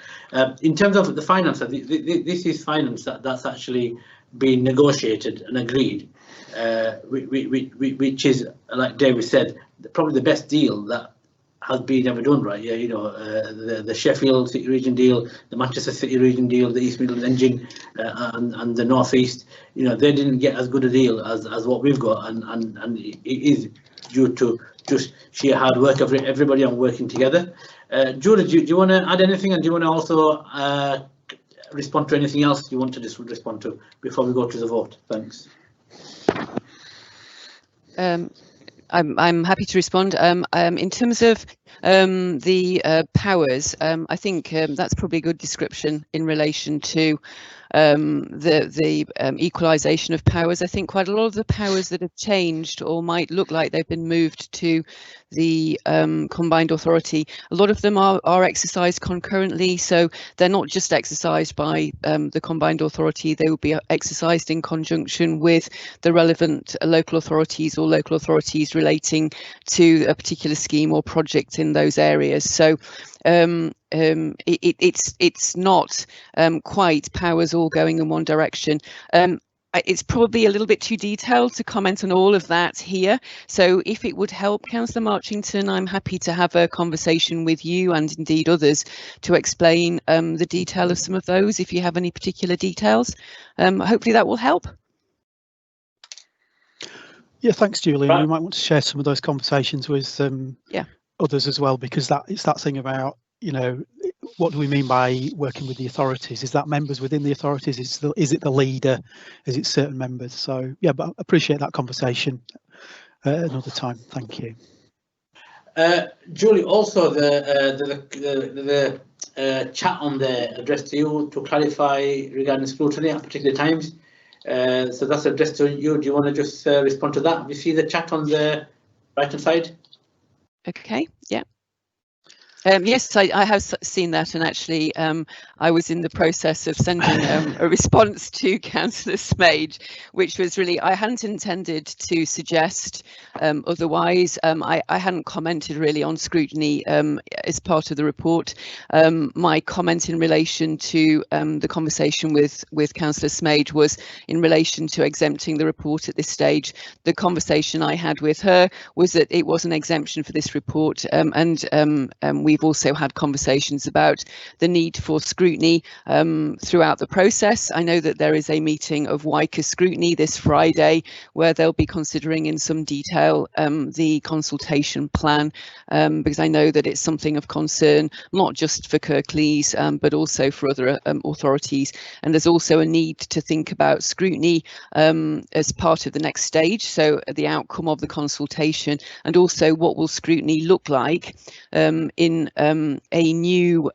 In terms of the finance, this is finance that's actually been negotiated and agreed, which is, like David said, probably the best deal that has been ever done, right? The Sheffield City Region deal, the Manchester City Region deal, the East Midlands Engine, and the North East. They didn't get as good a deal as what we've got, and it is due to just sheer hard work of everybody and working together. Julie, do you want to add anything, and do you want to also respond to anything else you want to respond to before we go to the vote? Thanks. I'm happy to respond. In terms of the powers, I think that's probably a good description in relation to the equalisation of powers. I think quite a lot of the powers that have changed or might look like they've been moved to the combined authority, a lot of them are exercised concurrently, so they're not just exercised by the combined authority, they will be exercised in conjunction with the relevant local authorities or local authorities relating to a particular scheme or project in those areas. So it's not quite powers all going in one direction. It's probably a little bit too detailed to comment on all of that here. So if it would help, Councillor Marchington, I'm happy to have a conversation with you and indeed others to explain the detail of some of those, if you have any particular details. Hopefully that will help. Yeah, thanks, Julian. We might want to share some of those conversations with others as well, because it's that thing about, you know, what do we mean by working with the authorities? Is that members within the authorities? Is it the leader? Is it certain members? So yeah, but I appreciate that conversation another time. Thank you. Julie, also the chat on there addressed to you to clarify regarding scrutiny at particular times. So that's addressed to you. Do you want to just respond to that? You see the chat on the right hand side? Okay, yeah. Yes, I have seen that, and actually I was in the process of sending a response to Councillor Smage, which was really, I hadn't intended to suggest otherwise. I hadn't commented really on scrutiny as part of the report. My comment in relation to the conversation with Councillor Smage was in relation to exempting the report at this stage. The conversation I had with her was that it was an exemption for this report, and we've also had conversations about the need for scrutiny throughout the process. I know that there is a meeting of WICA scrutiny this Friday where they'll be considering in some detail the consultation plan, because I know that it's something of concern, not just for Kirklees, but also for other authorities. And there's also a need to think about scrutiny as part of the next stage, so the outcome of the consultation, and also what will scrutiny look like in a new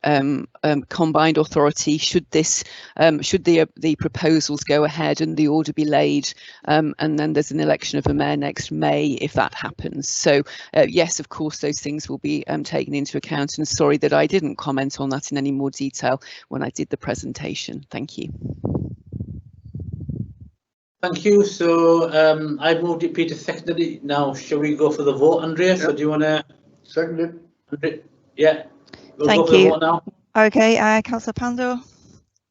combined authority should the proposals go ahead and the order be laid, and then there's an election of a mayor next May if that happens. So yes, of course those things will be taken into account, and sorry that I didn't comment on that in any more detail when I did the presentation. Thank you. Thank you. So I moved it, Peter seconded it. Now shall we go for the vote, Andrea? Yep. So do you want to second it? Yeah. We'll Thank go for you. the vote now. Okay, Councillor Pandor.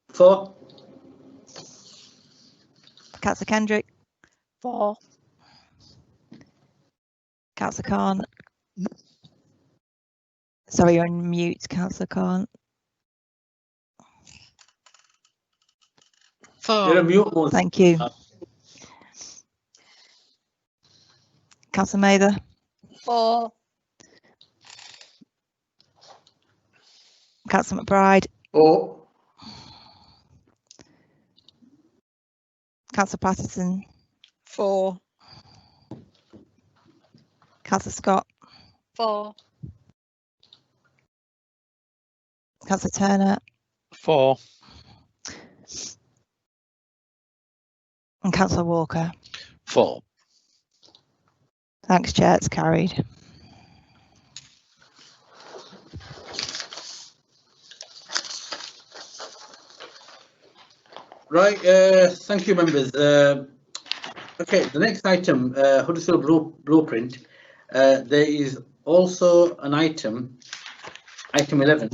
For. Councillor Kendrick. For. Councillor Khan. Sorry, you're on mute, Councillor Khan. For. You're on mute mode. Thank you. Councillor Mather. For. Councillor McBride. For. Councillor Patterson. For. Councillor Scott. For. Councillor Turner. For. And Councillor Walker. For. Thanks, Chair. It's carried. Right, thank you, members. Okay, the next item, Huddersfield Blueprint. There is also an item 11.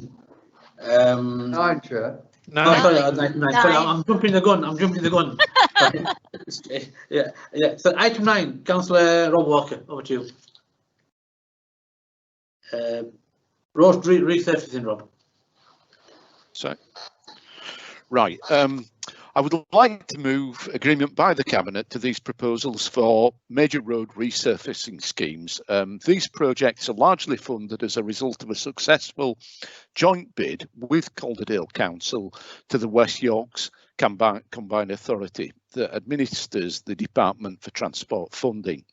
9, Chair. No. Oh, sorry, 9. Sorry, I'm jumping the gun. Yeah. So item 9, Councillor Rob Walker, over to you. Road resurfacing, Rob. So, right. I would like to move agreement by the Cabinet to these proposals for major road resurfacing schemes. These projects are largely funded as a result of a successful joint bid with Calderdale Council to the West Yorks Combined Authority. that administers the Department for Transport funding.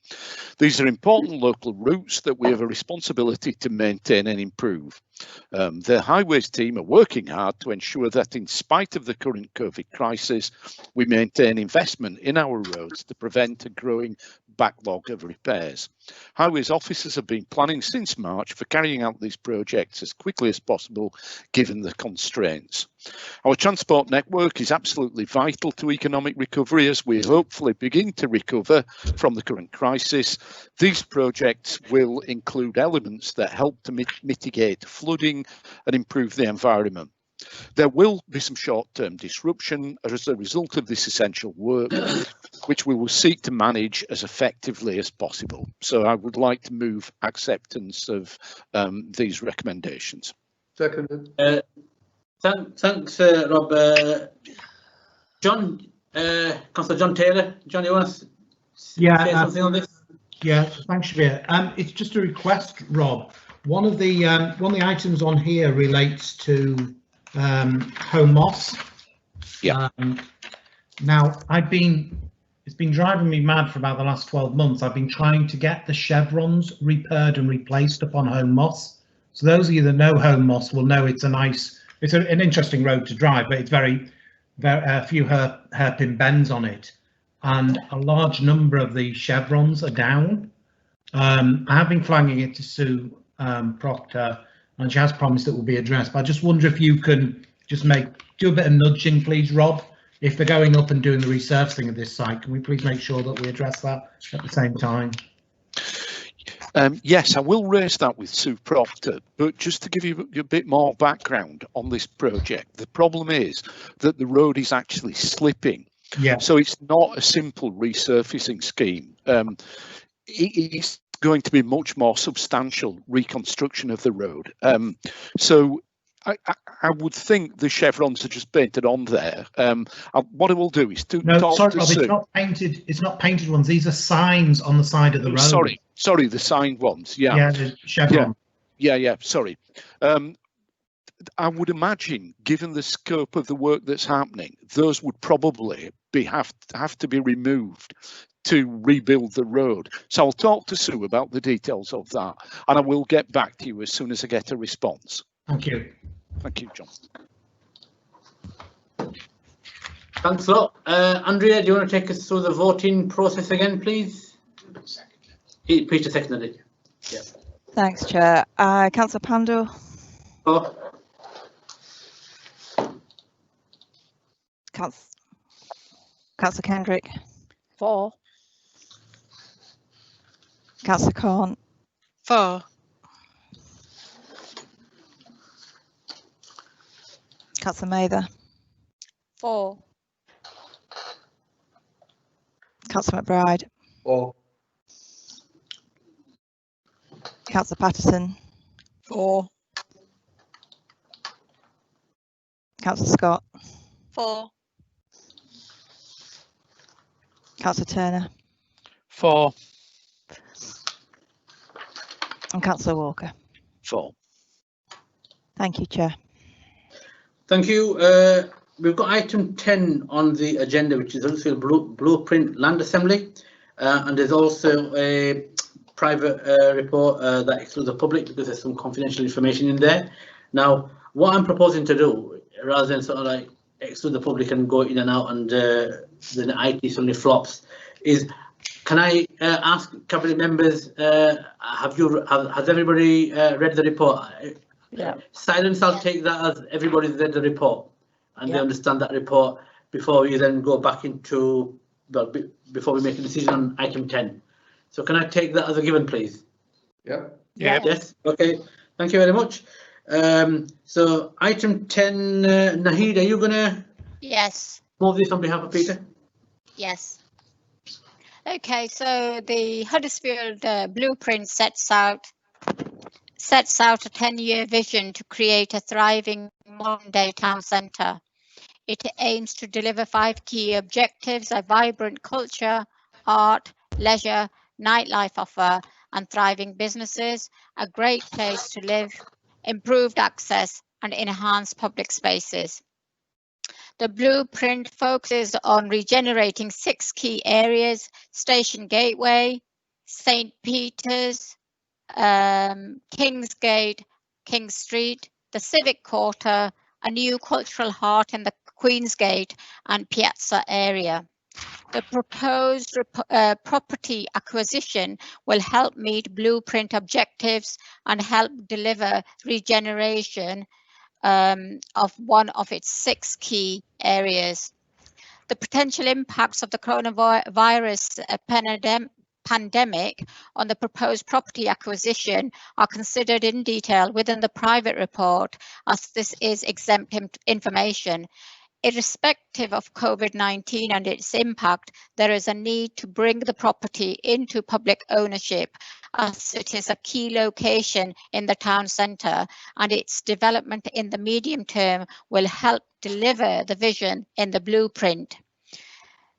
These are important local routes that we have a responsibility to maintain and improve. The highways team are working hard to ensure that in spite of the current COVID crisis, we maintain investment in our roads to prevent a growing backlog of repairs. Highways officers have been planning since March for carrying out these projects as quickly as possible, given the constraints. Our transport network is absolutely vital to economic recovery as we hopefully begin to recover from the current crisis. These projects will include elements that help to mitigate flooding and improve the environment. There will be some short-term disruption as a result of this essential work, which we will seek to manage as effectively as possible. So I would like to move acceptance of these recommendations. Seconded. Thanks, Rob. John, Councillor John Taylor. John, you want to say something on this? Yeah, thanks, Shabir. It's just a request, Rob. One of the items on here relates to Home Moss. Yeah. Now, it's been driving me mad for about the last 12 months. I've been trying to get the chevrons repaired and replaced upon Home Moss. So those of you that know Home Moss will know it's an interesting road to drive, but it's very few hairpin bends on it, and a large number of the chevrons are down. I have been flagging it to Sue Proctor, and she has promised it will be addressed. But I just wonder if you can just do a bit of nudging, please, Rob. If they're going up and doing the resurfacing of this site, can we please make sure that we address that at the same time? Yes, I will raise that with Sue Proctor, but just to give you a bit more background on this project, the problem is that the road is actually slipping. Yeah. So it's not a simple resurfacing scheme. It's going to be much more substantial reconstruction of the road. So I would think the chevrons are just painted on there. What I will do is to talk sorry, to Rob, Sue. it's not painted. It's not painted ones. These are signs on the side of the road. Sorry, the signed ones. Yeah. Yeah, the chevron. Yeah. Sorry. I would imagine, given the scope of the work that's happening, those would probably have to be removed to rebuild the road. So I'll talk to Sue about the details of that, and I will get back to you as soon as I get a response. Thank you. Thank you, John. Thanks a lot. Andrea, do you want to take us through the voting process again, please? Peter seconded it. Yeah. Thanks, Chair. Councillor Pandor. For. Councillor Kendrick. For. Councillor Corn. For. Councillor Mather. For. Councillor McBride. For. Councillor Patterson. For. Councillor Scott. For. Councillor Turner. For. And Councillor Walker. For. Thank you, Chair. Thank you. We've got item 10 on the agenda, which is Huddersfield Blueprint Land Assembly, and there's also a private report that excludes the public because there's some confidential information in there. Now, what I'm proposing to do, rather than sort of like exclude the public and go in and out and then the IT suddenly flops, is can I ask cabinet members, has everybody read the report? Yeah. Silence, I'll take that as everybody's read the report and they understand that report before we then go back into, well, before we make a decision on item 10. So can I take that as a given, please? Yeah. Yes. Okay. Thank you very much. So item 10, Nahid, are you gonna move this on behalf of Peter? Yes. Okay, so the Huddersfield Blueprint sets out a 10-year vision to create a thriving modern-day town centre. It aims to deliver 5 key objectives: a vibrant culture, art, leisure, nightlife offer, and thriving businesses, a great place to live, improved access, and enhanced public spaces. The blueprint focuses on regenerating 6 key areas: Station Gateway, St. Peter's, Kingsgate, King Street, the Civic Quarter, a new cultural heart in the Queensgate and Piazza area. The proposed property acquisition will help meet blueprint objectives and help deliver regeneration of one of its 6 key areas. The potential impacts of the coronavirus pandemic on the proposed property acquisition are considered in detail within the private report, as this is exempt information. Irrespective of COVID-19 and its impact, there is a need to bring the property into public ownership, as it is a key location in the town centre, and its development in the medium term will help deliver the vision in the blueprint.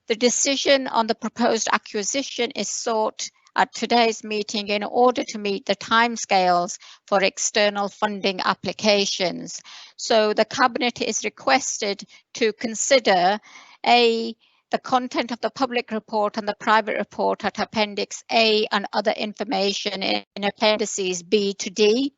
The decision on the proposed acquisition is sought at today's meeting in order to meet the timescales for external funding applications. So the Cabinet is requested to consider the content of the public report and the private report at Appendix A and other information in Appendices B to D.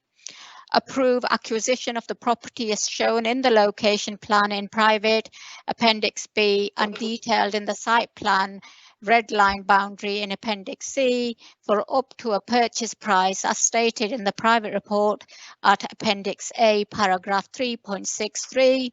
Approve acquisition of the property as shown in the location plan in private, Appendix B, and detailed in the site plan red line boundary in Appendix C for up to a purchase price as stated in the private report at Appendix A, paragraph 3.63.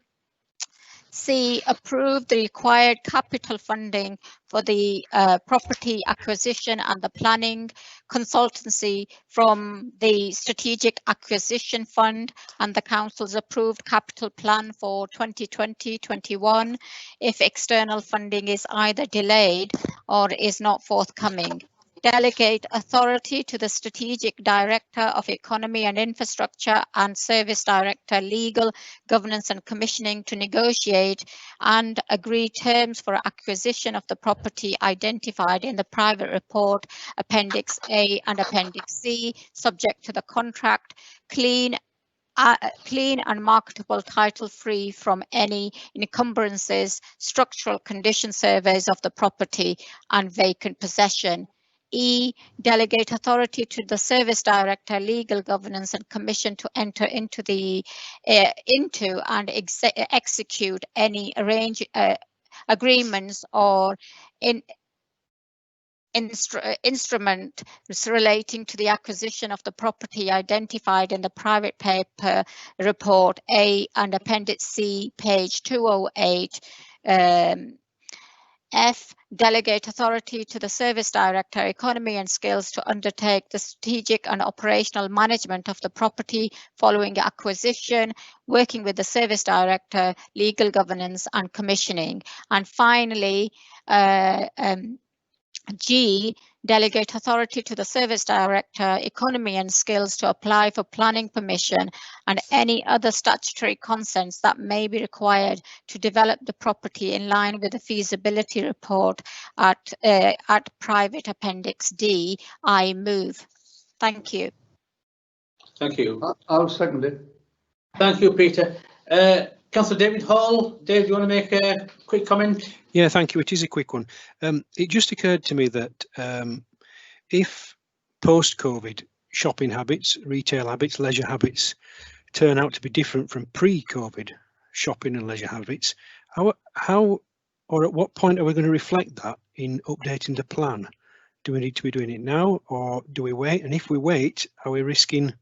C, approve the required capital funding for the property acquisition and the planning consultancy from the Strategic Acquisition Fund and the Council's approved capital plan for 2020-21 if external funding is either delayed or is not forthcoming. Delegate authority to the Strategic Director of Economy and Infrastructure and Service Director Legal, Governance and Commissioning to negotiate and agree terms for acquisition of the property identified in the private report, Appendix A and Appendix C, subject to the contract, clean and marketable, title free from any encumbrances, structural condition surveys of the property and vacant possession. E, delegate authority to the Service Director, Legal, Governance and Commission to enter into and execute any agreements or instrument relating to the acquisition of the property identified in the private paper report A and Appendix C, page 208. F, delegate authority to the Service Director, Economy and Skills to undertake the strategic and operational management of the property following acquisition, working with the Service Director, Legal, Governance and Commissioning. And finally, G, delegate authority to the Service Director, Economy and Skills to apply for planning permission and any other statutory consents that may be required to develop the property in line with the feasibility report at private Appendix D. I move. Thank you. Thank you. I'll second it. Thank you, Peter. Councillor David Hall. Dave, do you want to make a quick comment? Yeah, thank you. It is a quick one. It just occurred to me that if post-COVID shopping habits, retail habits, leisure habits turn out to be different from pre-COVID shopping and leisure habits, how or at what point are we going to reflect that in updating the plan? Do we need to be doing it now or do we wait? And if we wait, are we risking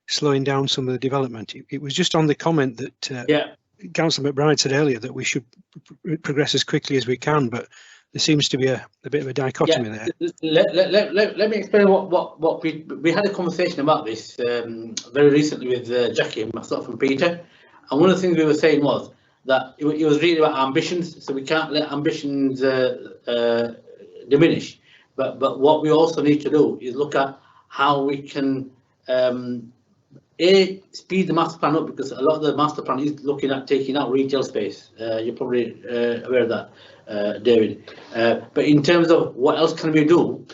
slowing down some of the development? It was just on the comment that Councillor McBride said earlier that we should progress as quickly as we can, but there seems to be a bit of a dichotomy there. Let me explain what we had a conversation about this very recently with Jackie and myself and Peter, and one of the things we were saying was that it was really about ambitions, so we can't let ambitions diminish, but what we also need to do is look at how we can speed the master plan up, because a lot of the master plan is looking at taking out retail space. You're probably aware of that, David. But in terms of what else can we do,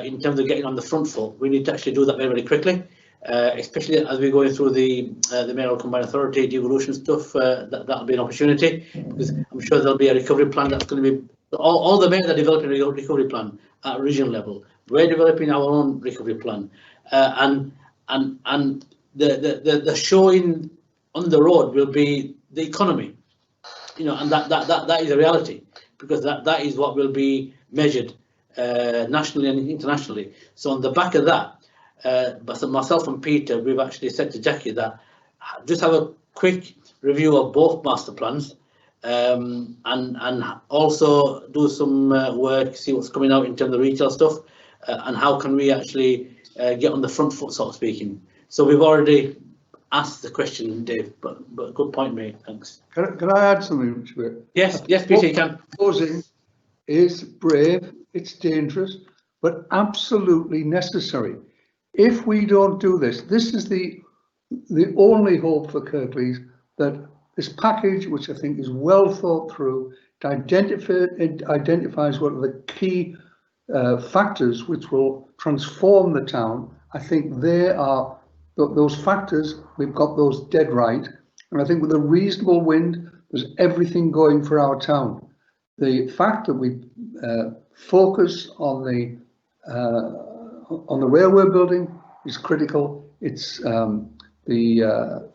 in terms of getting on the front foot, we need to actually do that very, very quickly. especially as we're going through the mayoral combined authority devolution stuff. That'll be an opportunity, because I'm sure there'll be a recovery plan that's going to be all the mayors are developing a recovery plan at regional level. We're developing our own recovery plan, and the showing on the road will be the economy, and that is a reality, because that is what will be measured nationally and internationally. So on the back of that, but myself and Peter, we've actually said to Jackie that just have a quick review of both master plans, and also do some work, see what's coming out in terms of retail stuff, and how can we actually get on the front foot, sort of speaking. So we've already asked the question, Dave, but good point, mate. Thanks. Can I add something to it? Yes, Peter, you can. Proposing is brave, it's dangerous, but absolutely necessary. If we don't do this, this is the only hope for Kirklees, that this package, which I think is well thought through, it identifies what are the key factors which will transform the town. I think they are those factors, we've got those dead right. And I think with a reasonable wind, there's everything going for our town. The fact that we focus on the railway building is critical. It's the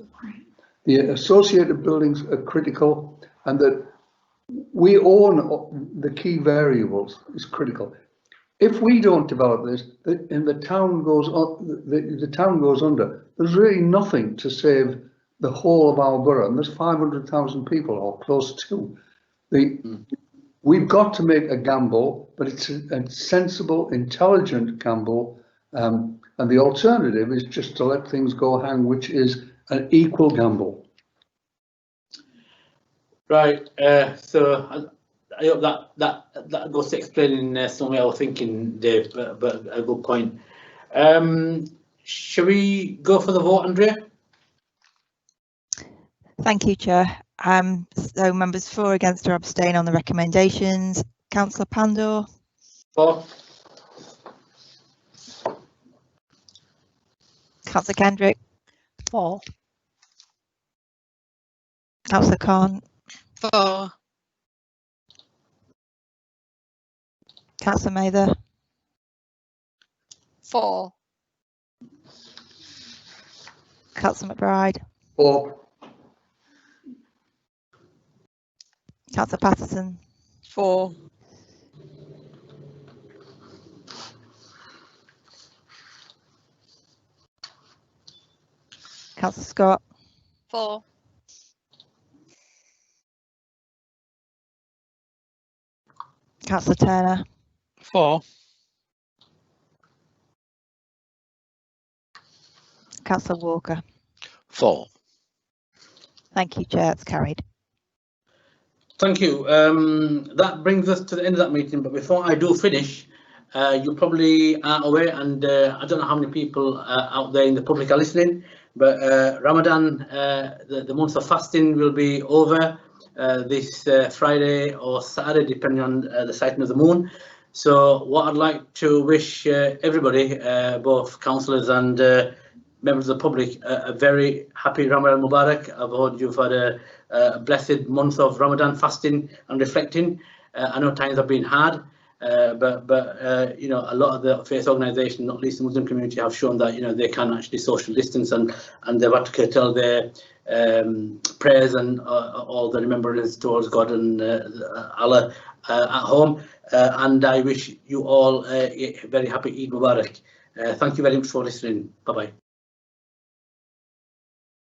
associated buildings are critical, and that we own the key variables is critical. If we don't develop this, and the town goes on, the town goes under, there's really nothing to save the whole of our borough, and there's 500,000 people or close to. We've got to make a gamble, but it's a sensible, intelligent gamble, and the alternative is just to let things go hang, which is an equal gamble. Right. So I hope that goes to explaining some of our thinking, Dave. But a good point. Shall we go for the vote, Andrea? Thank you, Chair. So members for, against or abstain on the recommendations. Councillor Pandor. For. Councillor Kendrick. For. Councillor Khan. For. Councillor Mather. For. Councillor McBride. For. Councillor Patterson. For. Councillor Scott. For. Councillor Turner. For. Councillor Walker. For. Thank you, Chair. It's carried. Thank you. That brings us to the end of that meeting. But before I do finish, you probably are aware, and I don't know how many people out there in the public are listening, but Ramadan, the month of fasting, will be over this Friday or Saturday, depending on the sighting of the moon. So what I'd like to wish everybody, both councillors and members of the public, a very happy Ramadan Mubarak. I've heard you've had a blessed month of Ramadan fasting and reflecting. I know times have been hard, but you know, a lot of the faith organisations, not least the Muslim community, have shown that, you know, they can actually social distance, and they've had to curtail their prayers and all the remembrance towards God and Allah at home. And I wish you all a very happy Eid Mubarak. Thank you very much for listening. Bye bye.